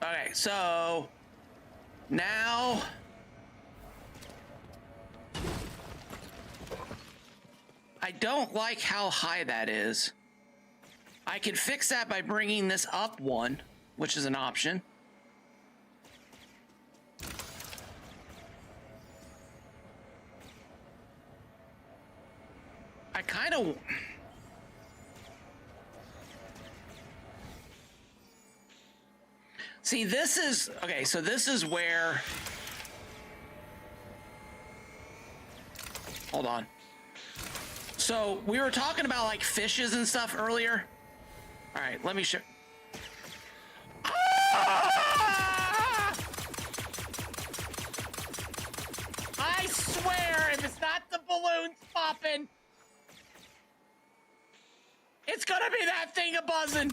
S1: Okay, so now I don't like how high that is. I can fix that by bringing this up one, which is an option. I kind of... See, this is... Okay, so this is where... Hold on. So, we were talking about, like, fishes and stuff earlier. All right, let me show... Ah! I swear, if it's not the balloons popping, it's gonna be that thing a-buzzing.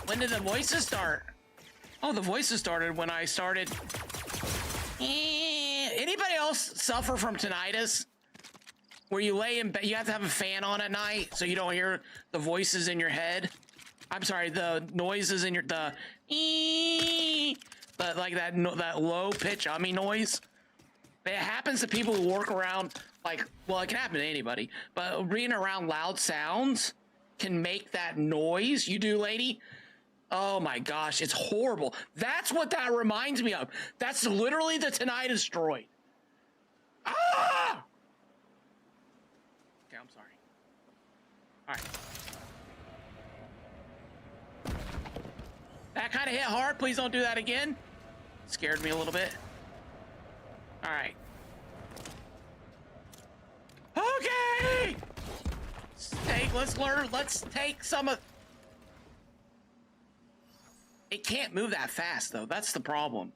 S1: When did the voices start? Oh, the voices started when I started. Anybody else suffer from tinnitus? Where you lay in bed, you have to have a fan on at night so you don't hear the voices in your head. I'm sorry, the noises in your like that low pitch ummy noise. It happens to people who work around, like, well, it can happen to anybody, but being around loud sounds can make that noise. You do, lady? Oh my gosh, it's horrible. That's what that reminds me of. That's literally the tinnitus droid. Ah! Okay, I'm sorry. All right. That kind of hit hard. Please don't do that again. Scared me a little bit. All right. Okay. Let's take some of... It can't move that fast, though. That's the problem.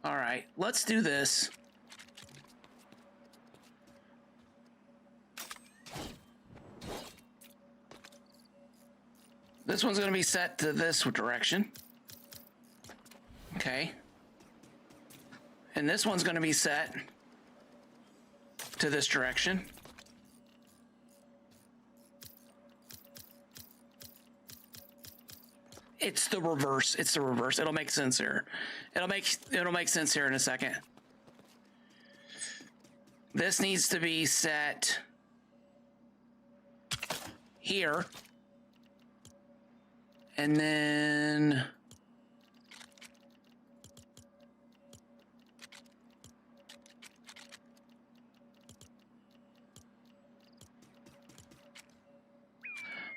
S1: All right, let's do this. This one's going to be set to this direction. Okay. And this one's going to be set to this direction. It's the reverse. It's the reverse. It'll make sense here. It'll make sense here in a second. This needs to be set here. And then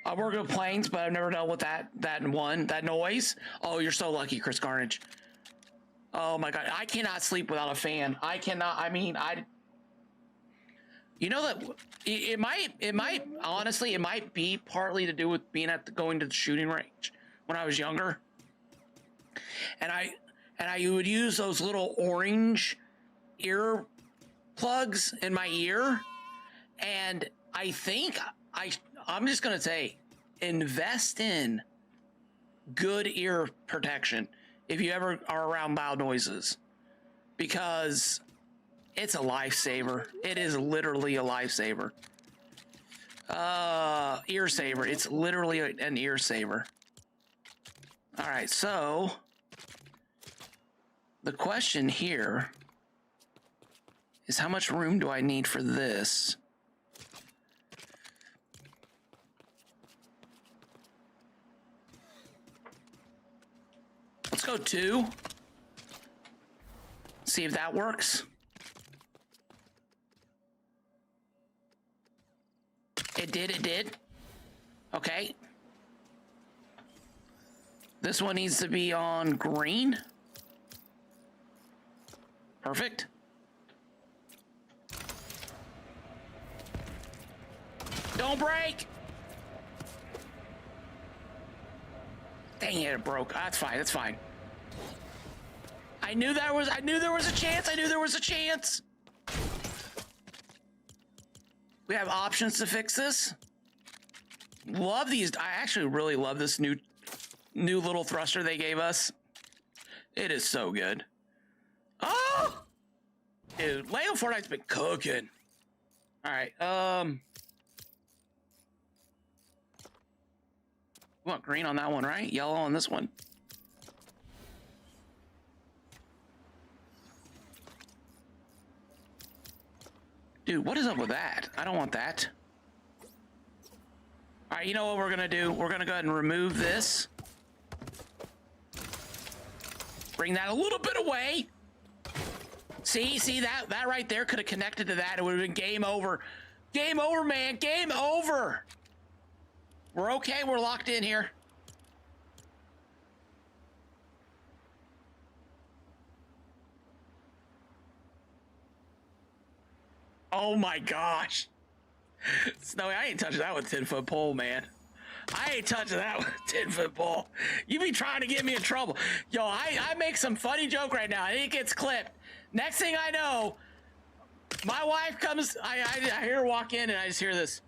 S1: I work with planes, but I've never dealt with that noise. Oh, you're so lucky, Chris Carnage. Oh my God, I cannot sleep without a fan. I cannot. I mean, you know that it might honestly, it might be partly to do with being going to the shooting range when I was younger, and I would use those little orange ear plugs in my ear, and I think I'm just gonna say, invest in good ear protection. if you ever are around loud noises, because it's a lifesaver. It is literally a lifesaver. Ear saver. It's literally an ear saver. All right, so the question here is how much room do I need for this? Let's go 2. See if that works. It did. Okay. This one needs to be on green. Perfect. Don't break! Dang it, it broke. That's fine, that's fine. I knew there was a chance. We have options to fix this. Love these. I actually really love this new little thruster they gave us. It is so good. Oh! Dude, Lego Fortnite's been cooking. All right, we want green on that one, right? Yellow on this one. Dude, what is up with that? I don't want that. All right, you know what we're gonna do? We're gonna go ahead and remove this. Bring that a little bit away. See that right there could have connected to that. It would have been game over. Game over, man. Game over. We're okay. We're locked in here. Oh my gosh. Snowy, I ain't touching that with 10-foot pole, man. I ain't touching that with 10-foot pole. You be trying to get me in trouble. Yo, I make some funny joke right now and it gets clipped. Next thing I know, my wife comes, I hear her walk in and I just hear this.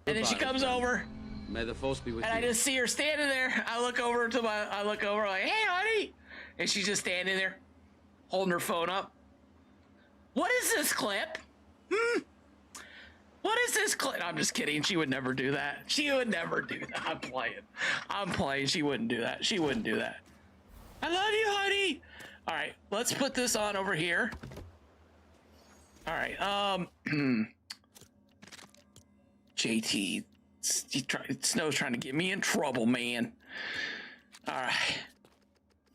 S1: And then she comes over.
S3: May the force be with you.
S1: And I just see her standing there. I look over like, hey, honey. And she's just standing there, holding her phone up. What is this clip? What is this clip? I'm just kidding. She would never do that. She would never do that. I'm playing. She wouldn't do that. She wouldn't do that. I love you, honey. All right, let's put this on over here. All right, JT, Snow's trying to get me in trouble, man. All right,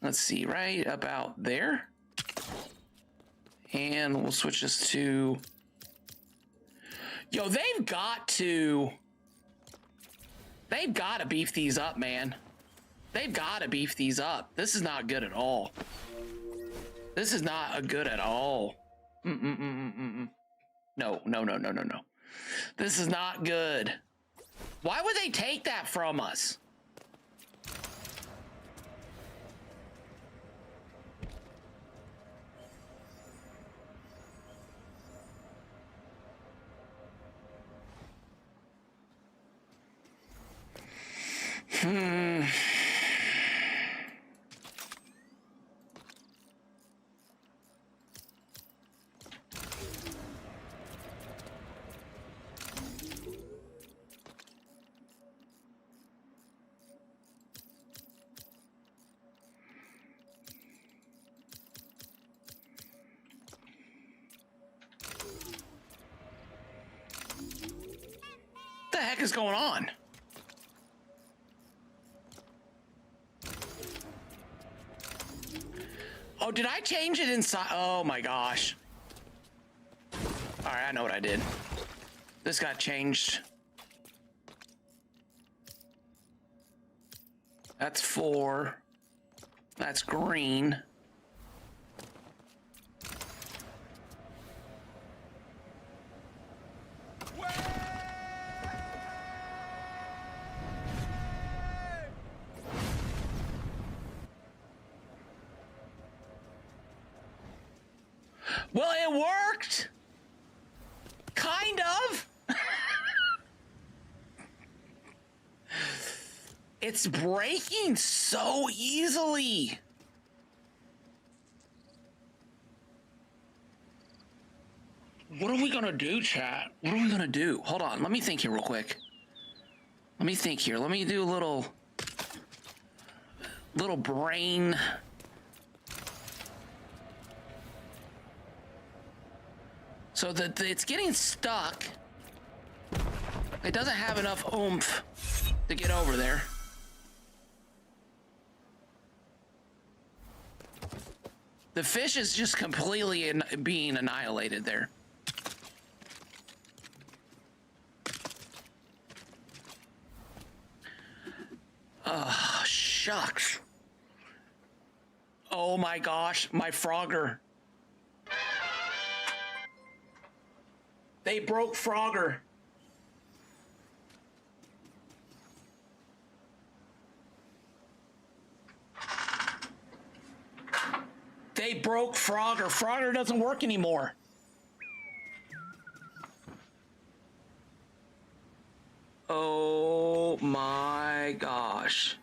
S1: let's see, right about there. And we'll switch this to, yo, they've got to beef these up, man. They've got to beef these up. This is not good at all. This is not good at all. No. This is not good. Why would they take that from us? What the heck is going on? Oh, did I change it inside? Oh my gosh. All right, I know what I did. This got changed. That's 4. That's green. Well, it worked. Kind of. It's breaking so easily. What are we gonna do, chat? What are we gonna do? Hold on, let me think here real quick. Let me think here. Let me do a little brain. So that it's getting stuck. It doesn't have enough oomph to get over there. The fish is just completely being annihilated there. Shucks. Oh my gosh, my Frogger. They broke Frogger. They broke Frogger. Frogger doesn't work anymore. Oh my gosh.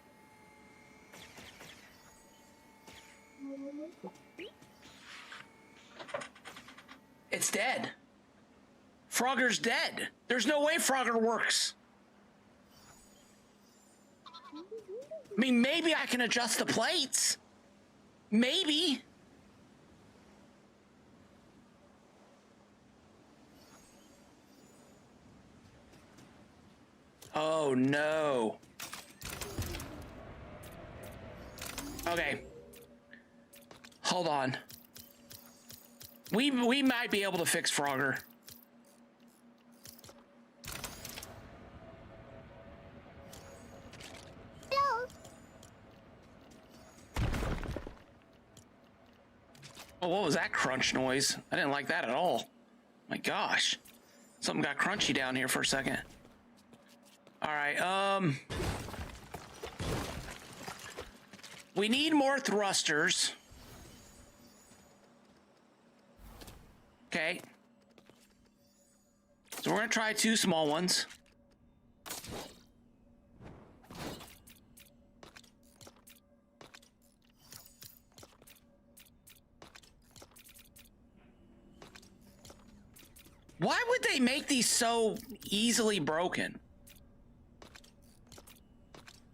S1: It's dead. Frogger's dead. There's no way Frogger works. I mean, maybe I can adjust the plates. Maybe. Oh no. Okay. Hold on. We might be able to fix Frogger. Oh, what was that crunch noise? I didn't like that at all. My gosh. Something got crunchy down here for a second. All right, we need more thrusters. Okay. So we're gonna try 2 small ones. Why would they make these so easily broken?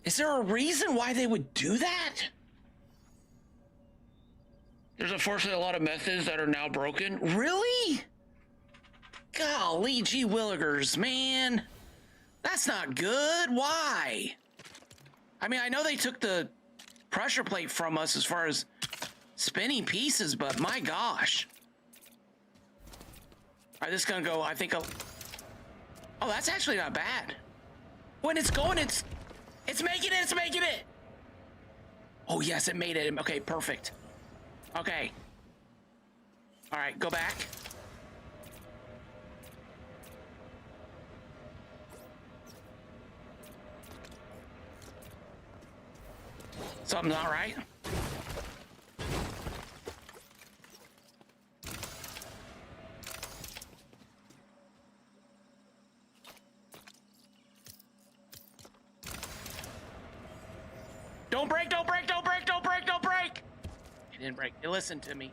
S1: Is there a reason why they would do that? There's unfortunately a lot of methods that are now broken. Really? Golly gee willikers, man. That's not good. Why? I mean, I know they took the pressure plate from us as far as spinning pieces, but my gosh. All right, this is gonna go, I think, oh, that's actually not bad. When it's going, it's making it, it's making it. Oh yes, it made it. Okay, perfect. Okay. All right, go back. Something's not right. Don't break, don't break, don't break, don't break, don't break! It didn't break. It listened to me.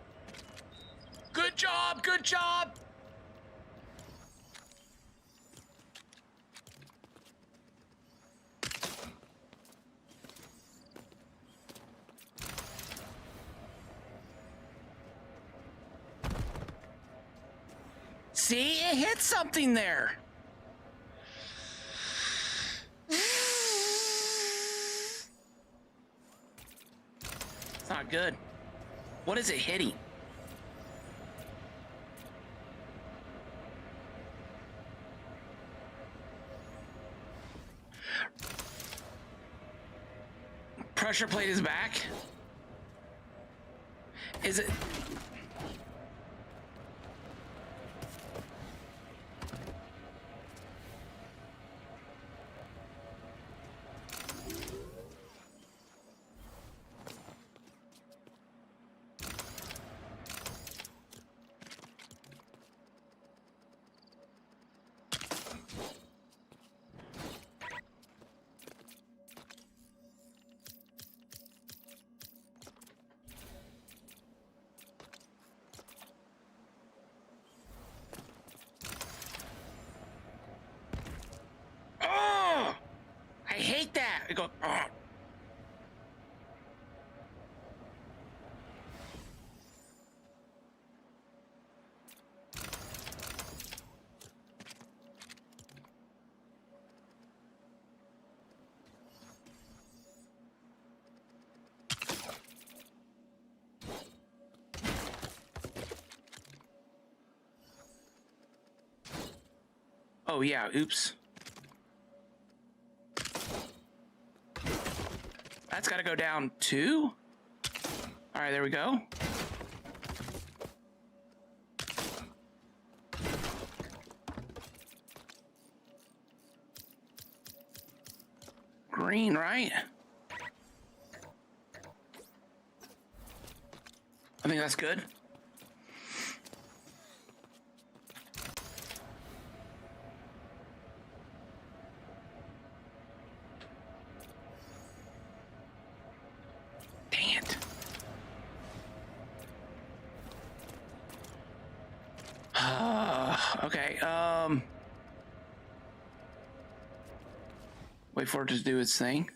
S1: Good job, good job! See, it hit something there. It's not good. What is it hitting? Pressure plate is back. Is it? It goes. Oh yeah, oops. That's got to go down too. All right, there we go. Green, right? I think that's good. Dang it. Okay, wait for it to do its thing.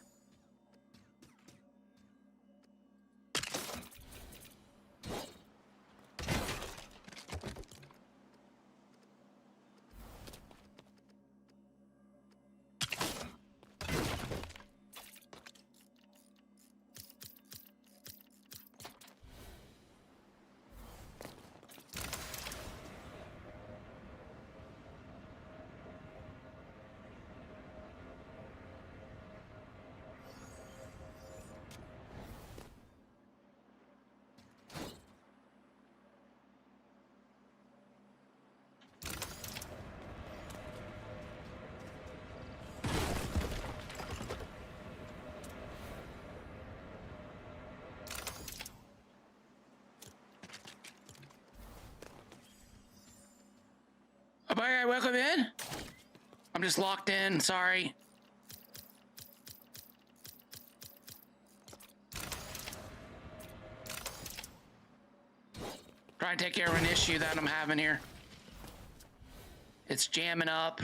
S1: Oh, bye, guy, welcome in. I'm just locked in, sorry. Trying to take care of an issue that I'm having here. It's jamming up.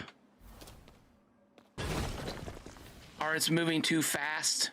S1: Or it's moving too fast.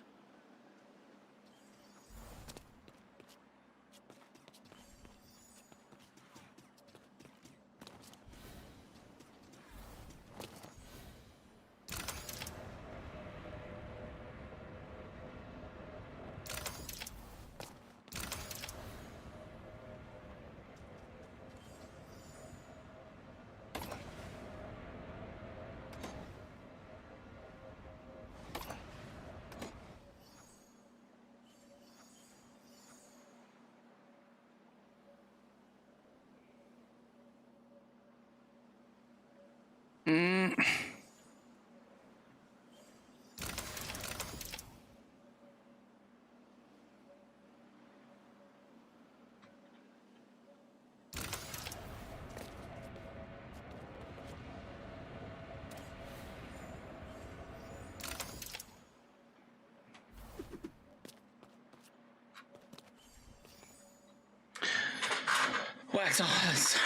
S1: Wax off.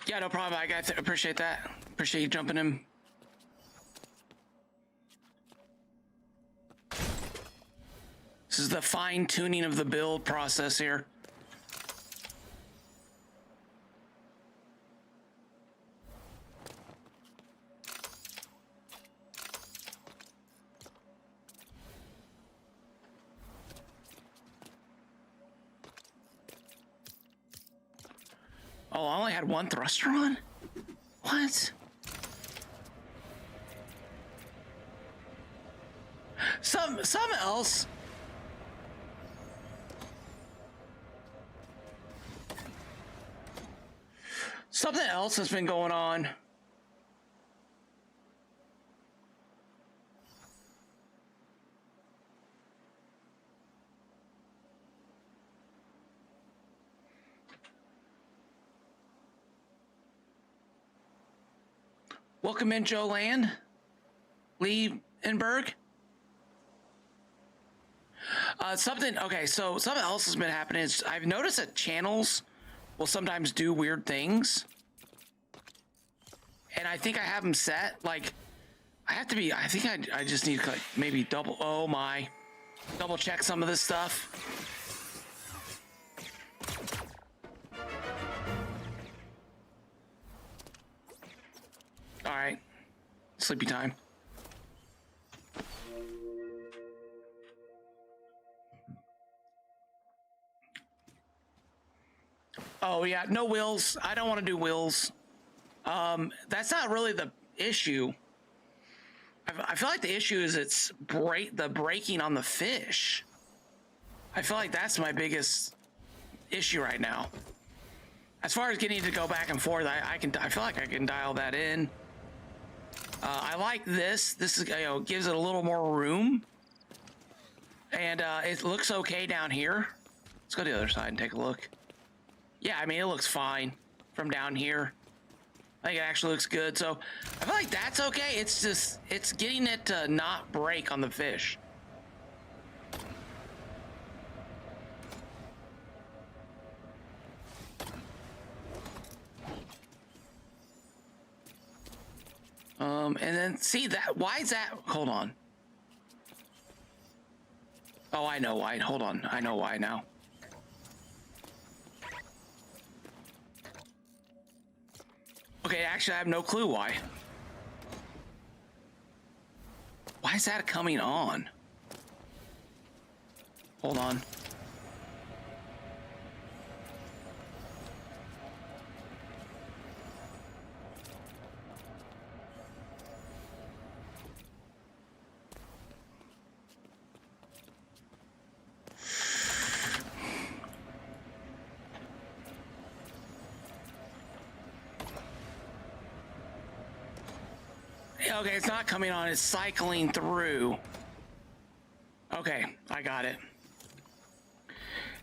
S1: Yeah, no problem. I appreciate that. Appreciate you jumping in. This is the fine tuning of the build process here. Oh, I only had one thruster on? What? Something else. Something else has been going on. Welcome in, Joe Land. Liebenberg. Something else has been happening is I've noticed that channels will sometimes do weird things. And I think I have them set, like, I have to be. I think I just need to like maybe double. Oh my, double check some of this stuff. All right, sleepy time. Oh yeah, no wheels. I don't want to do wheels. That's not really the issue. I feel like the issue is the braking on the fish. I feel like that's my biggest issue right now. As far as getting to go back and forth, I feel like I can dial that in. I like this. This is, gives it a little more room, and it looks okay down here. Let's go to the other side and take a look. Yeah, I mean it looks fine from down here. I think it actually looks good. So I feel like that's okay. It's just it's getting it to not break on the fish. And then see that, why is that? Hold on. Oh, I know why. Hold on. I know why now. Okay, actually, I have no clue why. Why is that coming on? Hold on. Okay, it's not coming on, it's cycling through. Okay, I got it.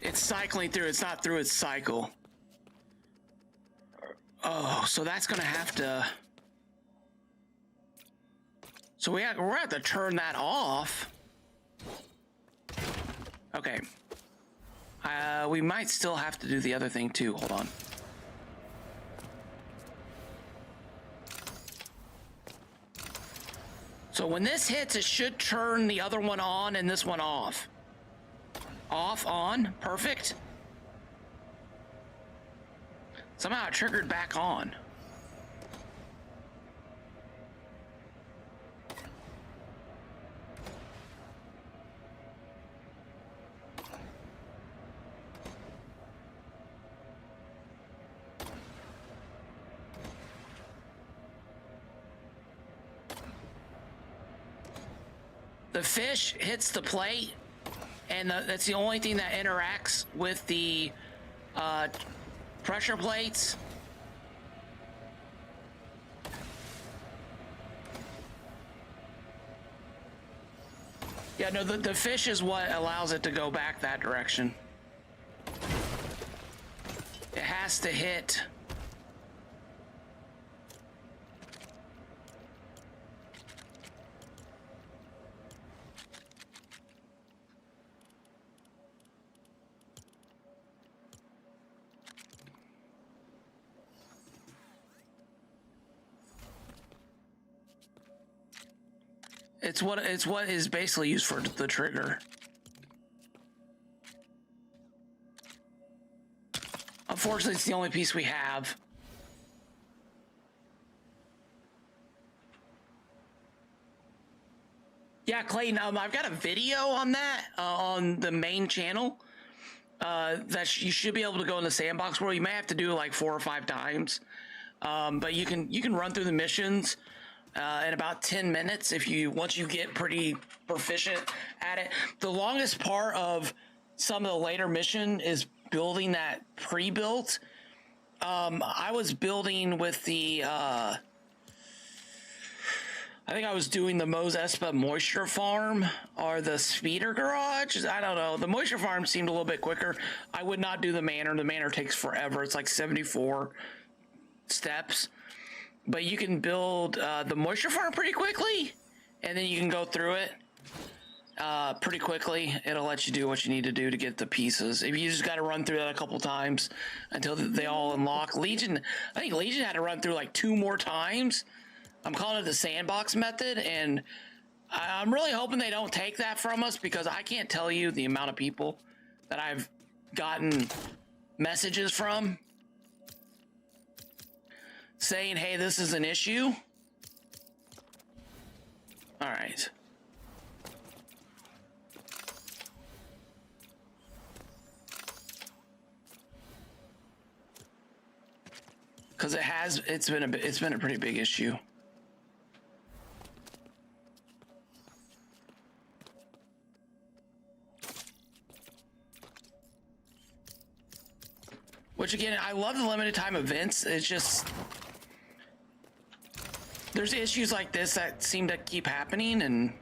S1: It's cycling through, it's not through its cycle. Oh, so that's gonna have to... So we're gonna have to turn that off. Okay. We might still have to do the other thing too, hold on. So when this hits, it should turn the other one on and this one off. Off, on, perfect. Somehow it triggered back on. The fish hits the plate, and that's the only thing that interacts with the pressure plates. Yeah, no, the fish is what allows it to go back that direction. It has to hit. It's what is basically used for the trigger. Unfortunately, it's the only piece we have. Yeah, Clayton, I've got a video on that on the main channel. That you should be able to go in the sandbox world. You may have to do it like 4 or 5 times, but you can run through the missions in about 10 minutes once you get pretty proficient at it. The longest part of some of the later mission is building that pre-built. I was building with the I think I was doing the Mos Espa moisture farm or the speeder garage. I don't know. The moisture farm seemed a little bit quicker. I would not do the manor. The manor takes forever. It's like 74 steps. But you can build the moisture farm pretty quickly, and then you can go through it pretty quickly. It'll let you do what you need to do to get the pieces. If you just got to run through that a couple times until they all unlock. Legion, I think Legion had to run through like 2 more times I'm calling it the sandbox method, and I'm really hoping they don't take that from us, because I can't tell you the amount of people that I've gotten messages from saying, hey, this is an issue. All right. Because it's been a pretty big issue. Which again, I love the limited time events. It's just there's issues like this that seem to keep happening, and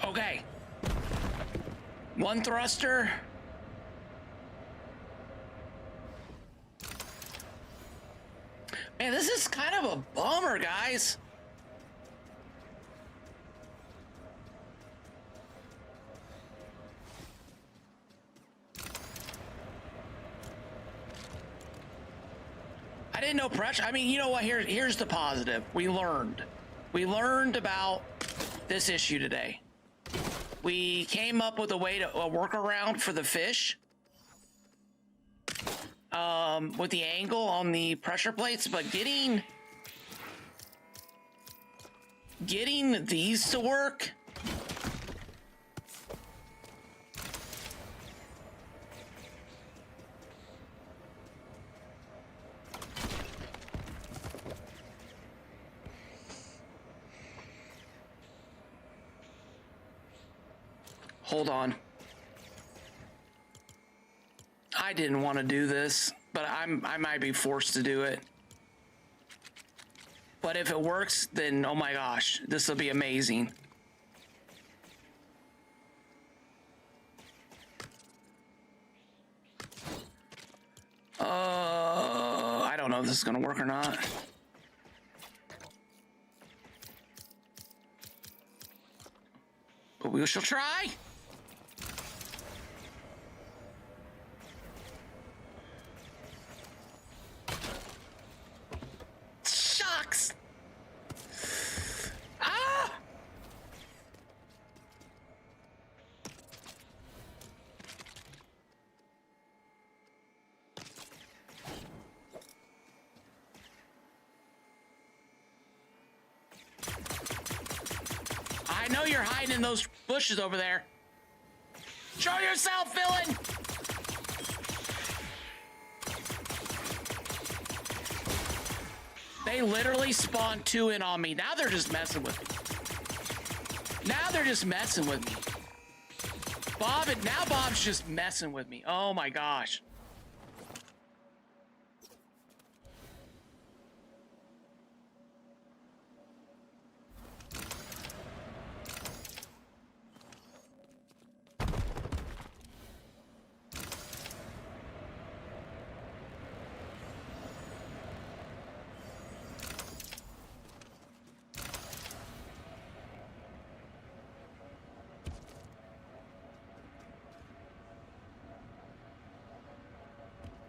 S1: okay. One thruster. Man, this is kind of a bummer, guys. I didn't know pressure. I mean, you know what? Here's the positive. We learned about this issue today. We came up with a workaround for the fish. With the angle on the pressure plates, but getting these to work. Hold on. I didn't want to do this, but I might be forced to do it. But if it works, then oh my gosh, this will be amazing. I don't know if this is gonna work or not. But we shall try. Shucks. Ah! I know you're hiding in those bushes over there. Show yourself, villain! They literally spawned two in on me. Now they're just messing with me. Now they're just messing with me. Now Bob's just messing with me. Oh my gosh.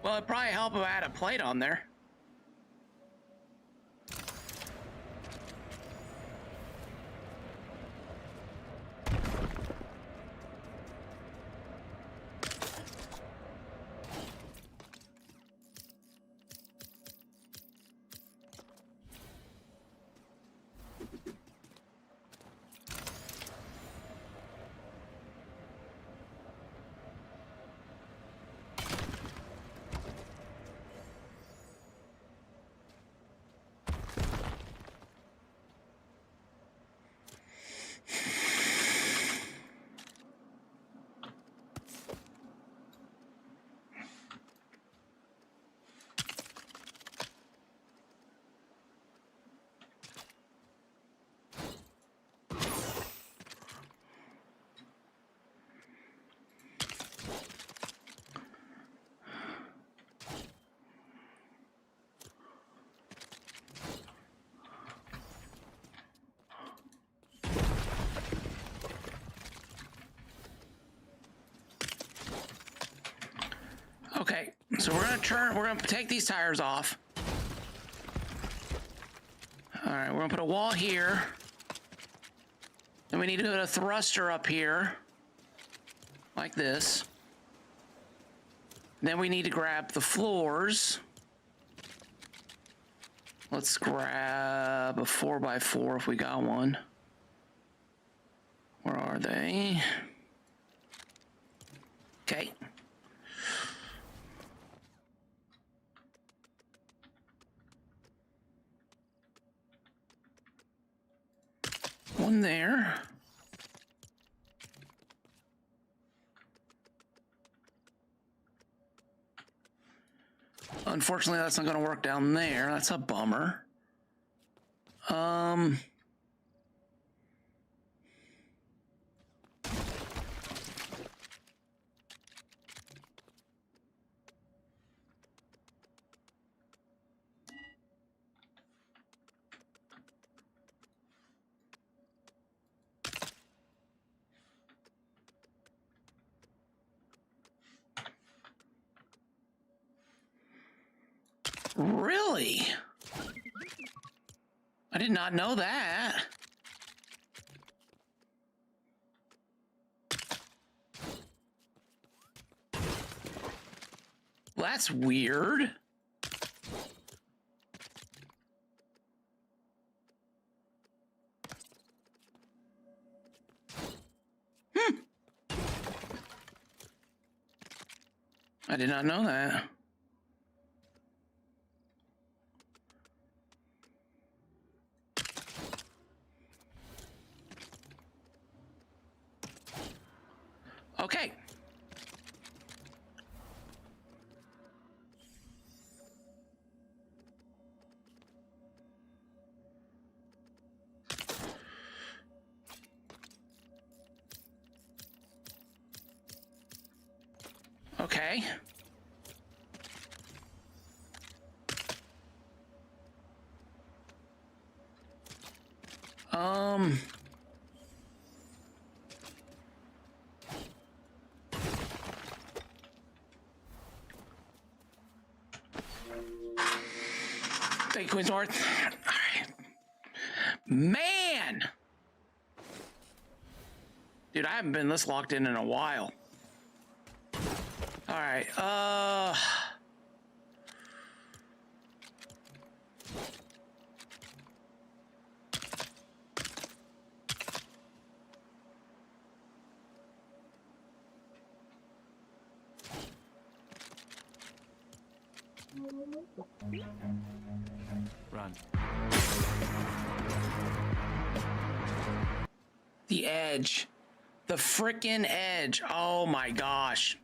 S1: Well, it'd probably help if I had a plate on there. We're gonna take these tires off. All right, we're gonna put a wall here. Then we need to put a thruster up here, like this. Then we need to grab the floors. Let's grab a 4x4 if we got one. Where are they? Okay. One there. Unfortunately, that's not going to work down there. That's a bummer. Really? I did not know that. Well, that's weird. I did not know that. Okay. Okay. Thank you, Queen's North. All right. Man! Dude, I haven't been this locked in a while. All right,
S3: Run.
S1: the edge. The frickin' edge. Oh my gosh.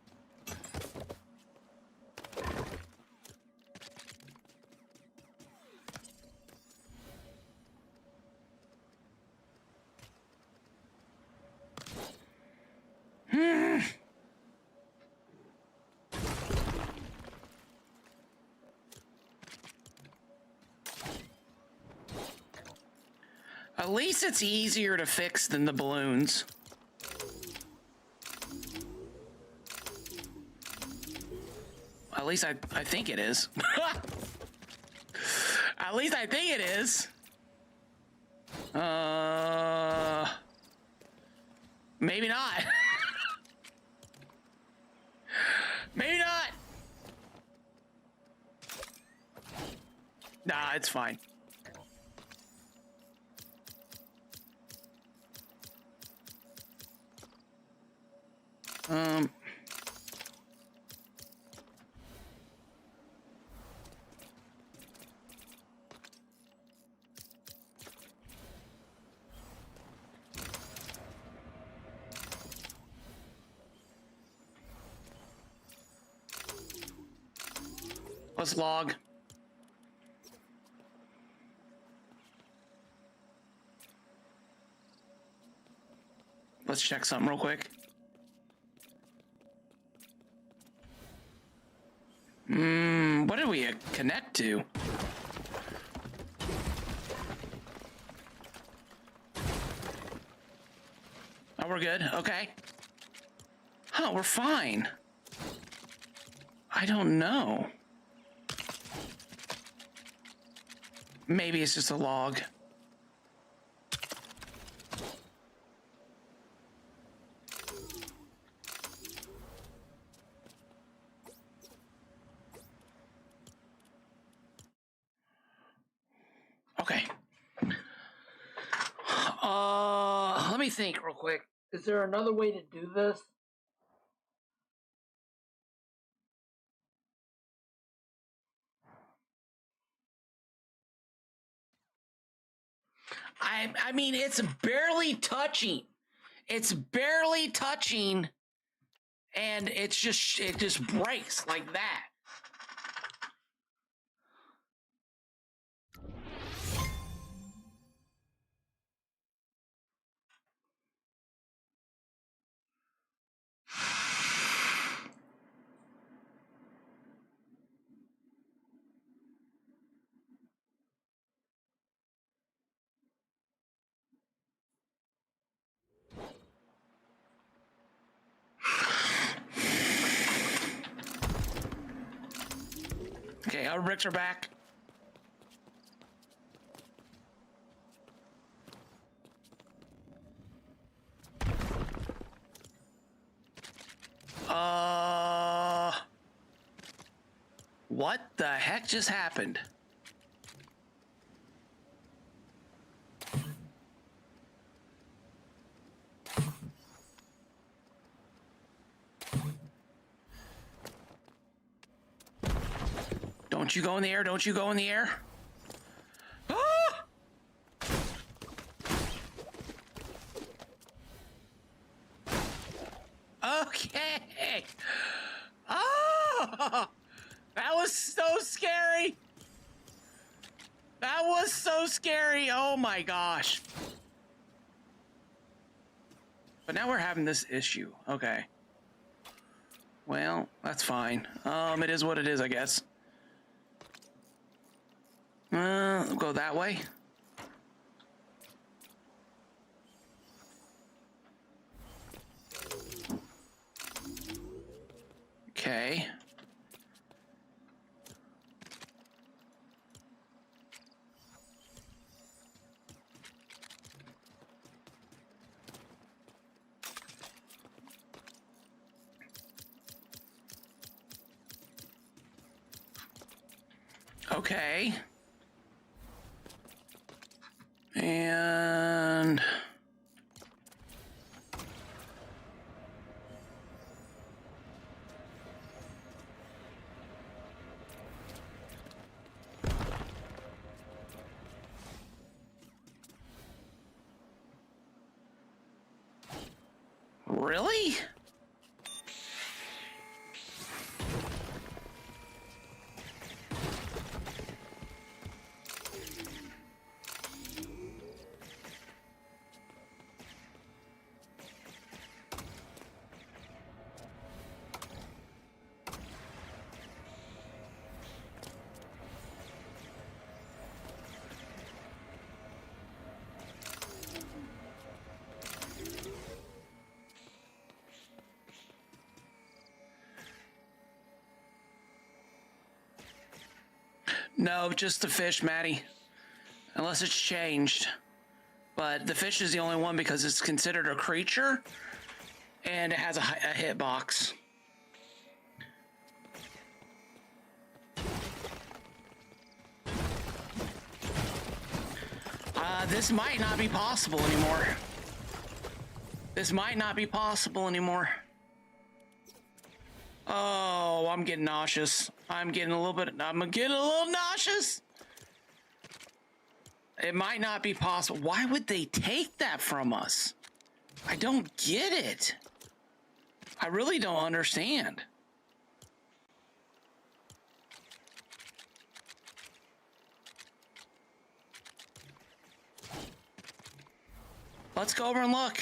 S1: At least it's easier to fix than the balloons. At least I think it is. At least I think it is. Maybe not. Maybe not. Nah, it's fine. Let's log. Let's check something real quick. What did we connect to? Oh, we're good. Okay. Huh, we're fine. I don't know. Maybe it's just a log. Okay. Let me think real quick. Is there another way to do this? I mean, it's barely touching. It's barely touching, and it just breaks like that. Okay, our bricks are back. What the heck just happened? Don't you go in the air, don't you go in the air. Ah! Okay. Oh, that was so scary. That was so scary. Oh my gosh. But now we're having this issue. Okay. Well, that's fine. It is what it is, I guess. We'll go that way. Okay. Okay. And really? No, just the fish, Maddie. Unless it's changed. But the fish is the only one because it's considered a creature and it has a hitbox. This might not be possible anymore. This might not be possible anymore. Oh, I'm getting nauseous. I'm getting a little nauseous. It might not be possible. Why would they take that from us? I don't get it. I really don't understand. Let's go over and look.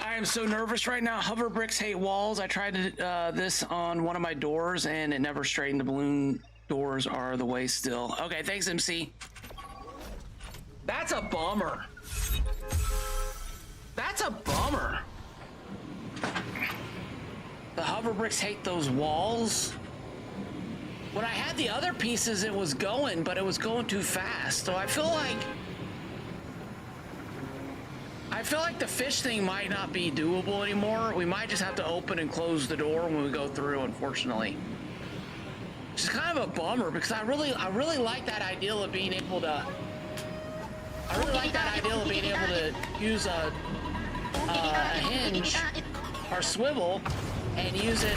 S1: I am so nervous right now. Hover bricks hate walls. I tried this on one of my doors and it never straightened. The balloon doors are the way still. Okay, thanks, MC. That's a bummer. That's That's a bummer. The hover bricks hate those walls. When I had the other pieces, it was going, but it was going too fast. So I feel like the fish thing might not be doable anymore. We might just have to open and close the door when we go through, unfortunately. Which is kind of a bummer because I really like that idea of being able to. I really like that idea of being able to use a hinge or swivel and use it,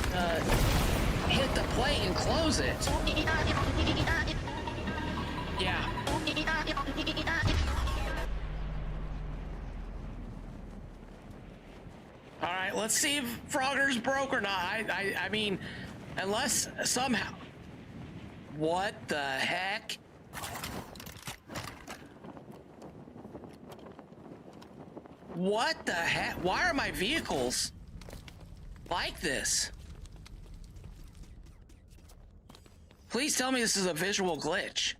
S1: hit the plate and close it. Yeah. All right, let's see if Frogger's broke or not. I mean, unless somehow. What the heck? What the heck? Why are my vehicles like this? Please tell me this is a visual glitch.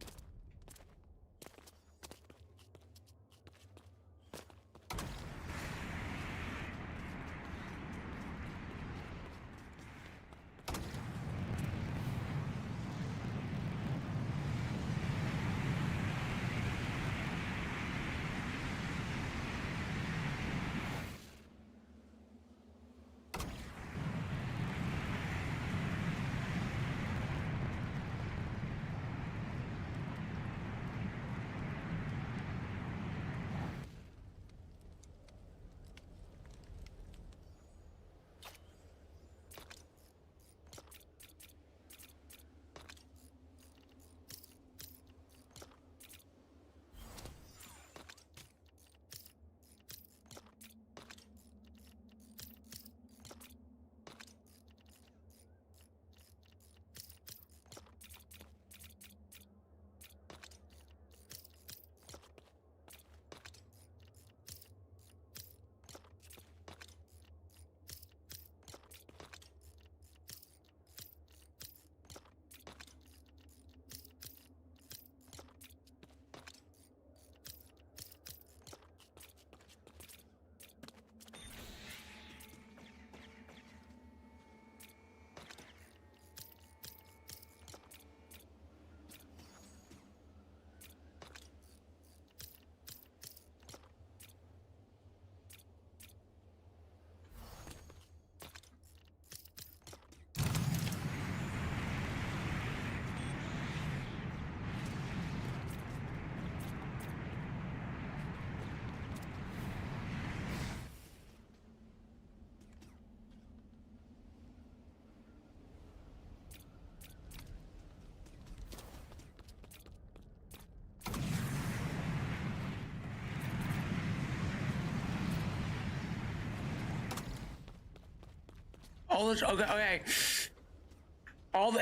S1: Okay.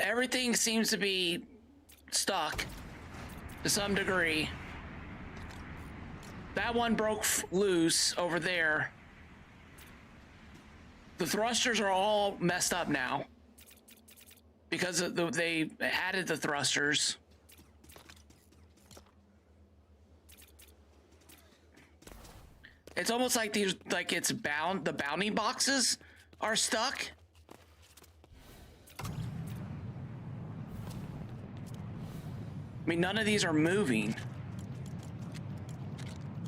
S1: Everything seems to be stuck to some degree. That one broke loose over there. The thrusters are all messed up now because they added the thrusters. It's almost like it's bound. The bounty boxes are stuck. I mean, none of these are moving.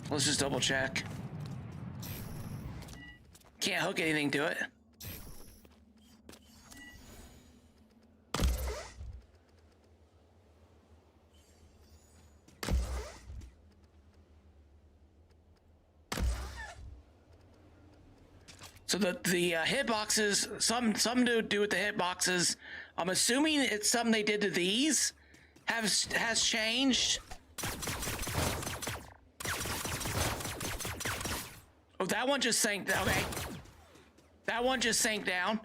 S1: Let's just double check. Can't hook anything to it. So the hitboxes, some do with the hitboxes. I'm assuming it's something they did to these has changed. Oh, that one just sank. Okay, that one just sank down.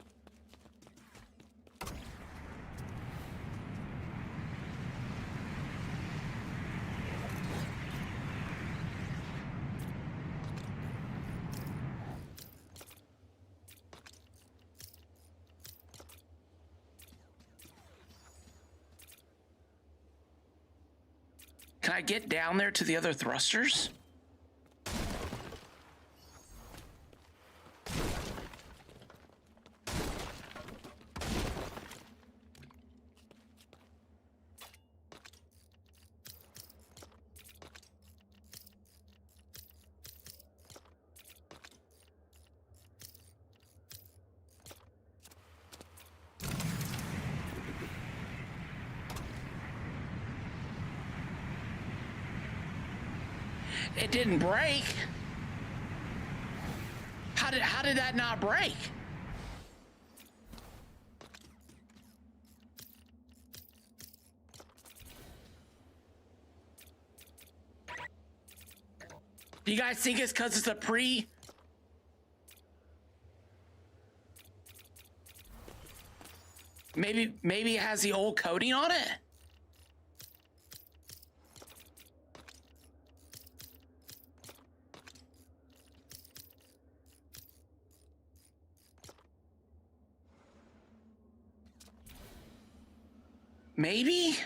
S1: Can I get down there to the other thrusters? It didn't break. How did that not break? Do you guys think it's because it's a pre? Maybe it has the old coating on it? Maybe?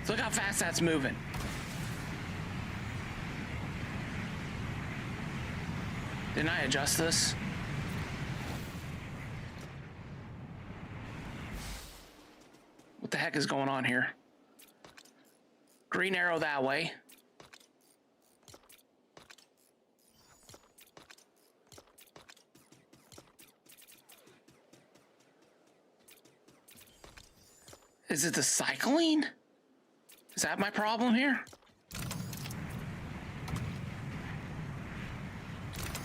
S1: Look how fast that's moving. Didn't I adjust this? What the heck is going on here? Green arrow that way. Is it the cycling? Is that my problem here?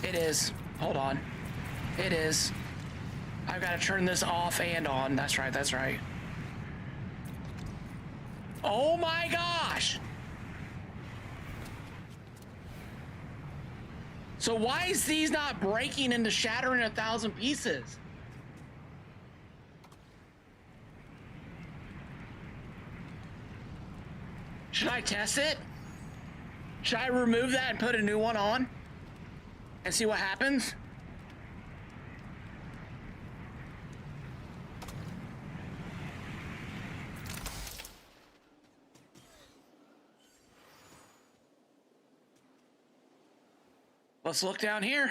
S1: It is. Hold on. It is. I've got to turn this off and on. That's right, that's right. Oh my gosh! So why is these not breaking into shattering 1,000 pieces? Should I test it? Should I remove that and put a new one on? And see what happens? Let's look down here.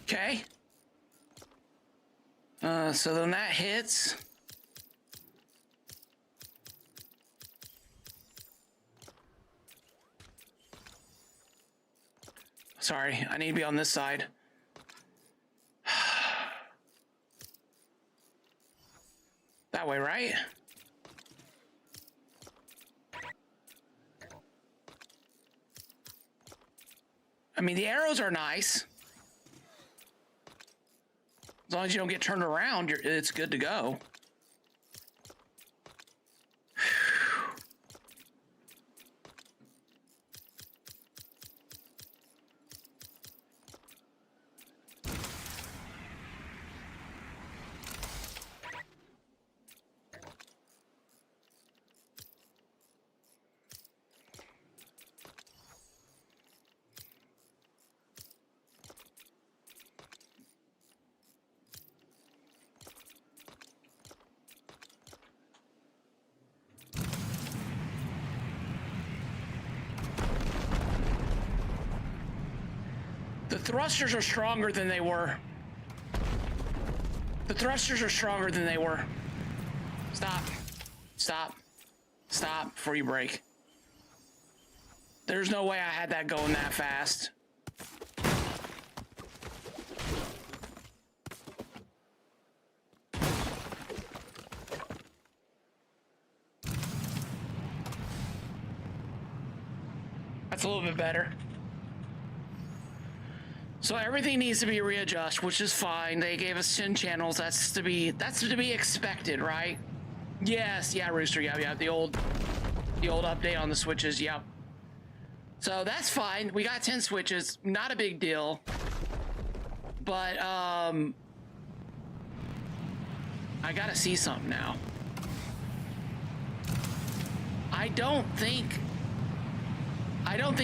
S1: Okay. So then that hits. Sorry, I need to be on this side. That way, right? I mean, the arrows are nice. As long as you don't get turned around, it's good to go. The thrusters are stronger than they were. The thrusters are stronger than they were. Stop. Stop. Stop before you break. There's no way I had that going that fast. That's a little bit better. So everything needs to be readjusted, which is fine. They gave us 10 channels. That's to be expected, right? Yes, yeah, Rooster, yeah, the old update on the switches, yep. So that's fine. We got 10 switches, not a big deal. But I gotta see something now. I don't think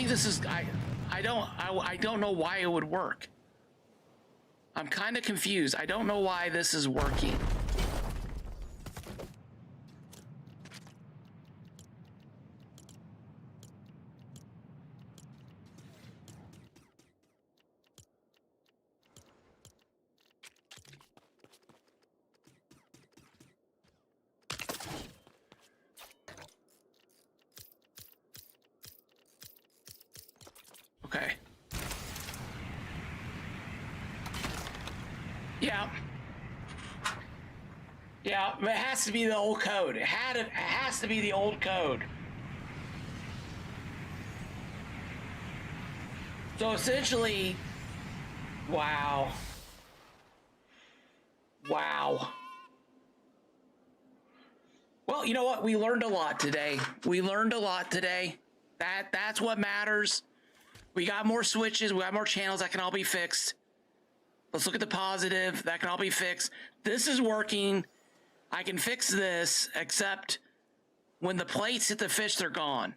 S1: this is I don't know why it would work. I'm kind of confused. I don't know why this is working. Yeah. Yeah, it has to be the old code. It has to be the old code. So essentially, wow. Wow. Well, you know what? We learned a lot today. We learned a lot today. That's what matters. We got more switches. We got more channels that can all be fixed. Let's look at the positive. That can all be fixed. This is working. I can fix this, except when the plates hit the fish, they're gone.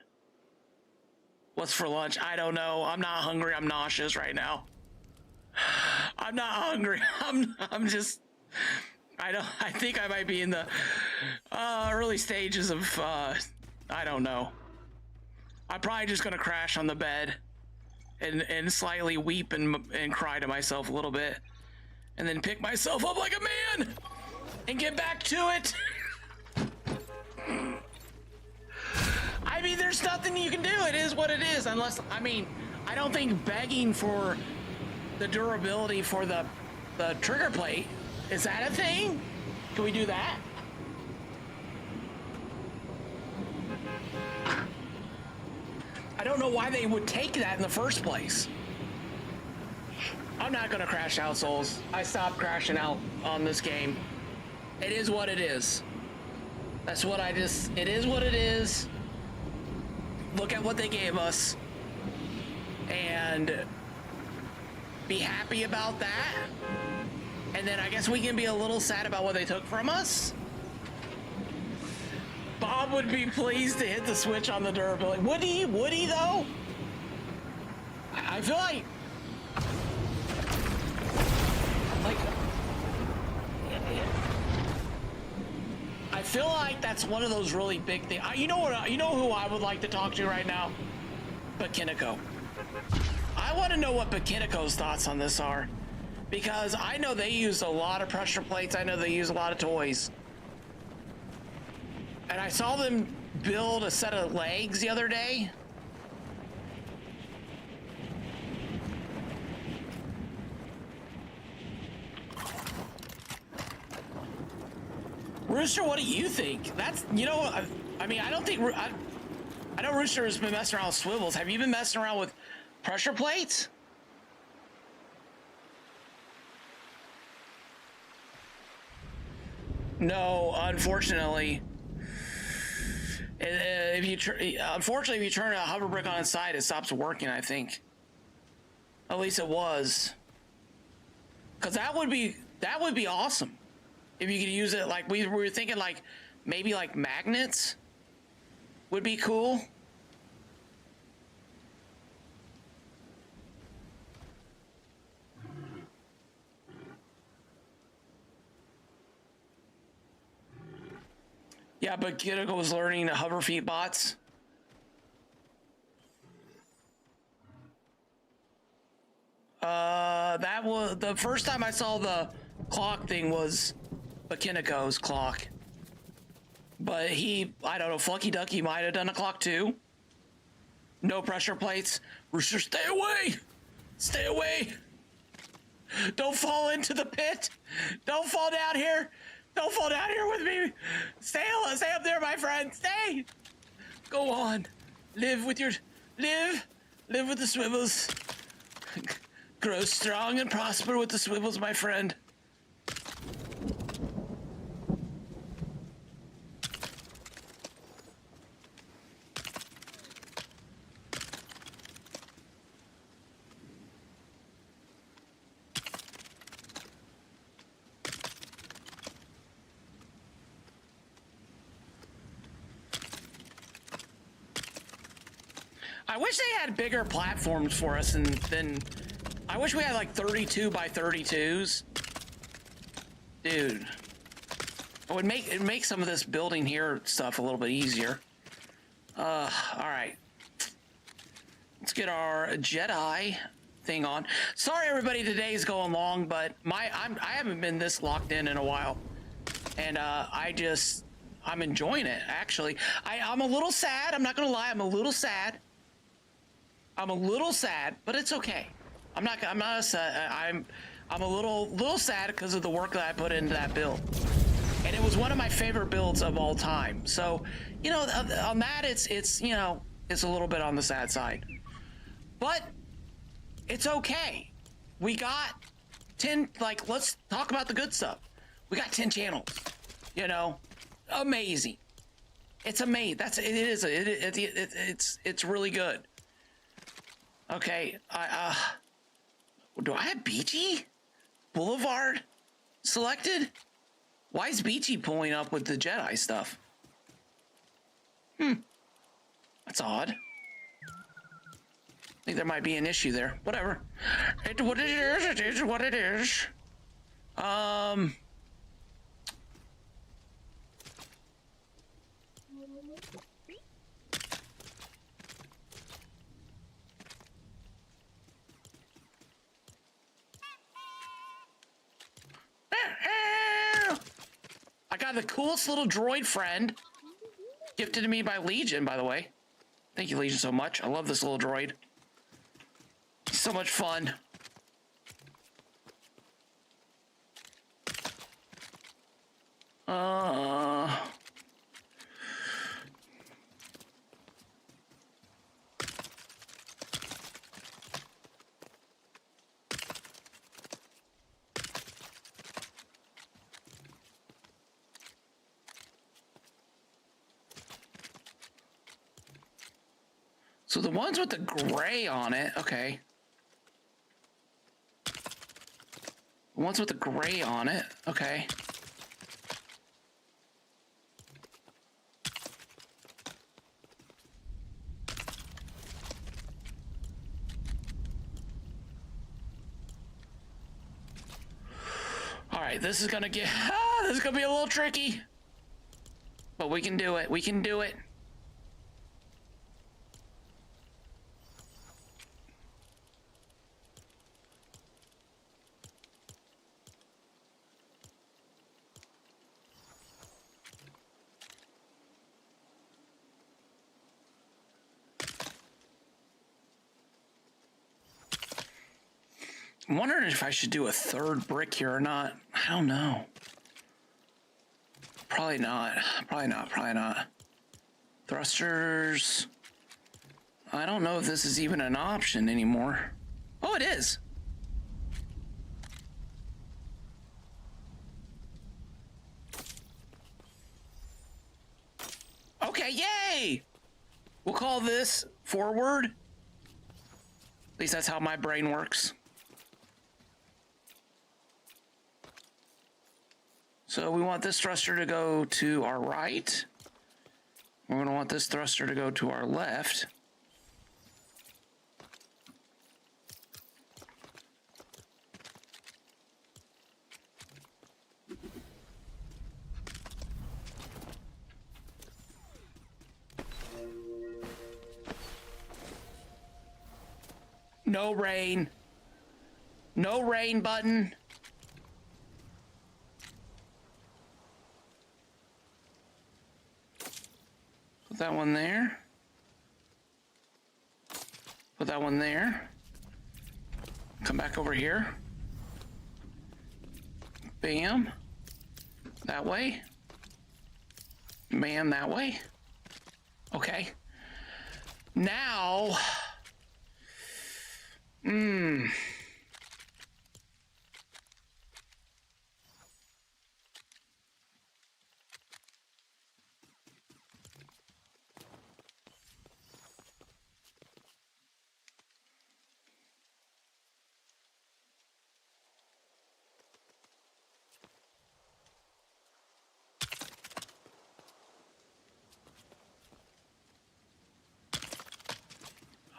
S1: What's for lunch? I don't know. I'm not hungry. I'm nauseous right now. I'm not hungry. I'm just, I think I might be in the early stages of, I don't know. I'm probably just going to crash on the bed and slightly weep and cry to myself a little bit, and then pick myself up like a man and get back to it. I mean, there's nothing you can do. It is what it is. Unless, I mean, I don't think begging for the durability for the trigger plate, is that a thing? Can we do that? I don't know why they would take that in the first place. I'm not gonna crash out, souls. I stopped crashing out on this game. It is what it is. That's what it is what it is. Look at what they gave us. And be happy about that. And then I guess we can be a little sad about what they took from us. Bob would be pleased to hit the switch on the durability. Would he? Would he though? I feel like I feel like that's one of those really big things. You know what? You know who I would like to talk to right now? Bakiniko. I want to know what Bakiniko's thoughts on this are, because I know they use a lot of pressure plates. I know they use a lot of toys. And I saw them build a set of legs the other day. Rooster, what do you think? That's, you know, I mean, I don't think, I know Rooster has been messing around with swivels. Have you been messing around with pressure plates? No, unfortunately. If you unfortunately, if you turn a hover brick on its side, it stops working, I think. At least it was. Because that would be awesome. If you could use it, like we were thinking, like maybe like magnets would be cool. Yeah, but Kittico was learning the hover feet bots. That was the first time I saw the clock thing was Bakiniko's clock. But he, I don't know, Flucky Ducky might have done a clock too. No pressure plates. Rooster, stay away! Stay away! Don't fall into the pit! Don't fall down here! Don't fall down here with me! Stay up there, my friend! Stay! Go on. Live with the swivels. Grow strong and prosper with the swivels, my friend. I wish they had bigger platforms for us than I wish we had like 32 by 32s. Dude. It would make some of this building here stuff a little bit easier. All right. Let's get our Jedi thing on. Sorry everybody, today's going long, but I haven't been this locked in a while. And I'm enjoying it, actually. I'm a little sad, I'm not gonna lie, I'm a little sad, but it's okay. I'm I'm a little sad because of the work that I put into that build. And it was one of my favorite builds of all time. So, you know, on that, it's you know, it's a little bit on the sad side. But it's okay. We got 10, like, let's talk about the good stuff. We got 10 channels, you know, amazing. It's amazing. It's really good. Okay, do I have Beachy Boulevard selected? Why is Beachy pulling up with the Jedi stuff? That's odd. I think there might be an issue there. Whatever. It what it is. It is what it is. I got the coolest little droid friend gifted to me by Legion, by the way. Thank you, Legion, so much. I love this little droid. So much fun. So the ones with the gray on it, okay. The ones with the gray on it, okay. All right, this is gonna get, this is gonna be a little tricky. But we can do it, we can do it. I'm wondering if I should do a third brick here or not. I don't know. Probably not. Probably not. Probably not. Thrusters. I don't know if this is even an option anymore. Oh, it is. Okay, yay! We'll call this forward. At least that's how my brain works. So we want this thruster to go to our right. We're going to want this thruster to go to our left. No rain. No rain button. Put that one there. Put that one there. Come back over here. Bam. That way. Bam, that way. Okay. Now...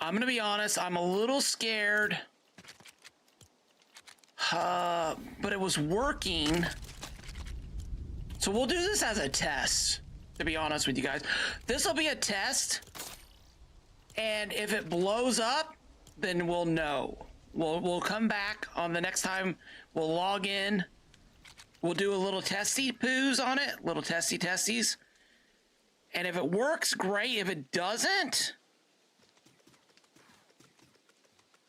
S1: I'm gonna be honest, I'm a little scared. But it was working. So we'll do this as a test, to be honest with you guys. This will be a test. And if it blows up, then we'll know. We'll come back on the next time. We'll log in. We'll do a little testy poos on it. Little testy testies. And if it works, great. If it doesn't,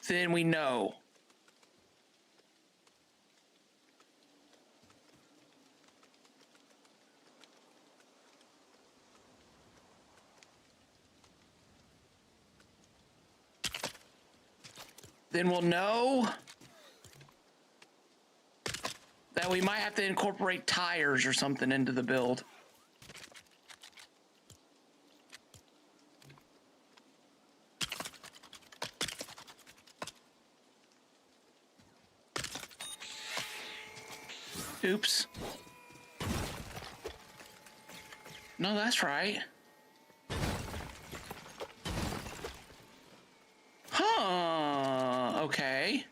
S1: then we know. then we'll know that we might have to incorporate tires or something into the build. Oops. No, that's right. Huh, okay.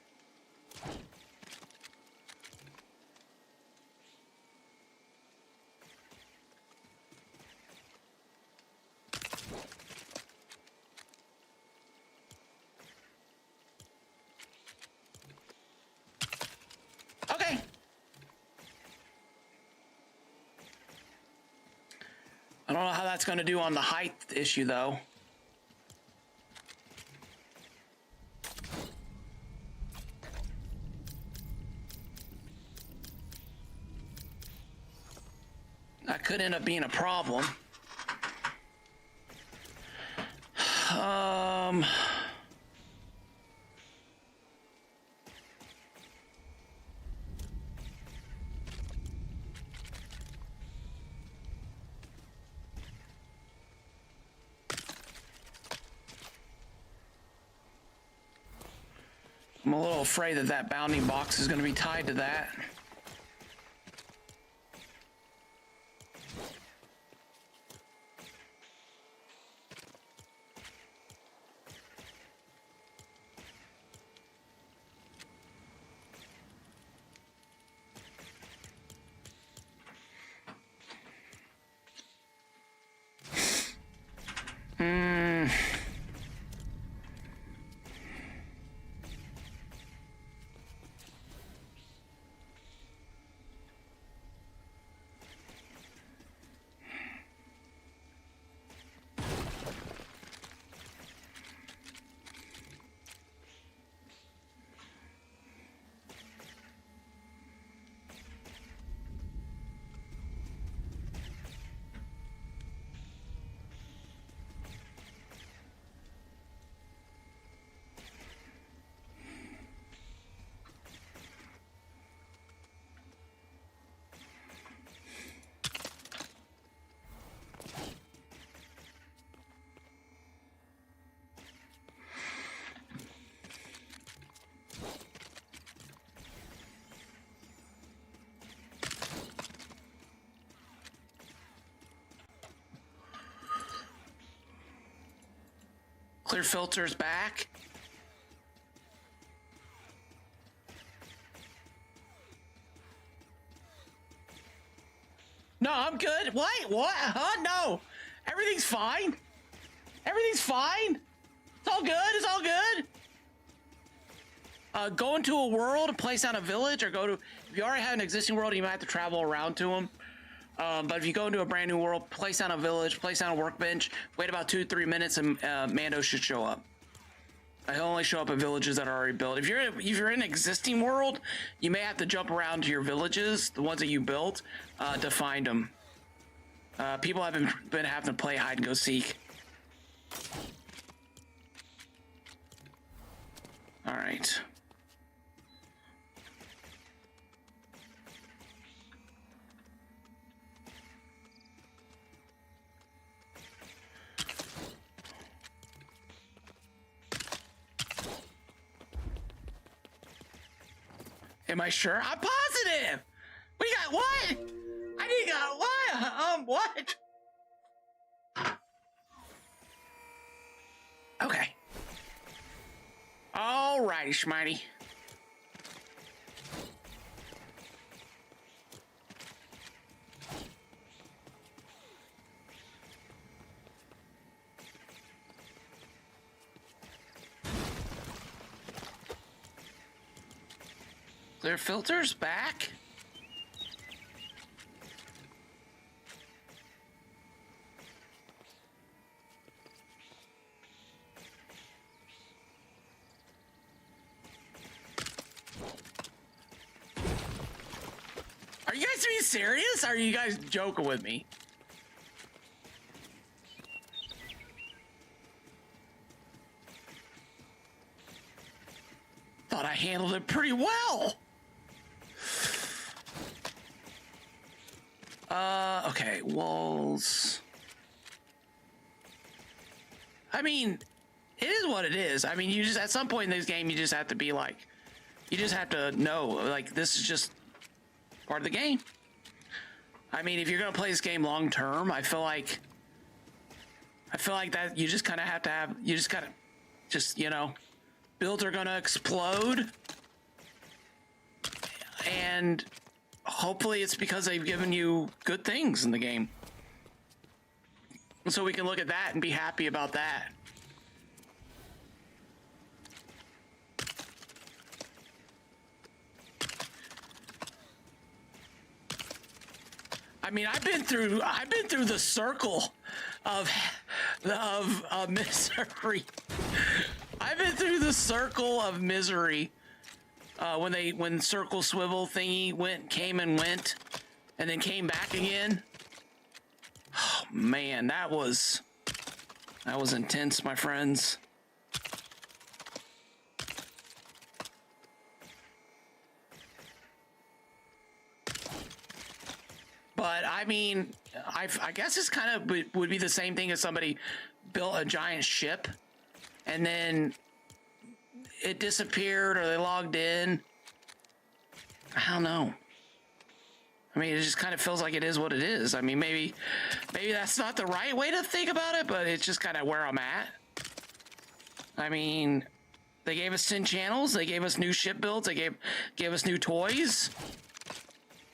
S1: Okay. I don't know how that's going to do on the height issue, though. That could end up being a problem. I'm a little afraid that that bounding box is going to be tied to that. Clear filters back. No, I'm good. What? What? Huh? No. Everything's fine. Everything's fine. It's all good. It's all good. Go into a world, place down a village, or go to... If you already have an existing world, you might have to travel around to them. But if you go into a brand new world, place down a village, place down a workbench, wait about 2-3 minutes, and Mando should show up. He'll only show up at villages that are already built. If you're in an existing world, you may have to jump around to your villages, the ones that you built, to find them. People haven't been having to play hide and go seek. All right. Am I sure? I'm positive. We got what? I need got what? What? Okay. Alrighty, Schmitey. Clear filters back. Are you guys being serious? Or are you guys joking with me? thought I handled it pretty well. Okay, walls. I mean, it is what it is. I mean, you just, at some point in this game, you just have to be like, you just have to know, like, this is just part of the game. I mean, if you're gonna play this game long term, I feel like that you just kind of have to have, you just gotta, just, you know, builds are gonna explode, and hopefully it's because they've given you good things in the game. So we can look at that and be happy about that. I mean, I've been through the circle of misery. I've been through the circle of misery. When circle swivel thingy came and went, and then came back again. Oh man, that was intense, my friends. But I mean, I guess it's kind of would be the same thing as somebody built a giant ship and then it disappeared or they logged in. I don't know. I mean, it just kind of feels like it is what it is. I mean, maybe that's not the right way to think about it, but it's just kind of where I'm at. I mean, they gave us 10 channels. They gave us new ship builds. They gave us new toys.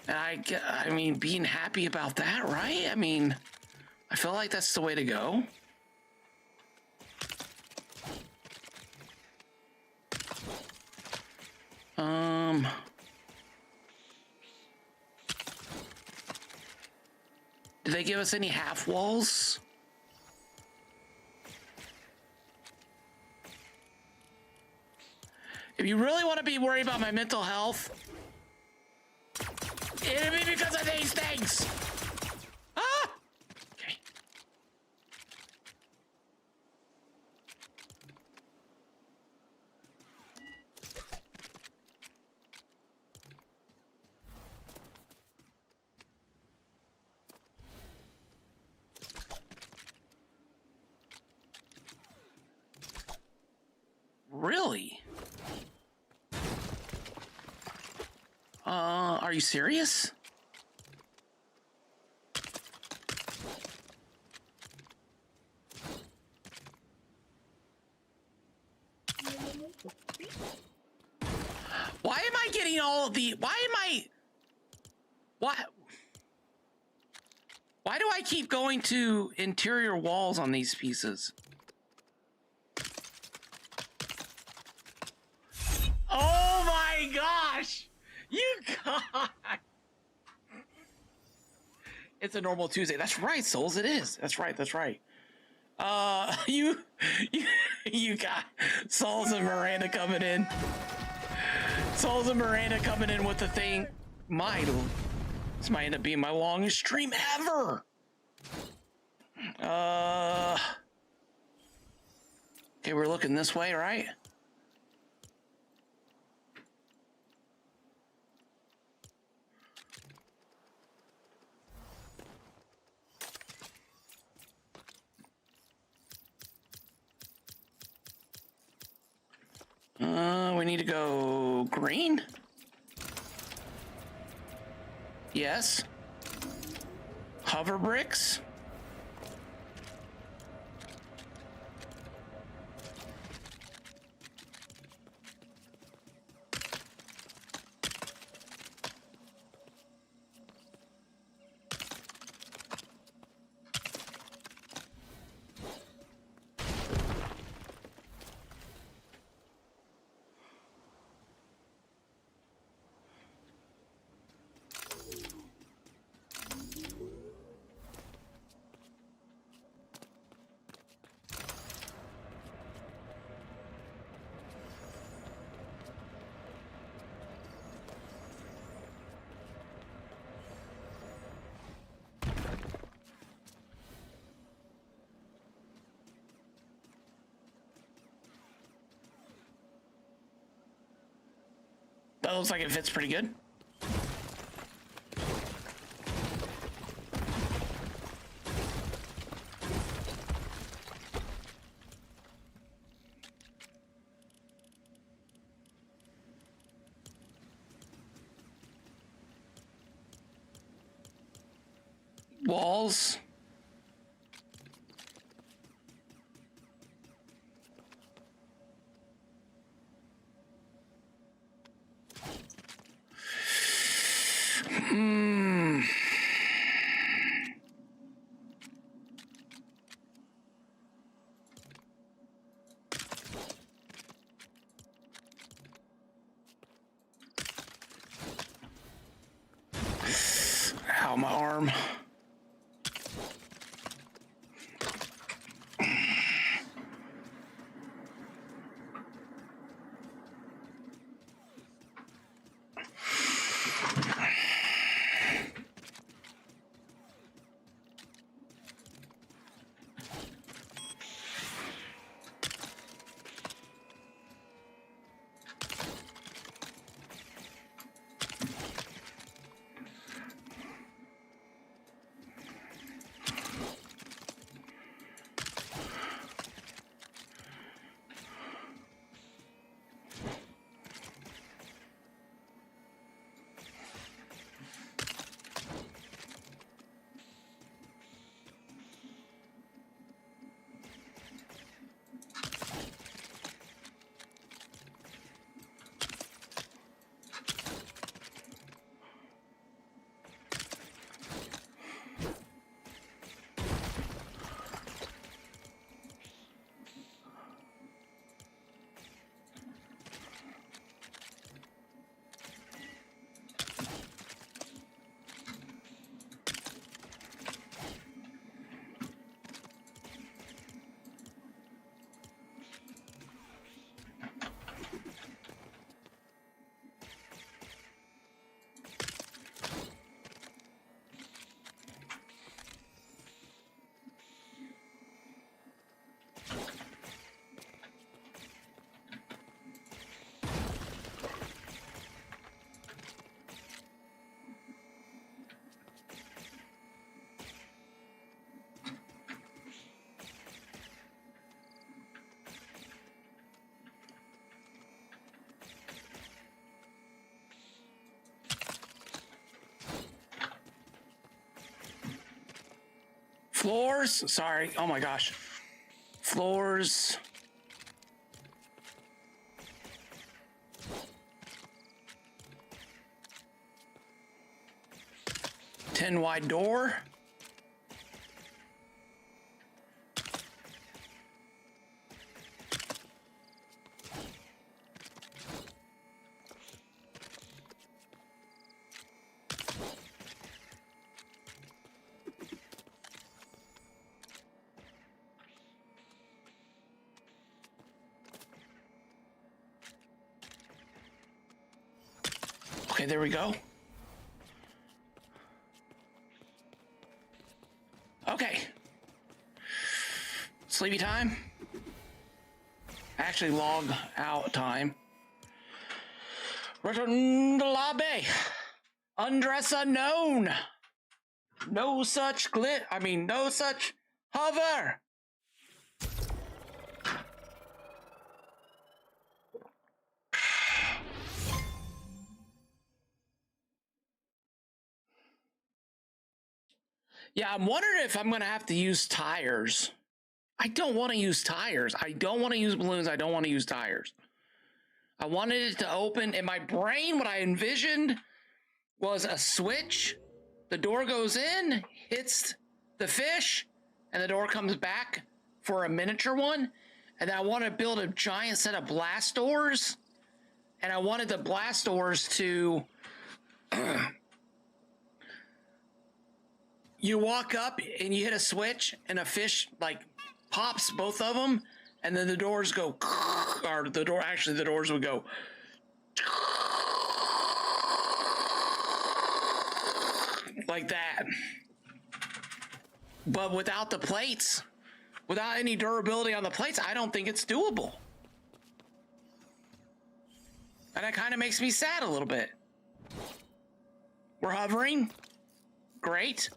S1: And I mean, being happy about that, right? I mean, I feel like that's the way to go. Did they give us any half walls? If you really want to be worried about my mental health, it'll be because of these things. Ah! Okay. Really? Are you serious? Why am I getting all of the, why do I keep going to interior walls on these pieces? Oh my gosh! You got. It's a normal Tuesday. That's right, Souls. It is. That's right. That's right. You got Souls and Miranda coming in. Souls and Miranda coming in with the thing. This might end up being my longest stream ever. Okay, we're looking this way, right? We need to go green. Yes. Hover bricks. That looks like it fits pretty good. Walls. Ow, my arm. Floors. Sorry. Oh my gosh. Floors. Ten wide door. Okay, there we go. Okay. Sleepy time. Actually, log out time. Return to lobby. Undress unknown. No such no such hover. Yeah, I'm wondering if I'm going to have to use tires. I don't want to use tires. I don't want to use balloons. I don't want to use tires. I wanted it to open. In my brain, what I envisioned was a switch. The door goes in, hits the fish, and the door comes back for a miniature one. And then I want to build a giant set of blast doors. And I wanted the blast doors to... You walk up and you hit a switch and a fish like pops both of them, and then the doors go, or the doors would go like that. But without the plates, without any durability on the plates, I don't think it's doable. And that kind of makes me sad a little bit. We're hovering. Great.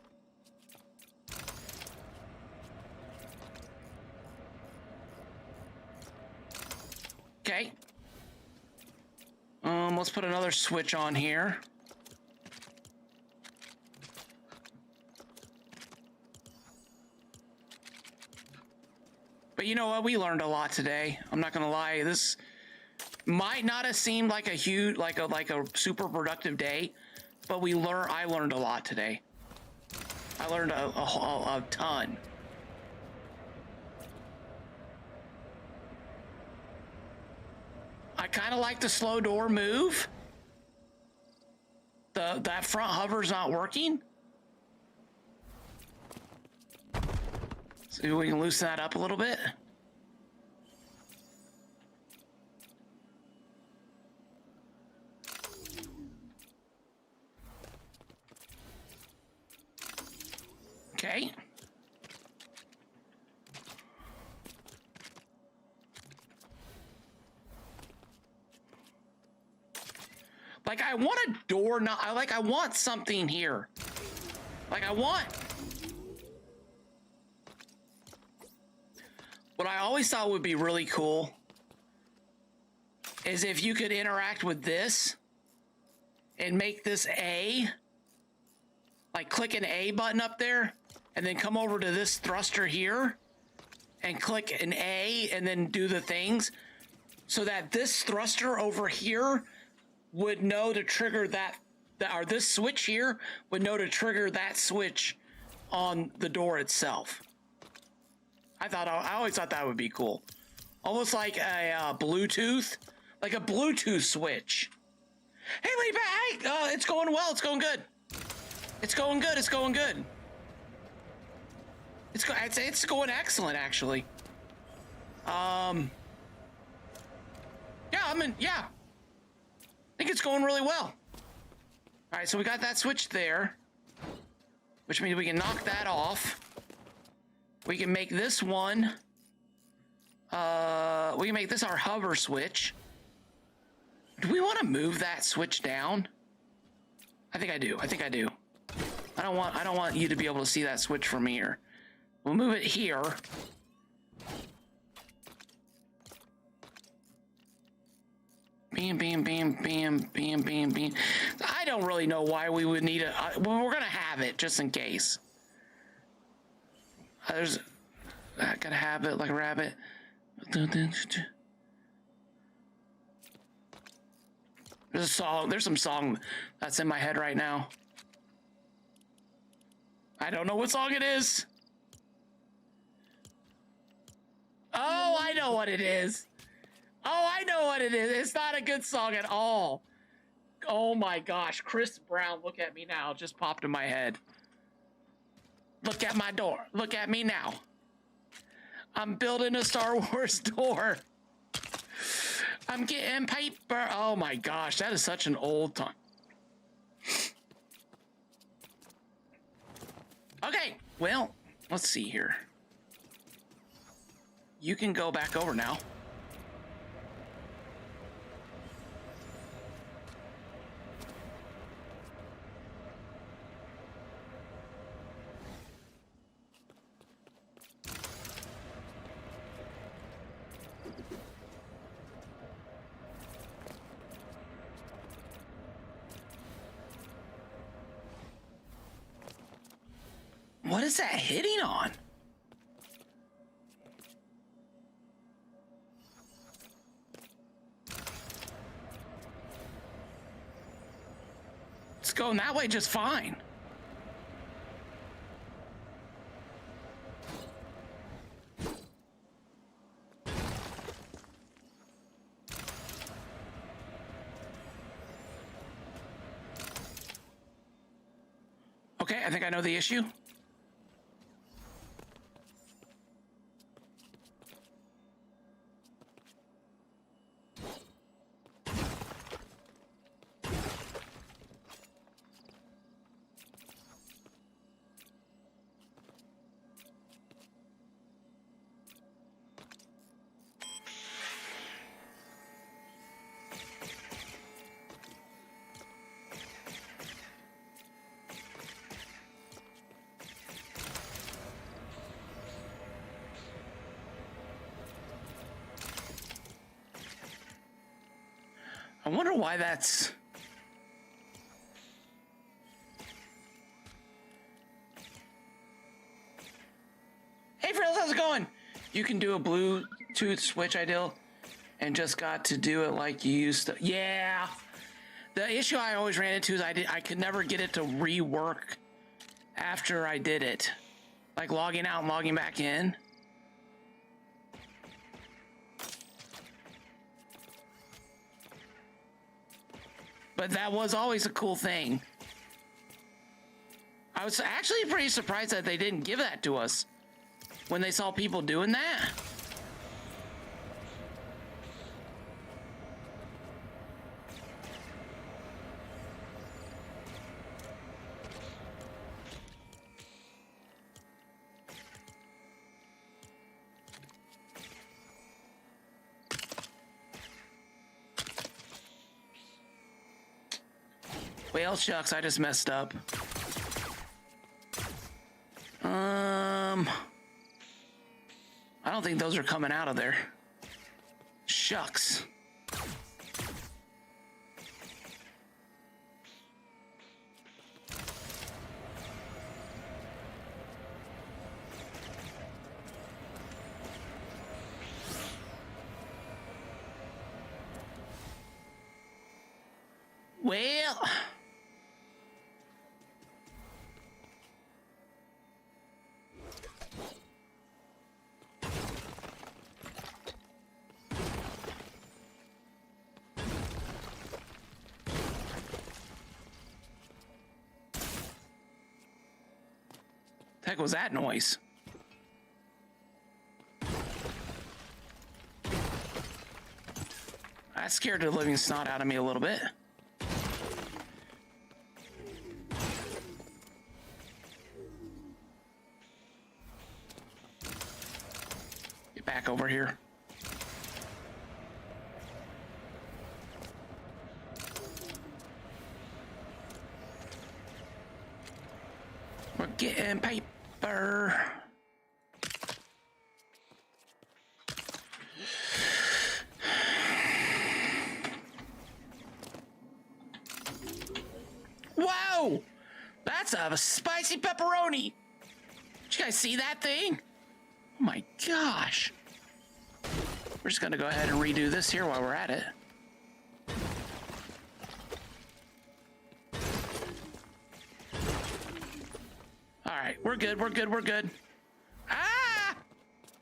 S1: Okay. Let's put another switch on here. But you know what? We learned a lot today. I'm not gonna lie. This might not have seemed like a huge, like a super productive day, but I learned a lot today. I learned a ton. I kind of like the slow door move. That front hover's not working. See if we can loosen that up a little bit. Okay. Like, I want a door, I want something here. Like, what I always thought would be really cool is if you could interact with this and make this A, like click an A button up there and then come over to this thruster here and click an A and then do the things so that this thruster over here would know to trigger or this switch here would know to trigger that switch on the door itself. I always thought that would be cool. Almost like a Bluetooth switch. Hey, Lee, it's going well. It's going good. It's going good. It's going good. It's going excellent, actually. Yeah, yeah. I think it's going really well. All right, so we got that switch there, which means we can knock that off. We can make this one, we can make this our hover switch. Do we want to move that switch down? I think I do. I don't want you to be able to see that switch from here. We'll move it here. Bam, bam, bam, bam, bam, bam, bam. I don't really know why we would need well, we're gonna have it just in case. I gotta have it like a rabbit. There's some song that's in my head right now. I don't know what song it is. Oh, I know what it is. It's not a good song at all. Oh my gosh, Chris Brown, look at me now, just popped in my head. Look at my door. Look at me now. I'm building a Star Wars door. I'm getting paper. Oh my gosh, that is such an old time. Okay, well, let's see here. You can go back over now. What is that hitting on? It's going that way just fine. Okay, I think I know the issue. I wonder why that's... Hey, Frills, how's it going? You can do a Bluetooth switch, Ideal, and just got to do it like you used to. Yeah. The issue I always ran into is I could never get it to rework after I did it. Like logging out and logging back in. But that was always a cool thing. I was actually pretty surprised that they didn't give that to us when they saw people doing that. Well, shucks, I just messed up. I don't think those are coming out of there. Shucks. Well... The heck was that noise? That scared the living snot out of me a little bit. Get back over here. We're getting paper. Wow! That's a spicy pepperoni! Did you guys see that thing? Oh my gosh. We're just gonna go ahead and redo this here while we're at it. Alright, we're good, we're good, we're good. Ah!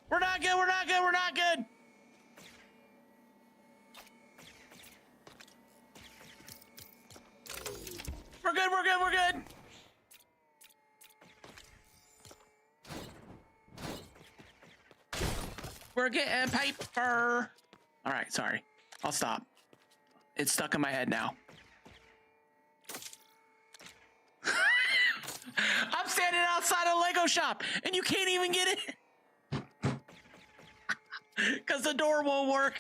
S1: We're not good, we're not good, we're not good! We're good, we're good, we're good! We're getting paper! Alright, sorry. I'll stop. It's stuck in my head now. I'm standing outside a Lego shop and you can't even get in because the door won't work.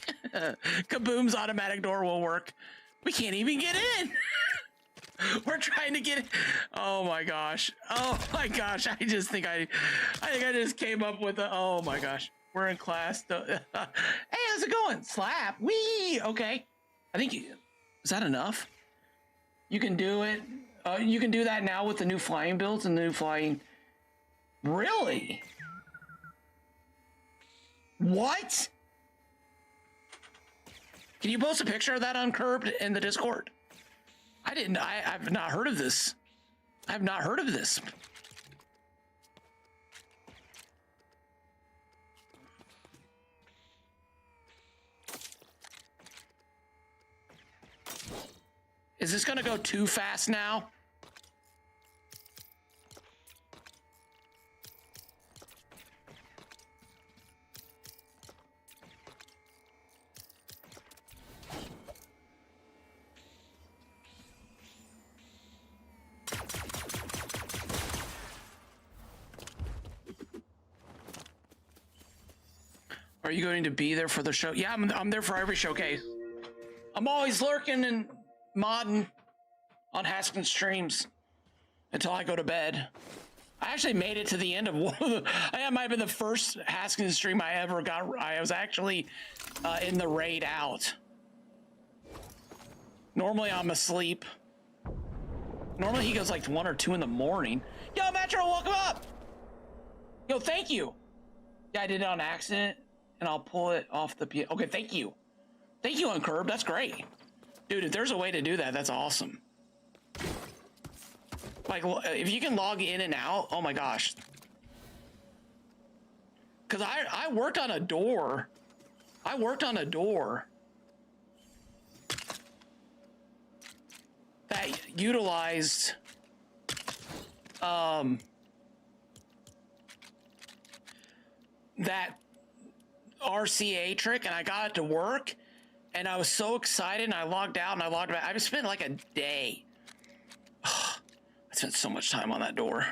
S1: Kaboom's automatic door won't work. We can't even get in. We're trying to get in. Oh my gosh. Oh my gosh. I think I just came up with a, oh my gosh. We're in class. Hey, how's it going? Slap. Wee. Okay. I think, is that enough? You can do it. You can do that now with the new flying builds and the new flying. Really? What? Can you post a picture of that on Curbed in the Discord? I've not heard of this. I have not heard of this. Is this gonna go too fast now? Are you going to be there for the show? Yeah, I'm there for every showcase. I'm always lurking and modding on Haskins streams until I go to bed. I actually made it to the end of one of the, I might have been the first Haskins stream I ever got. I was actually in the raid out.
S2: Normally I'm asleep. Normally he goes like 1 or 2 in the morning. Yo, Metro, welcome up. Yo, thank you. Yeah, I did it on accident, and I'll pull it off the... Okay, thank you. Thank you, Uncurb. That's great. Dude, if there's a way to do that, that's awesome. Like, if you can log in and out, oh my gosh. Because I worked on a door. I worked on a door that utilized that RCA trick, and I got it to work, and I was so excited, and I logged out and I logged back. I spent like a day. I spent so much time on that door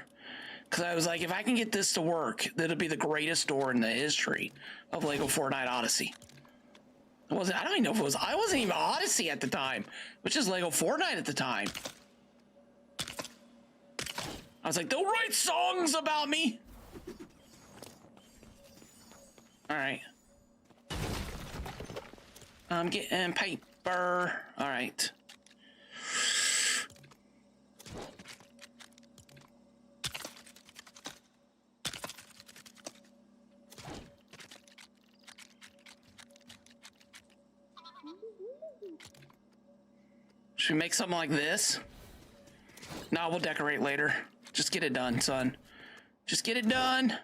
S2: because I was like, if I can get this to work, that'll be the greatest door in the history of Lego Fortnite Odyssey. It wasn't, I don't even know if it was, I wasn't even Odyssey at the time, which is Lego Fortnite at the time. I was like, they'll write songs about me. All right. I'm getting paper. All right. Should we make something like this? No, we'll decorate later. Just get it done, son. Just get it done.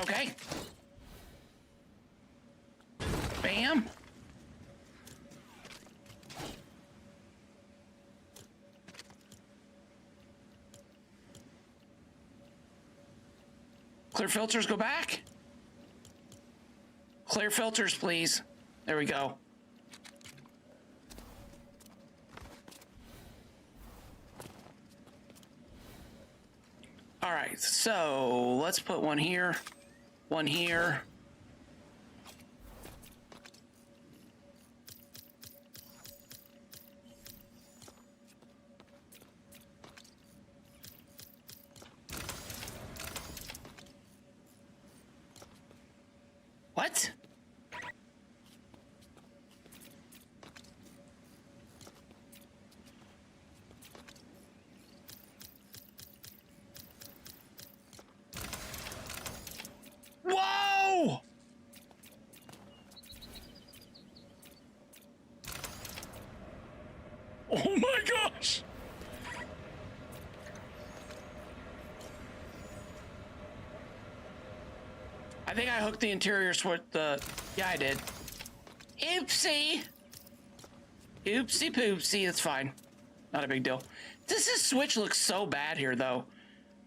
S2: Okay. Bam. Clear filters, go back. Clear filters, please. There we go. All right, so let's put one here. One here. What? Whoa! Oh my gosh! I think I hooked the interior switch. Yeah, I did. Oopsie. Oopsie poopsie. It's fine. Not a big deal. This switch looks so bad here, though.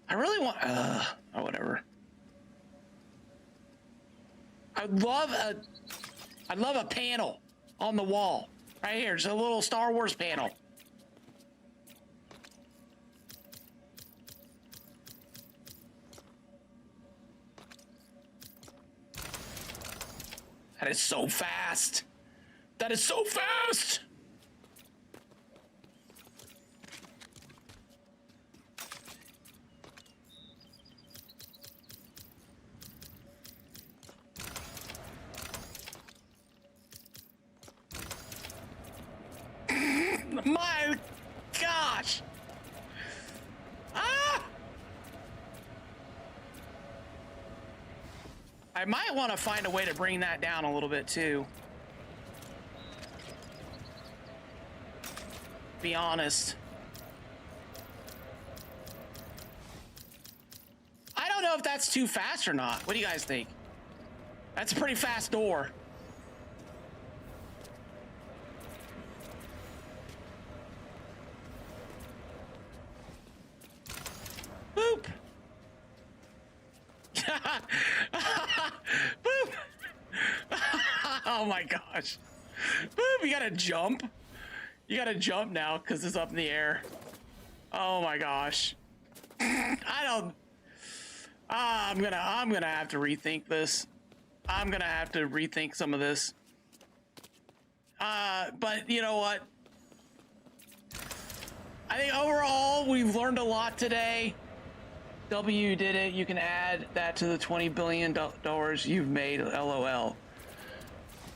S2: I really want. Oh, whatever. I'd love a panel on the wall right here. Just a little Star Wars panel. That is so fast. That is so fast. My gosh. Ah! I might want to find a way to bring that down a little bit too. Be honest. I don't know if that's too fast or not. What do you guys think? That's a pretty fast door. Boop. Oh my gosh. Boop, you gotta jump. You gotta jump now because it's up in the air. Oh my gosh. I don't. I'm gonna have to rethink this. I'm gonna have to rethink some of this. But you know what? I think overall we've learned a lot today. W did it. You can add that to the $20 billion you've made. LOL.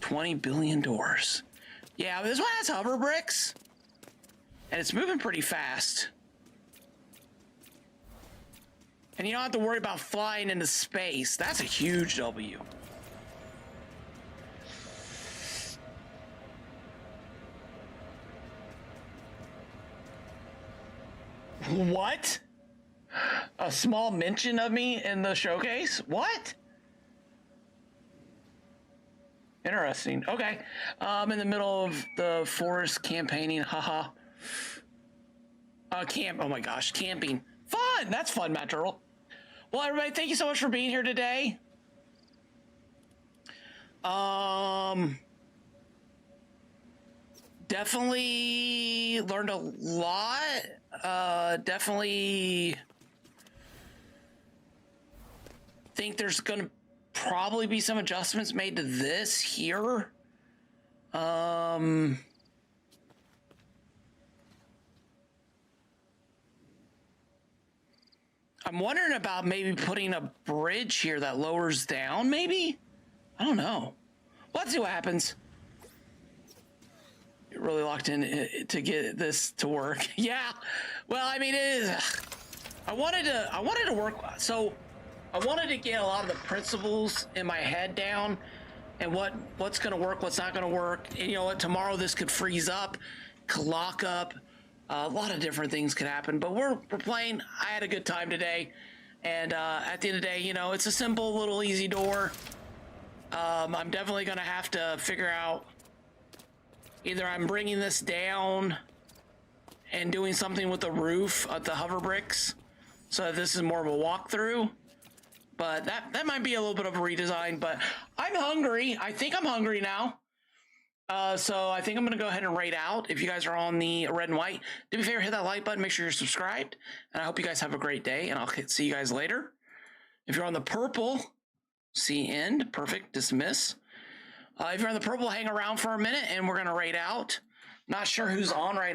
S2: $20 billion. Yeah, this one has hover bricks, and it's moving pretty fast. And you don't have to worry about flying into space. That's a huge W. What? A small mention of me in the showcase? What? Interesting. Okay. I'm in the middle of the forest campaigning. Haha. Oh my gosh, camping. Fun. That's fun, Matt Turtle. Well, everybody, thank you so much for being here today. Definitely learned a lot. Definitely think there's gonna probably be some adjustments made to this here. I'm wondering about maybe putting a bridge here that lowers down, maybe? I don't know. Let's see what happens. You're really locked in to get this to work. Yeah. Well, I mean, it is. I wanted to work. So I wanted to get a lot of the principles in my head down and what's going to work, what's not going to work. And you know what? Tomorrow this could freeze up, could lock up. A lot of different things could happen, but we're playing. I had a good time today, and at the end of the day, you know, it's a simple little easy door. I'm definitely gonna have to figure out either I'm bringing this down and doing something with the roof of the hover bricks, so that this is more of a walkthrough. But that might be a little bit of a redesign. But I'm hungry. I think I'm hungry now. So I think I'm going to go ahead and raid out. If you guys are on the red and white, do me a favor, hit that like button, make sure you're subscribed. And I hope you guys have a great day, and I'll see you guys later. If you're on the purple, see end, perfect, dismiss. If you're on the purple, hang around for a minute, and we're going to raid out. Not sure who's on right now.